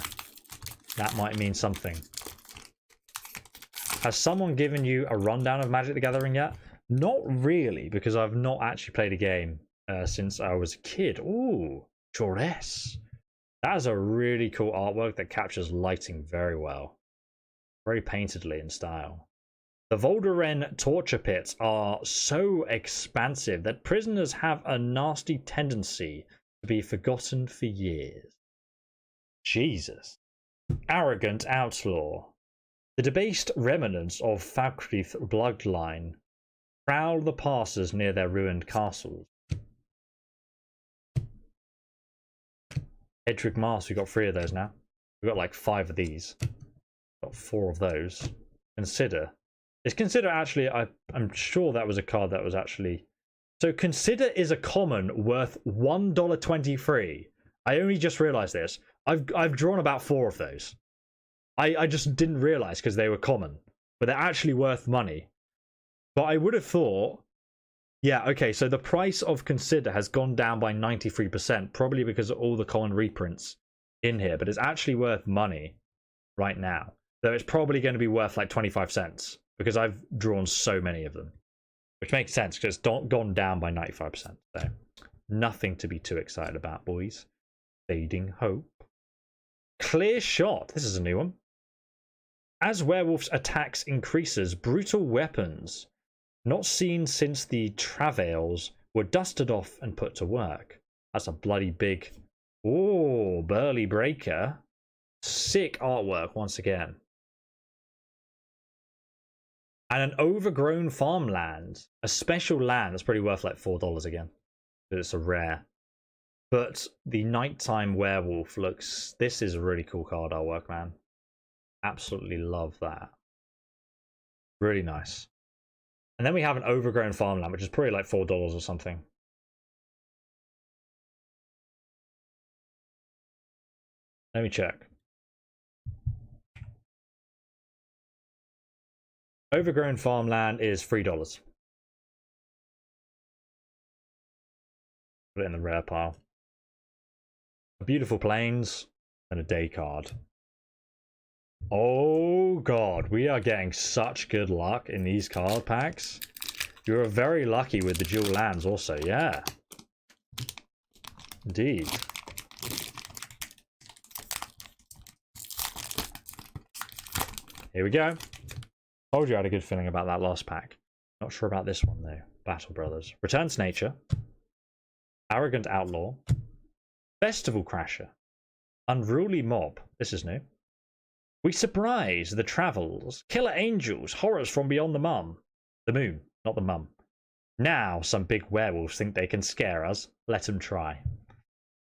That might mean something. Has someone given you a rundown of Magic the Gathering yet? Not really, because I've not actually played a game since I was a kid. Ooh, Rarest. That is a really cool artwork that captures lighting very well. Very paintedly in style. The Voldaren torture pits are so expansive that prisoners have a nasty tendency to be forgotten for years. Jesus. Arrogant outlaw. The debased remnants of Falkreath bloodline prowl the passes near their ruined castles. Edric Mars, we got 3 of those now. We've got like 5 of these. Got 4 of those. Consider. Is Consider actually, I'm sure that was a card that was actually... So Consider is a common worth $1.23. I only just realised this. I've drawn about 4 of those. I just didn't realise because they were common. But they're actually worth money. But I would have thought... Yeah, okay, so the price of Consider has gone down by 93%. Probably because of all the common reprints in here. But it's actually worth money right now. Though it's probably going to be worth like 25 cents. Because I've drawn so many of them. Which makes sense because it's gone down by 95%. So nothing to be too excited about, boys. Fading Hope. Clear Shot. This is a new one. As werewolves' attacks increases, brutal weapons, not seen since the travails, were dusted off and put to work. That's a bloody big... Oh, burly breaker. Sick artwork once again. And an overgrown farmland. A special land that's probably worth like $4 again. But it's a rare. But the nighttime werewolf looks... This is a really cool card artwork, man. Absolutely love that. Really nice. And then we have an overgrown farmland, which is probably like $4 or something. Let me check. Overgrown farmland is $3. Put it in the rare pile. Beautiful plains and a day card. Oh god, we are getting such good luck in these card packs. You're very lucky with the dual lands also, yeah. Indeed. Here we go. Told you I had a good feeling about that last pack. Not sure about this one though. Battle Brothers. Return to Nature. Arrogant Outlaw. Festival Crasher. Unruly Mob. This is new. We surprise the travels. Killer Angels. Horrors from beyond the moon. Not the mum. Now some big werewolves think they can scare us. Let them try.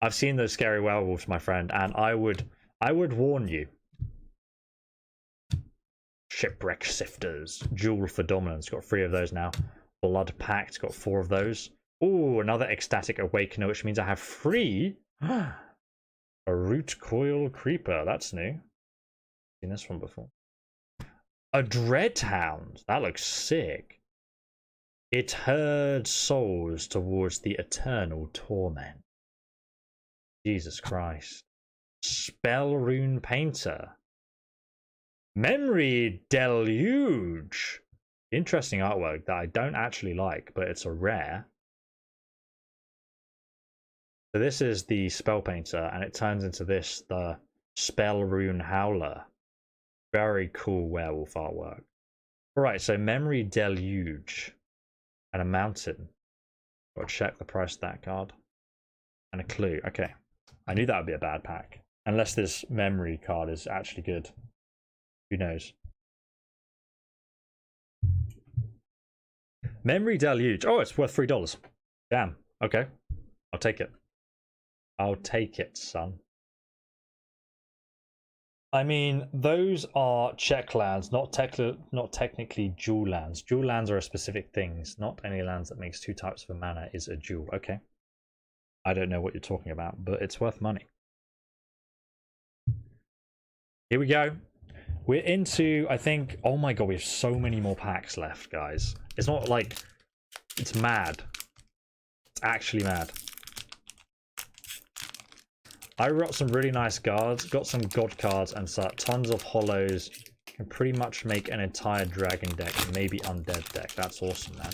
I've seen those scary werewolves, my friend, and I would warn you. Shipwreck Sifters. Jewel for Dominance. Got 3 of those now. Blood Pact. Got 4 of those. Ooh, another Ecstatic Awakener, which means I have 3. A Root Coil Creeper. That's new. Seen this one before. A Dreadhound. That looks sick. It herds souls towards the eternal torment. Jesus Christ. Spell Rune Painter. Memory Deluge. Interesting artwork that I don't actually like, but it's a rare. So this is the Spell Painter, and it turns into this, the Spell Rune Howler. Very cool werewolf artwork. Alright, so Memory Deluge. And a Mountain. Gotta check the price of that card. And a Clue. Okay. I knew that would be a bad pack. Unless this Memory card is actually good. Who knows? Memory Deluge. Oh, it's worth $3. Damn. Okay. I'll take it. I'll take it, son. I mean, those are check lands, not technically dual lands. Dual lands are a specific things. Not any lands that makes 2 types of a mana is a dual. Okay. I don't know what you're talking about, but it's worth money. Here we go. We're into, I think, oh my god, we have so many more packs left, guys. It's not like, it's mad. It's actually mad. I got some really nice cards, got some god cards, and tons of hollows. Can pretty much make an entire dragon deck, maybe undead deck. That's awesome, man.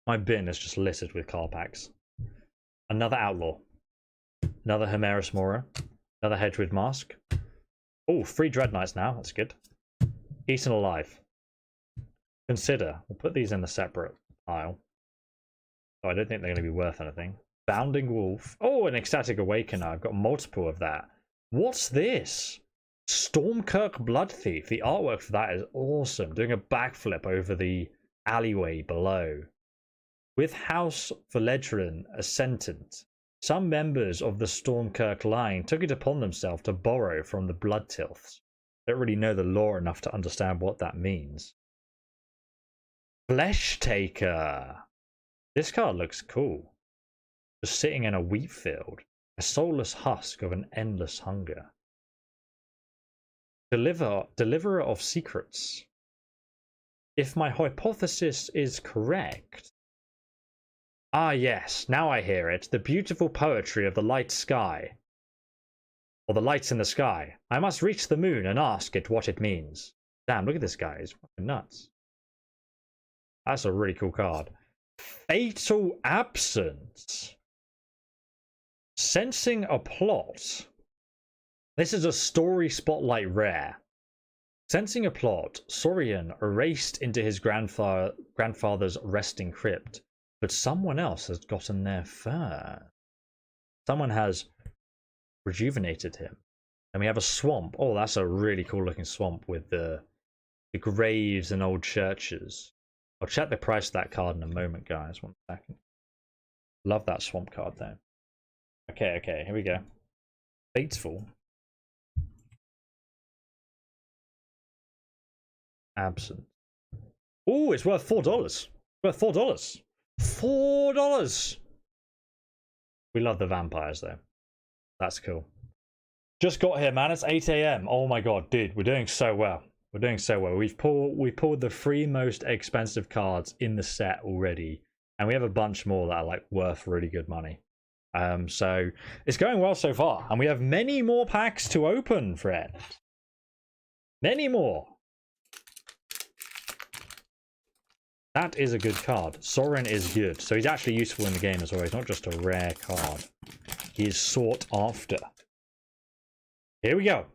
My bin is just littered with card packs. Another Outlaw. Another Homerus Mora. Another Hedgewood Mask. Oh, 3 Dread Knights now. That's good. Eaten Alive. Consider. We'll put these in a separate pile. Oh, I don't think they're going to be worth anything. Bounding Wolf. Oh, an Ecstatic Awakener. I've got multiple of that. What's this? Stormkirk Blood Thief. The artwork for that is awesome. Doing a backflip over the alleyway below. With House Valedrin Ascendant, some members of the Stormkirk line took it upon themselves to borrow from the Blood Tilths. Don't really know the lore enough to understand what that means. Flesh Taker. This card looks cool. Just sitting in a wheat field. A soulless husk of an endless hunger. Deliverer of secrets. If my hypothesis is correct. Ah yes, now I hear it. The beautiful poetry of the light sky. Or the lights in the sky. I must reach the moon and ask it what it means. Damn, look at this guy. He's fucking nuts. That's a really cool card. Fatal Absence. Sensing a plot. This is a story spotlight rare. Sensing a plot, Saurian erased into his grandfather's resting crypt, but someone else has gotten there first. Someone has rejuvenated him. And we have a swamp. Oh, that's a really cool looking swamp with the graves and old churches. I'll check the price of that card in a moment, guys. 1 second. Love that swamp card though. Okay, here we go. Fateful. Absent. Oh, it's worth $4. Worth $4. $4. We love the vampires though. That's cool. Just got here, man. It's 8 AM. Oh my god, dude, we're doing so well. We're doing so well. We've pulled the 3 most expensive cards in the set already, and we have a bunch more that are like worth really good money. So it's going well so far, and we have many more packs to open, friend. Many more. That is a good card. Sorin is good, so he's actually useful in the game as well. He's not just a rare card. He is sought after. Here we go.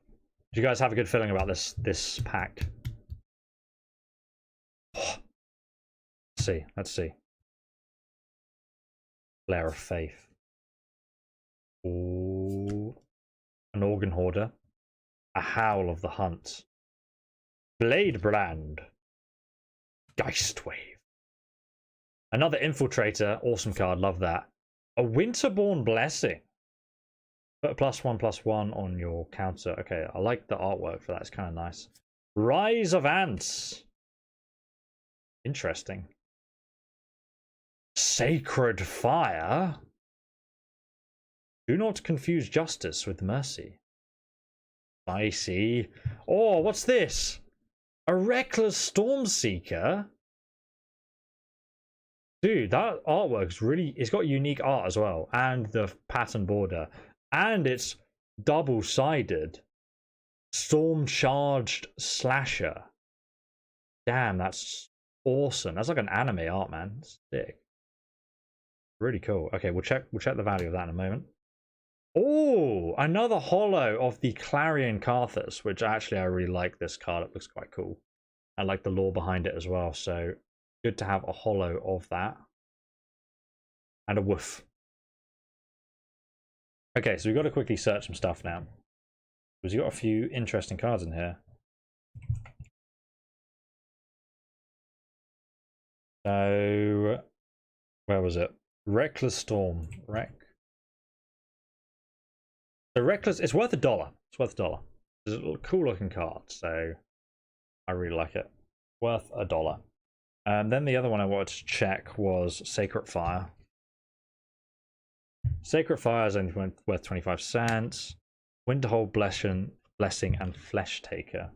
Do you guys have a good feeling about this pack? Let's see. Flare of Faith. Ooh. An Organ Hoarder. A Howl of the Hunt. Blade Brand. Geist Wave. Another Infiltrator. Awesome card. Love that. A Winterborn Blessing. Put a +1/+1 on your counter. Okay, I like the artwork for that. It's kind of nice. Rise of Ants. Interesting. Sacred Fire. Do not confuse justice with mercy. Spicy. Oh, what's this? A Reckless Stormseeker. Dude, that artwork's really... It's got unique art as well. And the pattern border. And it's double-sided. Storm-charged slasher. Damn, that's awesome. That's like an anime art, man. Sick. Really cool. Okay, we'll check the value of that in a moment. Oh, another holo of the Clarion Carthus, which actually I really like this card. It looks quite cool. I like the lore behind it as well, so good to have a holo of that. And a woof. Okay, so we've got to quickly search some stuff now. Because you've got a few interesting cards in here. So, where was it? Reckless Storm. The Reckless, it's worth $1. It's worth $1. It's a cool looking card, so I really like it. Worth $1. Then the other one I wanted to check was Sacred Fire. Sacred Fire is only worth 25 cents. Winterhold Blessing and Flesh Taker.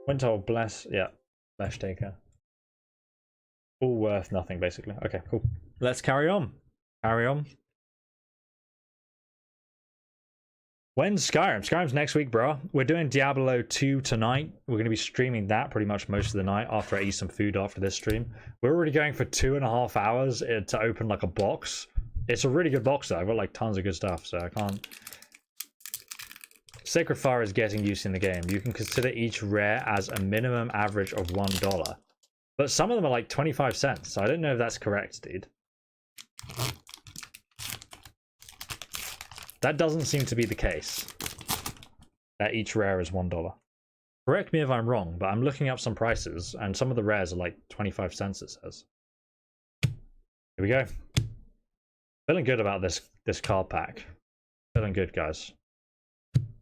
Winterhold Flesh Taker. All worth nothing, basically. Okay, cool. Let's carry on. Carry on. When's Skyrim? Skyrim's next week, bro. We're doing Diablo 2 tonight. We're going to be streaming that pretty much most of the night after I eat some food after this stream. We're already going for 2.5 hours to open like a box. It's a really good box though. I've got like tons of good stuff, so I can't. Sacred Fire is getting used in the game. You can consider each rare as a minimum average of $1. But some of them are like 25 cents, so I don't know if that's correct, dude. That doesn't seem to be the case. That each rare is $1. Correct me if I'm wrong, but I'm looking up some prices, and some of the rares are like 25 cents, it says. Here we go. Feeling good about this card pack. Feeling good, guys.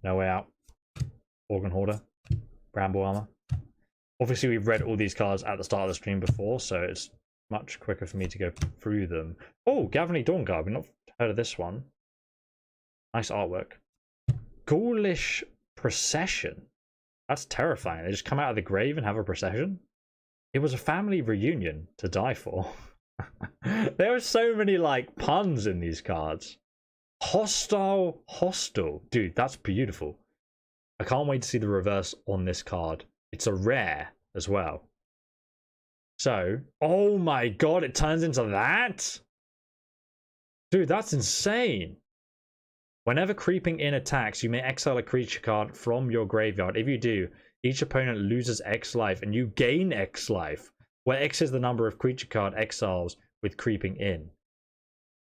No Way Out. Organ Hoarder. Bramble Armor. Obviously, we've read all these cards at the start of the stream before, so it's much quicker for me to go through them. Oh, Gavany Dawnguard. We've not heard of this one. Nice artwork. Ghoulish Procession. That's terrifying. They just come out of the grave and have a procession? It was a family reunion to die for. There are so many like puns in these cards. Hostile. Dude, that's beautiful. I can't wait to see the reverse on this card. It's a rare as well. So, oh my god, it turns into that? Dude, that's insane. Whenever Creeping In attacks, you may exile a creature card from your graveyard. If you do, each opponent loses X life and you gain X life, where X is the number of creature card exiles with Creeping In.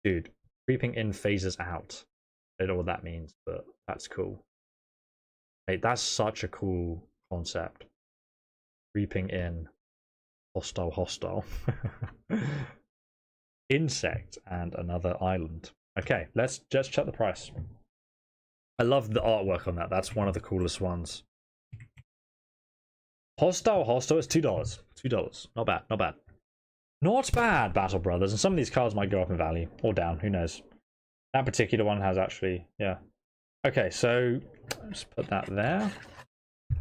Dude, Creeping In phases out. I don't know what that means, but that's cool. Hey, that's such a cool concept. Creeping In. Hostile. Insect and another island. Okay, let's just check the price. I love the artwork on that. That's one of the coolest ones. Hostile is $2. $2. Not bad, not bad. Not bad, Battle Brothers. And some of these cards might go up in value. Or down, who knows. That particular one has actually, yeah. Okay, so let's put that there.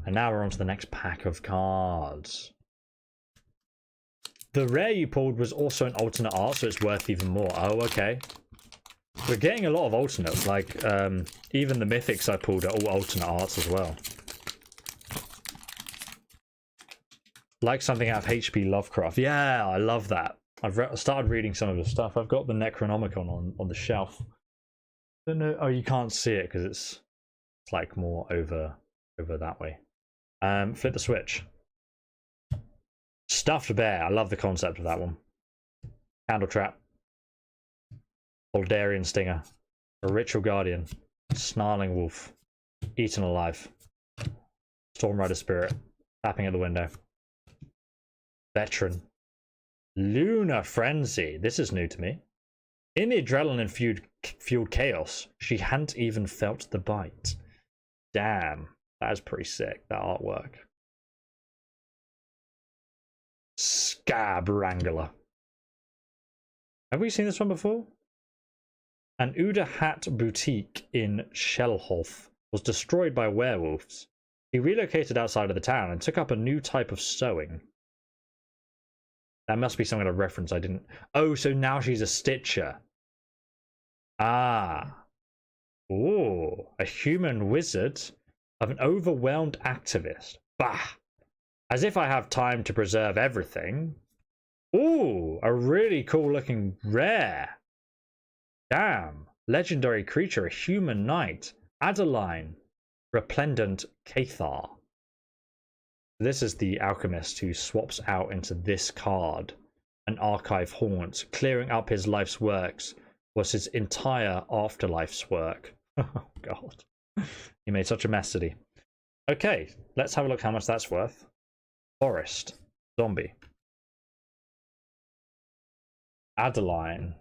And now we're on to the next pack of cards. The rare you pulled was also an alternate art, so it's worth even more. Oh, okay. We're getting a lot of alternates, like even the mythics I pulled are all alternate arts as well. Like something out of H.P. Lovecraft. Yeah, I love that. I've started reading some of his stuff. I've got the Necronomicon on the shelf. Don't know. Oh, you can't see it because it's like more over that way. Flip the switch. Stuffed Bear. I love the concept of that one. Candle Trap. Voldarian Stinger. A Ritual Guardian. Snarling Wolf. Eaten Alive. Storm Rider Spirit. Tapping at the window. Veteran. Lunar Frenzy. This is new to me. In the adrenaline-fueled chaos, she hadn't even felt the bite. Damn. That is pretty sick, that artwork. Scab Wrangler. Have we seen this one before? An Uda Hat boutique in Shellhoff was destroyed by werewolves. He relocated outside of the town and took up a new type of sewing. That must be some kind of reference I didn't... Oh, so now she's a stitcher. Ah. Ooh. A human wizard of an overwhelmed activist. Bah. As if I have time to preserve everything. Ooh. A really cool looking rare. Damn. Legendary creature. A human knight. Adeline. Resplendent Cathar. This is the alchemist who swaps out into this card. An archive haunt. Clearing up his life's works was his entire afterlife's work. Oh, God. He made such a mess, did he? Okay, let's have a look how much that's worth. Forest. Zombie. Adeline.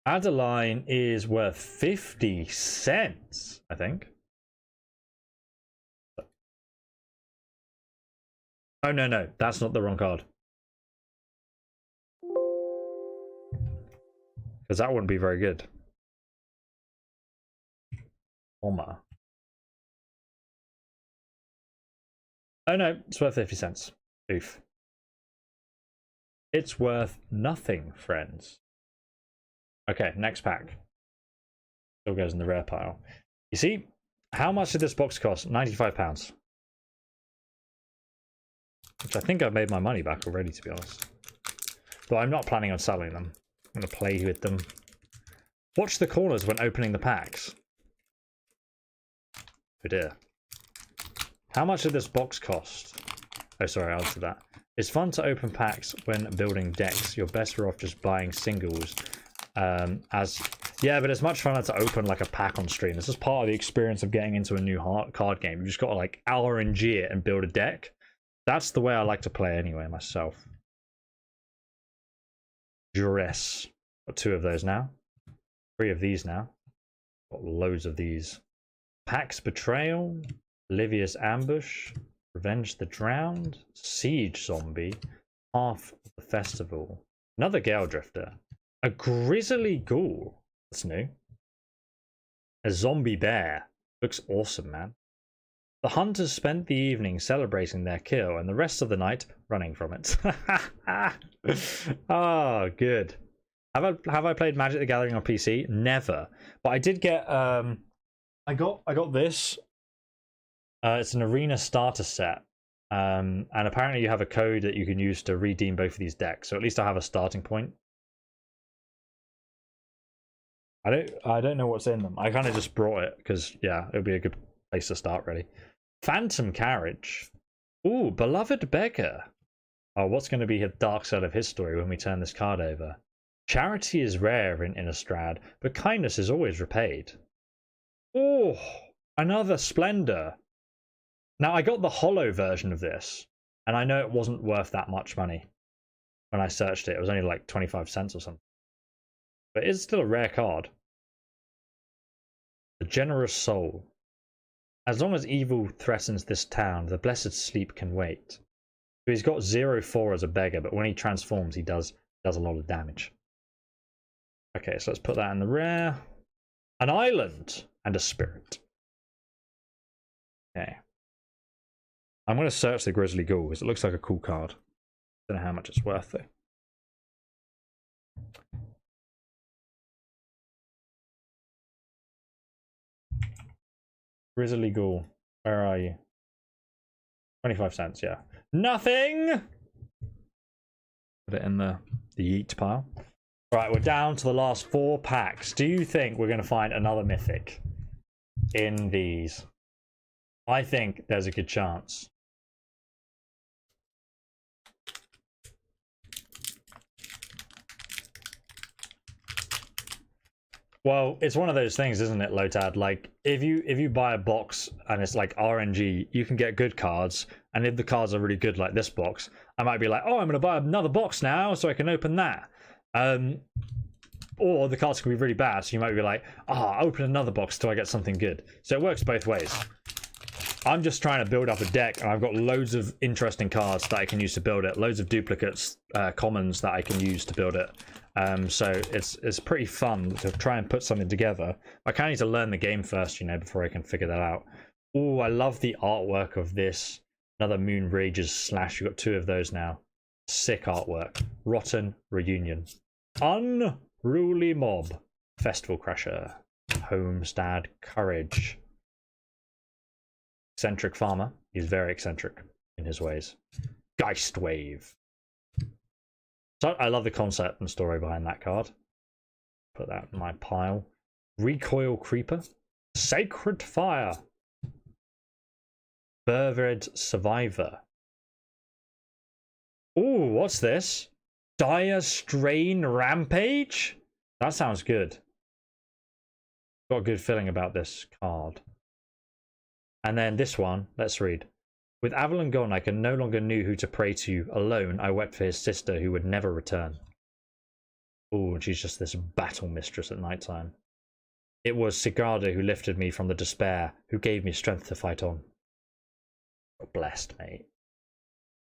Adeline is worth 50 cents, I think. Oh, no, that's not the wrong card. Because that wouldn't be very good. Oma. Oh no, it's worth 50 cents. Oof. It's worth nothing, friends. Okay, next pack. Still goes in the rare pile. You see, how much did this box cost? £95. Which I think I've made my money back already, to be honest. But I'm not planning on selling them. I'm going to play with them. Watch the corners when opening the packs. Oh dear. How much did this box cost? Oh, sorry, I answered that. It's fun to open packs when building decks. You're better off just buying singles. Yeah, but it's much funner to open like a pack on stream. This is part of the experience of getting into a new card game. You just got to like RNG it and build a deck. That's the way I like to play anyway, myself. Rarest. Got 2 of those now. 3 of these now. Got loads of these. Pax Betrayal. Livia's Ambush. Revenge the Drowned. Siege Zombie. Half of the Festival. Another Gale Drifter. A Grizzly Ghoul. That's new. A Zombie Bear. Looks awesome, man. The hunters spent the evening celebrating their kill and the rest of the night running from it. Oh, good. Have I played Magic the Gathering on PC? Never. But I did get I got this. It's an arena starter set. And apparently you have a code that you can use to redeem both of these decks. So at least I have a starting point. I don't know what's in them. I kind of just brought it because yeah, it would be a good place to start really. Phantom Carriage. Ooh, Beloved Beggar. Oh, what's going to be the dark side of his story when we turn this card over? Charity is rare in Innistrad, but kindness is always repaid. Oh, another Splendor. Now, I got the holo version of this, and I know it wasn't worth that much money when I searched it. It was only like 25 cents or something. But it's still a rare card. The Generous Soul. As long as evil threatens this town, the blessed sleep can wait. So he's got 0-4 as a beggar, but when he transforms, he does a lot of damage. Okay, so let's put that in the rare. An island and a spirit. Okay. I'm going to search the Grizzly Ghoul because it looks like a cool card. Don't know how much it's worth though. Grizzly Ghoul, where are you? 25 cents, yeah. Nothing! Put it in the yeet pile. Right, we're down to the last 4 packs. Do you think we're going to find another mythic in these? I think there's a good chance. Well, it's one of those things, isn't it, Lotad? Like, if you buy a box and it's like RNG, you can get good cards, and if the cards are really good, like this box, I might be like, oh, I'm going to buy another box now so I can open that. Or the cards can be really bad, so you might be like, I'll open another box till I get something good. So it works both ways. I'm just trying to build up a deck, and I've got loads of interesting cards that I can use to build it, loads of duplicates, commons that I can use to build it. So it's pretty fun to try and put something together. I kind of need to learn the game first, you know, before I can figure that out. Oh, I love the artwork of this. Another Moon Rages Slash. You've got 2 of those now. Sick artwork. Rotten Reunion. Unruly Mob. Festival Crasher. Homestead Courage. Eccentric Farmer. He's very eccentric in his ways. Geist Wave. So I love the concept and story behind that card. Put that in my pile. Recoil Creeper. Sacred Fire. Burred Survivor. Ooh, what's this? Dire Strain Rampage? That sounds good. Got a good feeling about this card. And then this one, let's read. With Avalon gone, I can no longer know who to pray to. Alone, I wept for his sister who would never return. Oh, and she's just this battle mistress at night time. It was Sigarda who lifted me from the despair, who gave me strength to fight on. You're blessed, mate.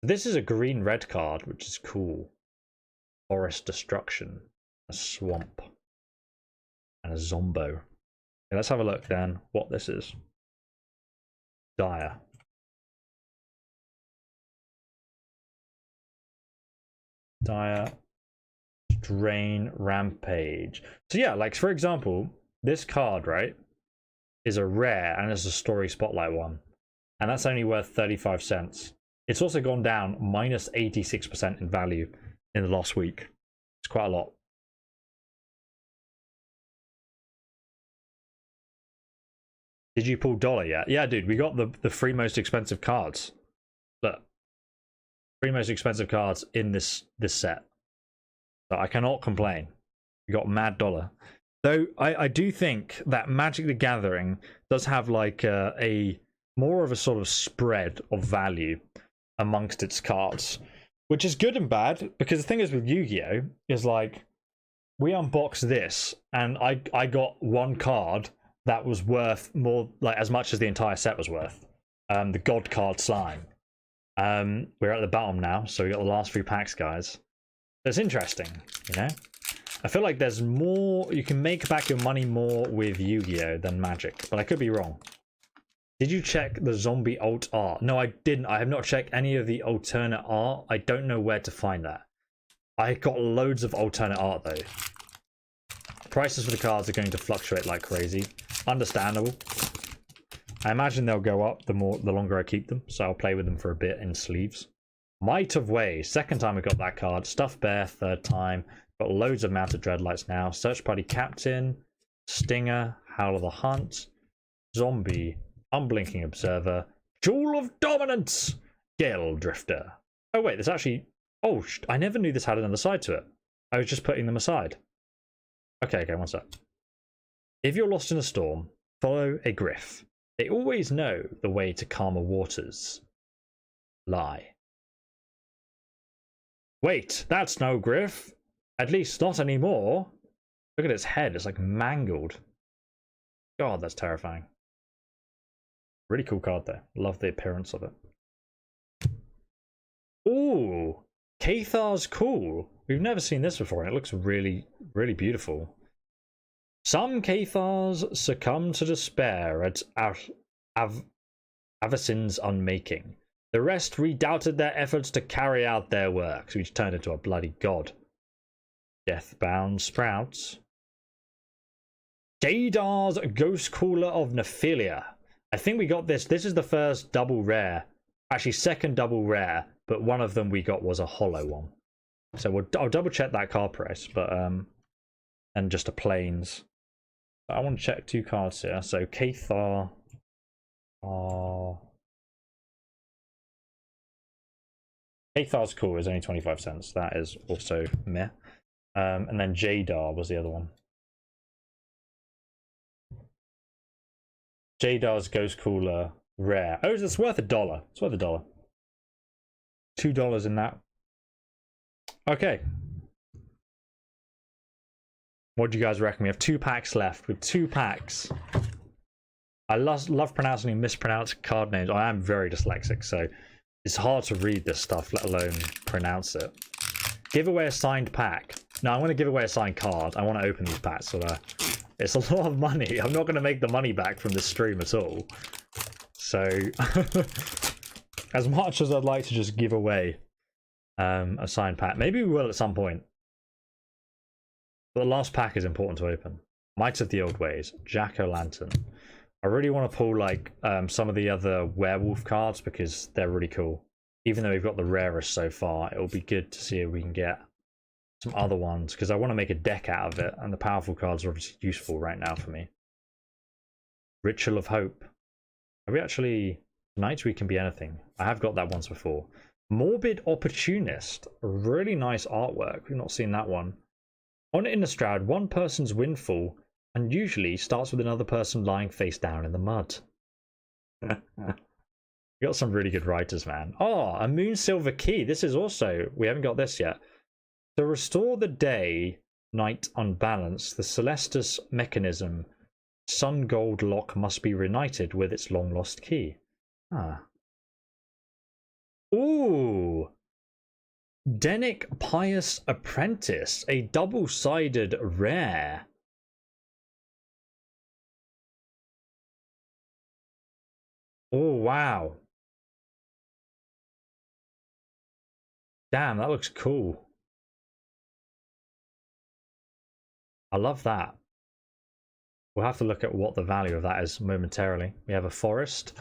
This is a green-red card, which is cool. Forest Destruction, a swamp, and a zombo. Okay, let's have a look then what this is. Dire. Dire. Drain Rampage. So yeah, like for example, this card, right, is a rare and it's a story spotlight one. And that's only worth 35 cents. It's also gone down minus 86% in value in the last week. It's quite a lot. Did you pull dollar yet? Yeah, dude, we got the three most expensive cards. Look. Three most expensive cards in this set. So I cannot complain. We got mad dollar. Though I do think that Magic the Gathering does have like a more of a sort of spread of value amongst its cards, which is good and bad, because the thing is with Yu-Gi-Oh is like we unboxed this and I got one card that was worth more, like as much as the entire set was worth. The God card Slime. We're at the bottom now, so we got the last few packs, guys. It's interesting, you know. I feel like there's more, you can make back your money more with Yu-Gi-Oh than Magic, but I could be wrong. Did you check the zombie alt art? No, I didn't. I have not checked any of the alternate art. I don't know where to find that. I got loads of alternate art though. Prices for the cards are going to fluctuate like crazy. Understandable. I imagine they'll go up the longer I keep them, so I'll play with them for a bit in sleeves. Might of Ways, second time I got that card. Stuffed Bear, third time. Got loads of Mounted Dreadlights now. Search Party Captain, Stinger, Howl of the Hunt, Zombie, Unblinking Observer, Jewel of Dominance, Gale Drifter. Oh wait, there's actually... Oh, I never knew this had another side to it. I was just putting them aside. Okay, one sec. If you're lost in a storm, follow a griff. They always know the way to calmer waters. Lie. Wait, that's no griff. At least not anymore. Look at its head, it's like mangled. God, that's terrifying. Really cool card though. Love the appearance of it. Ooh, Cathar's cool. We've never seen this before and it looks really, really beautiful. Some Cathars succumb to despair at Avacin's unmaking. The rest redoubted their efforts to carry out their works, which turned into a bloody god. Deathbound Sprouts. Jadar's Ghost Cooler of Nephilia. I think we got this. This is the first double rare. Actually, second double rare, but one of them we got was a hollow one. So I'll double check that card price, but and just a plains. I want to check two cards here. So Cathar. Cathar's cool is only 25 cents. That is also meh. And then Jadar was the other one. Jadar's Ghost Cooler rare. Oh, it's worth $1. It's worth $1. $2 in that. Okay. What do you guys reckon? We have 2 packs left. With 2 packs. I love pronouncing and mispronouncing card names. I am very dyslexic, so it's hard to read this stuff, let alone pronounce it. Give away a signed pack. No, I'm going to give away a signed card. I want to open these packs, so it's a lot of money. I'm not going to make the money back from this stream at all. So, as much as I'd like to just give away a signed pack, maybe we will at some point. But the last pack is important to open. Might of the Old Ways, Jack-o'-lantern. I really want to pull like some of the other werewolf cards because they're really cool. Even though we've got the rarest so far, it'll be good to see if we can get some other ones because I want to make a deck out of it, and the powerful cards are obviously useful right now for me. Ritual of Hope. Are we actually... Tonight we can be anything. I have got that once before. Morbid Opportunist. Really nice artwork. We've not seen that one. On Innistrad, one person's windfall unusually starts with another person lying face down in the mud. We got some really good writers, man. Oh, a Moon Silver Key. This is also... We haven't got this yet. To restore the day, night unbalanced, the Celestus mechanism, Sun Gold Lock must be reunited with its long-lost key. Ah. Ooh. Denic Pious Apprentice, a double-sided rare. Oh, wow. Damn, that looks cool. I love that. We'll have to look at what the value of that is momentarily. We have a forest.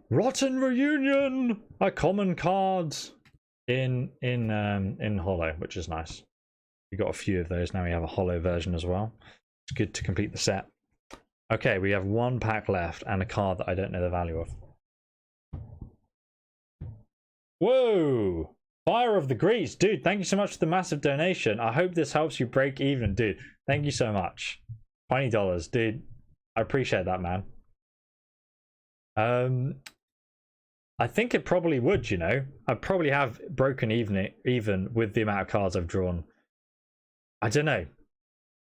Rotten Reunion! A common card in holo, which is nice. We got a few of those. Now we have a holo version as well. It's good to complete the set. Okay, we have one pack left and a card that I don't know the value of. Whoa! Fire of the Grease, dude, thank you so much for the massive donation. I hope this helps you break even, dude. Thank you so much. $20, dude. I appreciate that, man. I think it probably would, you know. I'd probably have broken even with the amount of cards I've drawn. I don't know.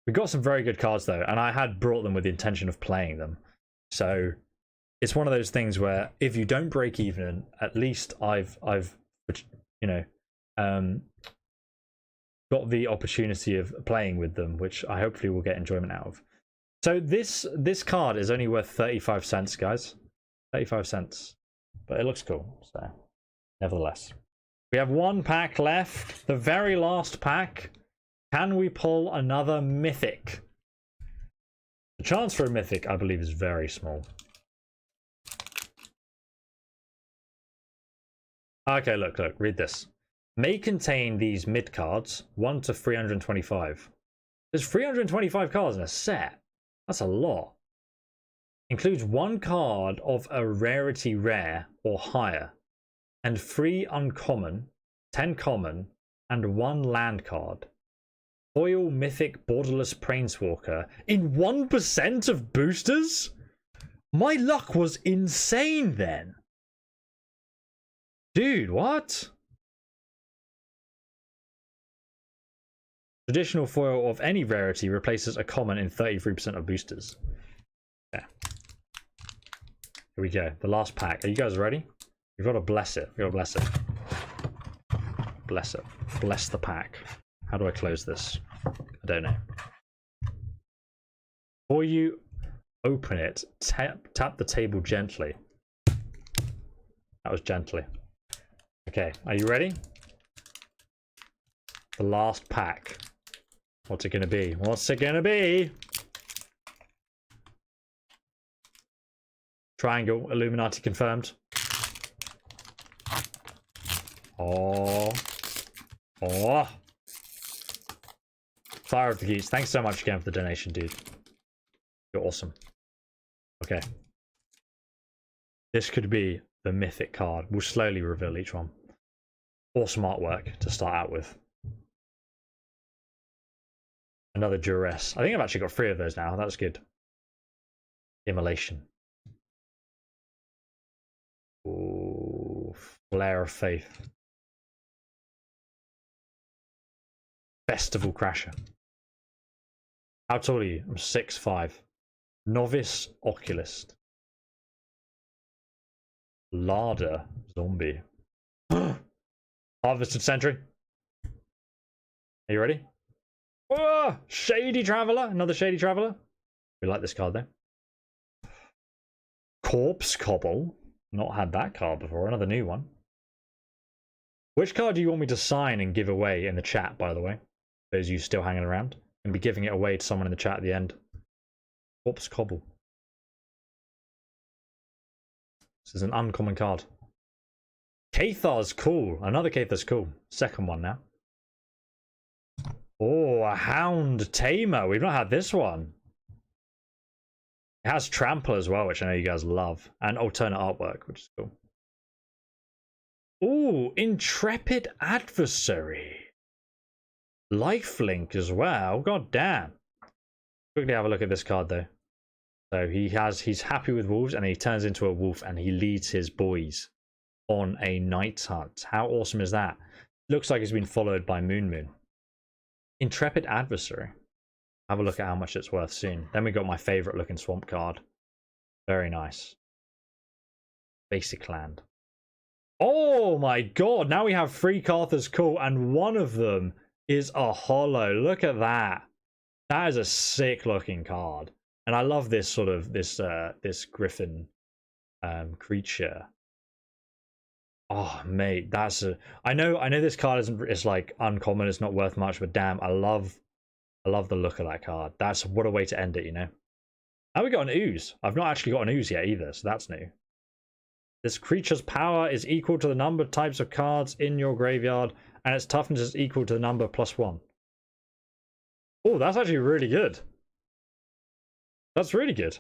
We got some very good cards though, and I had brought them with the intention of playing them. So it's one of those things where if you don't break even, at least I've you know got the opportunity of playing with them, which I hopefully will get enjoyment out of. So this card is only worth 35 cents, guys. 35 cents. But it looks cool, so nevertheless. We have one pack left. The very last pack. Can we pull another mythic? The chance for a mythic, I believe, is very small. Okay, look, read this. May contain these mid cards, 1 to 325. There's 325 cards in a set. That's a lot. Includes one card of a rarity rare or higher, and 3 uncommon, 10 common, and 1 land card. Foil mythic borderless planeswalker in 1% of boosters? My luck was insane then. Dude, what? Traditional foil of any rarity replaces a common in 33% of boosters. Yeah. Here we go. The last pack. Are you guys ready? You've got to bless it. You've got to bless it. Bless it. Bless the pack. How do I close this? I don't know. Before you open it, tap the table gently. That was gently. Okay, are you ready? The last pack. What's it going to be? What's it going to be? Triangle, Illuminati confirmed. Oh. Oh. Fire of the Geese. Thanks so much again for the donation, dude. You're awesome. Okay. This could be the mythic card. We'll slowly reveal each one. Awesome artwork to start out with. Another duress. I think I've actually got 3 of those now. That's good. Immolation. Ooh, Flare of Faith. Festival Crasher. How tall are you? I'm 6'5". Novice Oculist. Larder Zombie. Harvested Sentry. Are you ready? Oh, Shady Traveler. Another Shady Traveler. We like this card though. Corpse Cobble. Not had that card before. Another new one. Which card do you want me to sign and give away in the chat, by the way? Those of you still hanging around. And be giving it away to someone in the chat at the end. Corpse Cobble. This is an uncommon card. Cathar's cool. Another Cathar's cool. Second one now. Oh, a Hound Tamer. We've not had this one. It has Trample as well, which I know you guys love. And alternate artwork, which is cool. Ooh, Intrepid Adversary. Lifelink as well. God damn. Quickly have a look at this card though. So he's happy with wolves and he turns into a wolf and he leads his boys on a night hunt. How awesome is that? Looks like he's been followed by Moon. Intrepid Adversary. Have a look at how much it's worth soon. Then we got my favorite looking swamp card. Very nice. Basic land. Oh my god, now we have 3 Carthus cool, and one of them is a holo. Look at that. That is a sick looking card. And I love this sort of this griffin creature. Oh mate, that's a I know this card is like uncommon, it's not worth much, but damn, I love the look of that card. That's what a way to end it, you know. Now we got an ooze. I've not actually got an ooze yet either, so that's new. This creature's power is equal to the number of types of cards in your graveyard, and its toughness is equal to the number +1. Oh, that's actually really good. That's really good.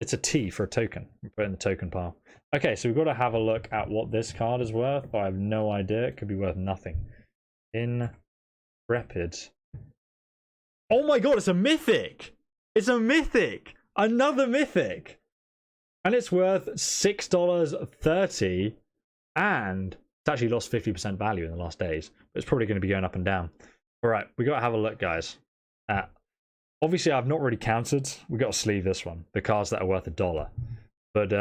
It's a T for a token. We put it in the token pile. Okay, so we've got to have a look at what this card is worth. I have no idea. It could be worth nothing. Intrepid. Oh my god, it's a mythic! It's a mythic! Another mythic! And it's worth $6.30, and it's actually lost 50% value in the last days. But it's probably going to be going up and down. Alright, we got to have a look, guys. Obviously, I've not really counted. We got to sleeve this one. The cards that are worth $1. But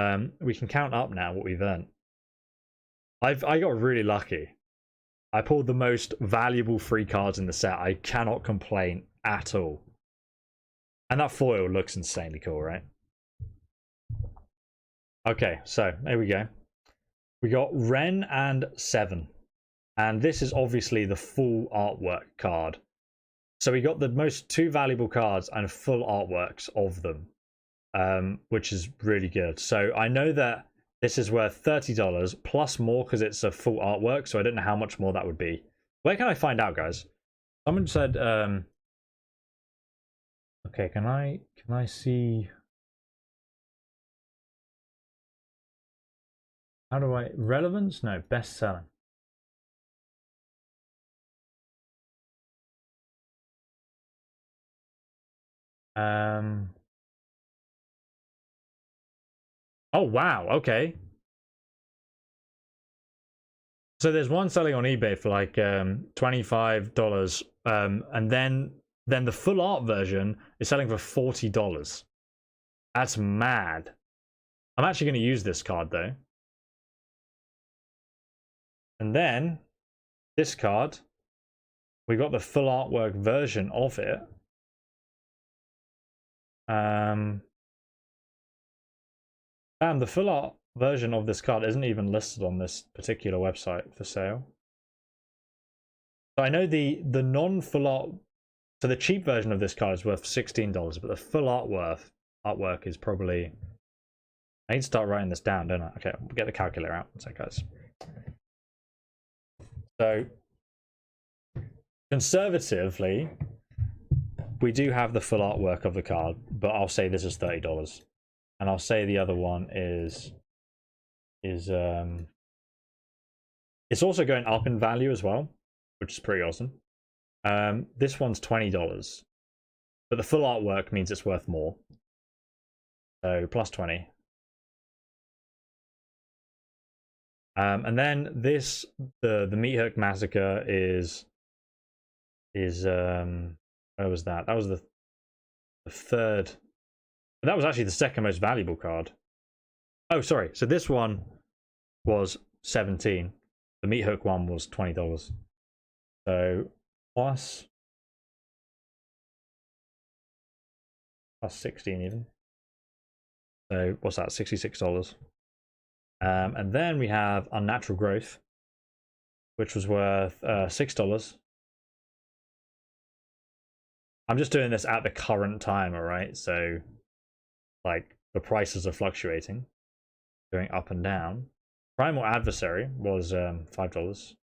we can count up now what we've earned. I got really lucky. I pulled the most valuable free cards in the set. I cannot complain at all. And that foil looks insanely cool, right? Okay, so there we go. We got Ren and 7. And this is obviously the full artwork card. So we got the most 2 valuable cards and full artworks of them, which is really good. So I know that this is worth $30 plus more because it's a full artwork. So I don't know how much more that would be. Where can I find out, guys? Someone said, okay, can I see? How do I relevance? No, best selling. Oh wow, okay. So there's one selling on eBay for like $25, and then the full art version is selling for $40. That's mad. I'm actually going to use this card though. And then this card, we got the full artwork version of it. Damn, the full art version of this card isn't even listed on this particular website for sale. So I know the non-full art, so the cheap version of this card is worth $16, but the full artwork is probably. I need to start writing this down, don't I? Okay, we'll get the calculator out. One sec, guys. So conservatively, we do have the full artwork of the card, but I'll say this is $30. And I'll say the other one is it's also going up in value as well, which is pretty awesome. This one's $20, but the full artwork means it's worth more. So plus 20. And then this the Meat Hook Massacre is where was that? That was the third. That was actually the second most valuable card. Oh, sorry. So this one was 17. The Meat Hook one was $20. So plus 16 even. So what's that? $66. And then we have Unnatural Growth, which was worth $6. I'm just doing this at the current time, alright? So like the prices are fluctuating, going up and down. Primal Adversary was $5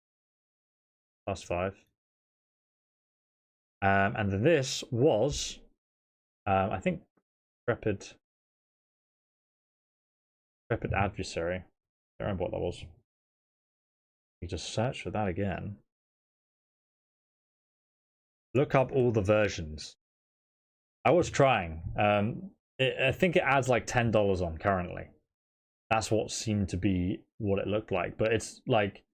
plus 5. And then this was I think Intrepid Adversary. I don't remember what that was. You just search for that again. Look up all the versions. I was trying. I think it adds like $10 on currently. That's what seemed to be what it looked like. But it's like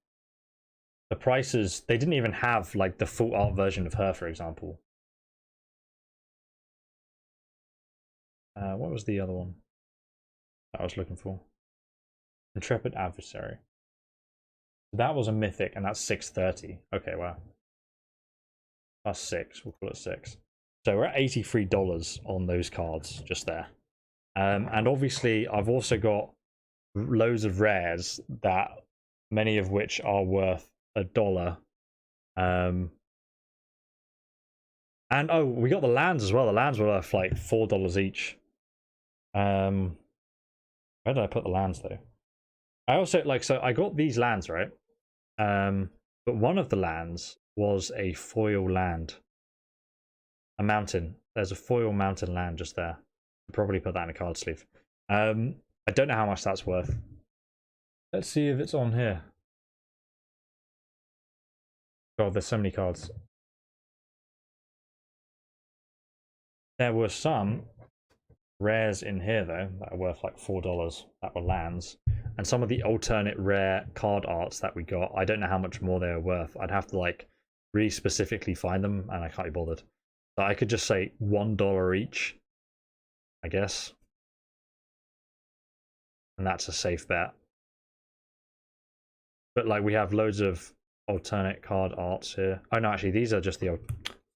the prices, they didn't even have like the full art version of her, for example. What was the other one that I was looking for? Intrepid Adversary. That was a mythic, and that's 630. Okay, wow. That's 6. We'll call it 6. So we're at $83 on those cards just there. And obviously, I've also got loads of rares that many of which are worth $1. And oh, we got the lands as well. The lands were worth like $4 each. Where did I put the lands though? I also so I got these lands, right? But one of the lands was a foil land. A mountain. There's a foil mountain land just there. I'll probably put that in a card sleeve. I don't know how much that's worth. Let's see if it's on here. God, there's so many cards. There were some rares in here though that are worth like $4 that were lands, and some of the alternate rare card arts that we got, I don't know how much more they are worth. I'd have to like really specifically find them, and I can't be bothered. So I could just say $1 each, I guess, and that's a safe bet. But like we have loads of alternate card arts here. Oh no, actually these are just the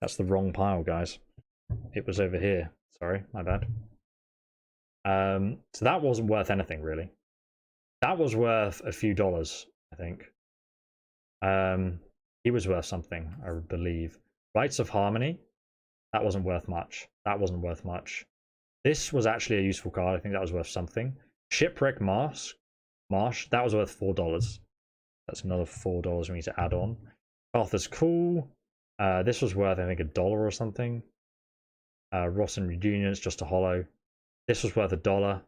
that's the wrong pile, guys. It was over here. Sorry, my bad. So that wasn't worth anything really. That was worth a few dollars, I think. He was worth something, I believe. Rites of Harmony. That wasn't worth much. That wasn't worth much. This was actually a useful card. I think that was worth something. Shipwreck Marsh. That was worth $4. That's another $4 we need to add on. Arthur's Cool. This was worth, I think, $1 or something. Ross and Reunion, it's just a holo. This was worth $1.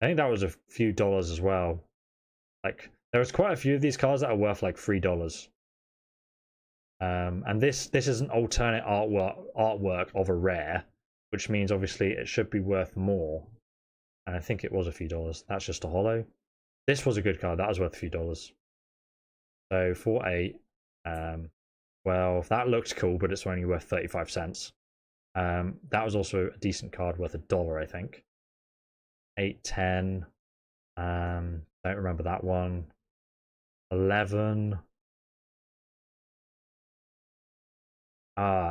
I think that was a few dollars as well. Like, there was quite a few of these cards that are worth like $3. And this is an alternate artwork of a rare, which means obviously it should be worth more. And I think it was a few dollars. That's just a holo. This was a good card. That was worth a few dollars. So 4-8. 12. That looks cool, but it's only worth 35 cents. That was also a decent card worth $1, I think. 8-10. Don't remember that one. 11.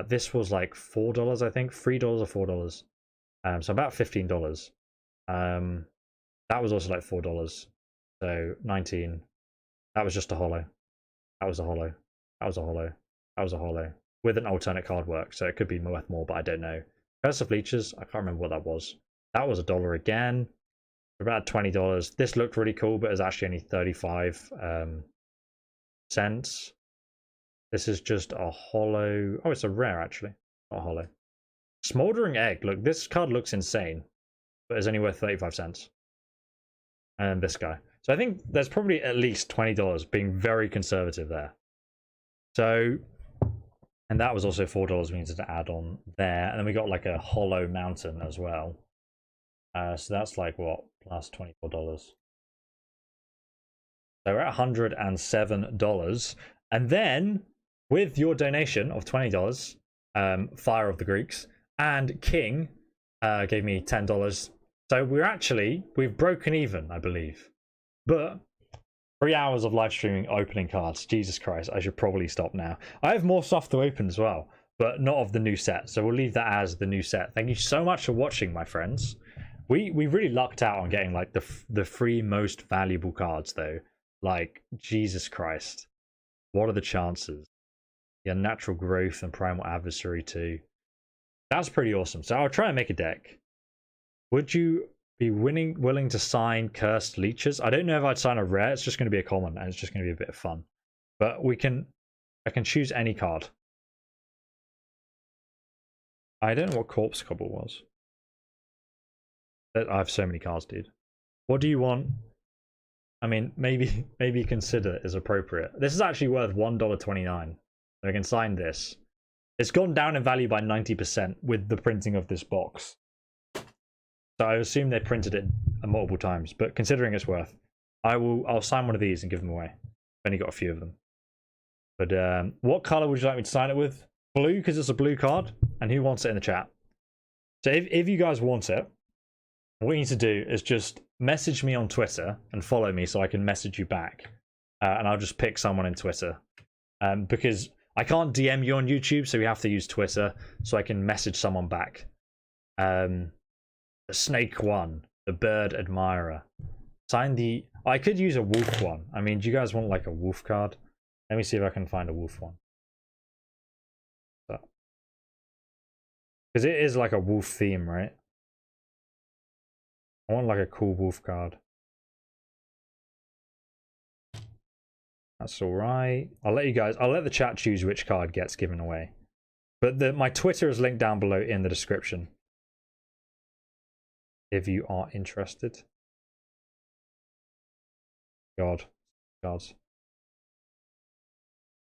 This was like $4, I think. $3 or $4. So about $15. That was also like $4. So 19. That was just a holo. That was a holo. That was a holo. That was a holo. With an alternate card work, so it could be worth more, but I don't know. Curse of Leeches, I can't remember what that was. That was $1 again. For about $20. This looked really cool, but it's actually only 35 cents. This is just a holo. Oh, it's a rare actually, not a holo. Smoldering Egg. Look, this card looks insane, but it's only worth 35 cents. And this guy. So I think there's probably at least $20, being very conservative there. So, and that was also $4 we needed to add on there. And then we got like a hollow mountain as well. So that's like what, plus $24. So we're at $107. And then with your donation of $20, Fire of the Greeks, and King gave me $10. So we've broken even, I believe. But 3 hours of live streaming opening cards. Jesus Christ, I should probably stop now. I have more stuff to open as well, but not of the new set. So we'll leave that as the new set. Thank you so much for watching, my friends. We really lucked out on getting like the 3 most valuable cards though. Like, Jesus Christ. What are the chances? Yeah, Natural Growth and Primal Adversary too. That's pretty awesome. So I'll try and make a deck. Would you be willing to sign Cursed Leeches? I don't know if I'd sign a rare. It's just going to be a common, and it's just going to be a bit of fun. But I can choose any card. I don't know what Corpse Cobble was. I have so many cards, dude. What do you want? I mean, maybe consider is appropriate. This is actually worth $1.29. I can sign this. It's gone down in value by 90% with the printing of this box. So I assume they printed it multiple times, but considering it's worth, I'll sign one of these and give them away. I've only got a few of them. But what color would you like me to sign it with? Blue, because it's a blue card. And who wants it in the chat? So if you guys want it, what you need to do is just message me on Twitter and follow me so I can message you back. and I'll just pick someone in Twitter, because I can't DM you on YouTube, so we have to use Twitter so I can message someone back. The snake one, the bird admirer. Sign the. I could use a wolf one. I mean, do you guys want like a wolf card? Let me see if I can find a wolf one. Because it is like a wolf theme, right? I want like a cool wolf card. That's alright. I'll let the chat choose which card gets given away. But my Twitter is linked down below in the description, if you are interested. God. Gods.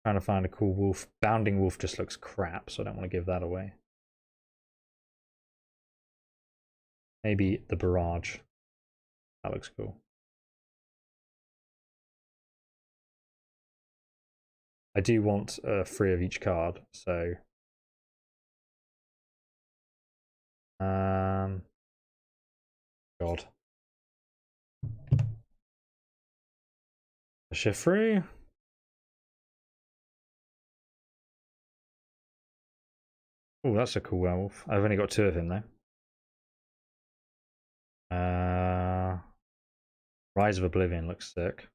Trying to find a cool wolf. Bounding wolf just looks crap, so I don't want to give that away. Maybe the barrage. That looks cool. I do want 3 of each card, so God. Shift 3. Oh, that's a cool werewolf. I've only got 2 of him though. Rise of Oblivion looks sick.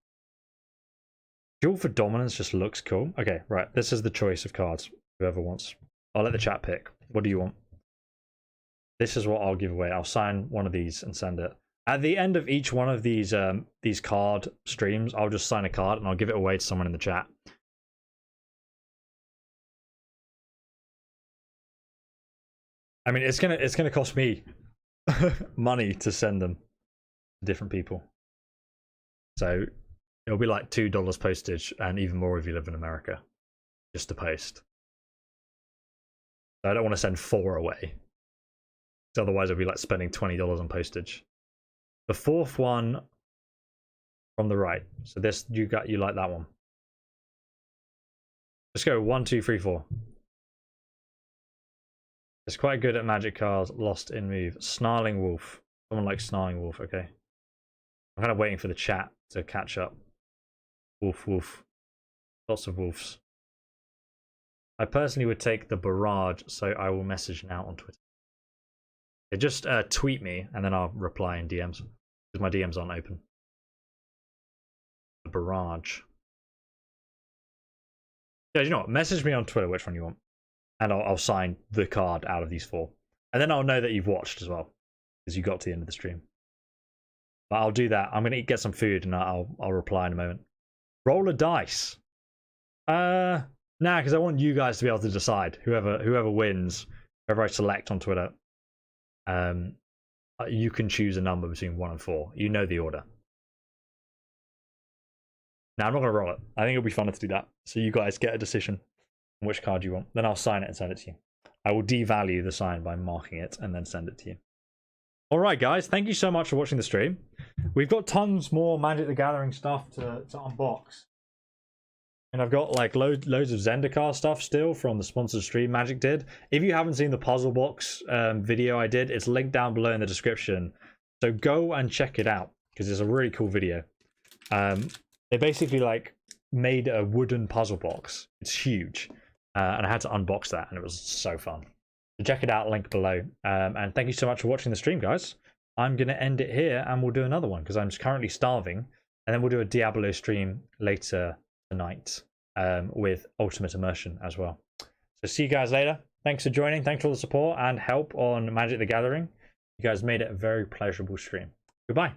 Duel for Dominance just looks cool. Okay, right. This is the choice of cards. Whoever wants. I'll let the chat pick. What do you want? This is what I'll give away. I'll sign one of these and send it. At the end of each one of these card streams, I'll just sign a card and I'll give it away to someone in the chat. I mean, it's gonna cost me money to send them to different people. So it'll be like $2 postage, and even more if you live in America, just to post. So I don't want to send 4 away. So otherwise, it'll be like spending $20 on postage. The 4th one from the right. So this you like that one. Let's go 1, 2, 3, 4. It's quite good at magic cards. Lost in move. Snarling wolf. Someone likes snarling wolf. Okay. I'm kind of waiting for the chat to catch up. Wolf, wolf. Lots of wolves. I personally would take the barrage, so I will message now on Twitter. Just tweet me, and then I'll reply in DMs, because my DMs aren't open. The barrage. Yeah, you know what? Message me on Twitter which one you want, and I'll sign the card out of these 4. And then I'll know that you've watched as well, because you got to the end of the stream. But I'll do that. I'm going to get some food, and I'll reply in a moment. Roll a dice. Nah, because I want you guys to be able to decide. Whoever wins, whoever I select on Twitter, you can choose a number between 1 and 4. You know the order. Now, I'm not going to roll it. I think it'll be funner to do that. So you guys get a decision on which card you want. Then I'll sign it and send it to you. I will devalue the sign by marking it and then send it to you. Alright guys, thank you so much for watching the stream. We've got tons more Magic the Gathering stuff to unbox. And I've got like loads of Zendikar stuff still from the sponsored stream Magic did. If you haven't seen the puzzle box video I did, it's linked down below in the description. So go and check it out, because it's a really cool video. They basically like made a wooden puzzle box. It's huge. And I had to unbox that, and it was so fun. So check it out, link below. And thank you so much for watching the stream, guys. I'm going to end it here, and we'll do another one, because I'm currently starving. And then we'll do a Diablo stream later tonight with Ultimate Immersion as well. So see you guys later. Thanks for joining. Thanks for all the support and help on Magic the Gathering. You guys made it a very pleasurable stream. Goodbye.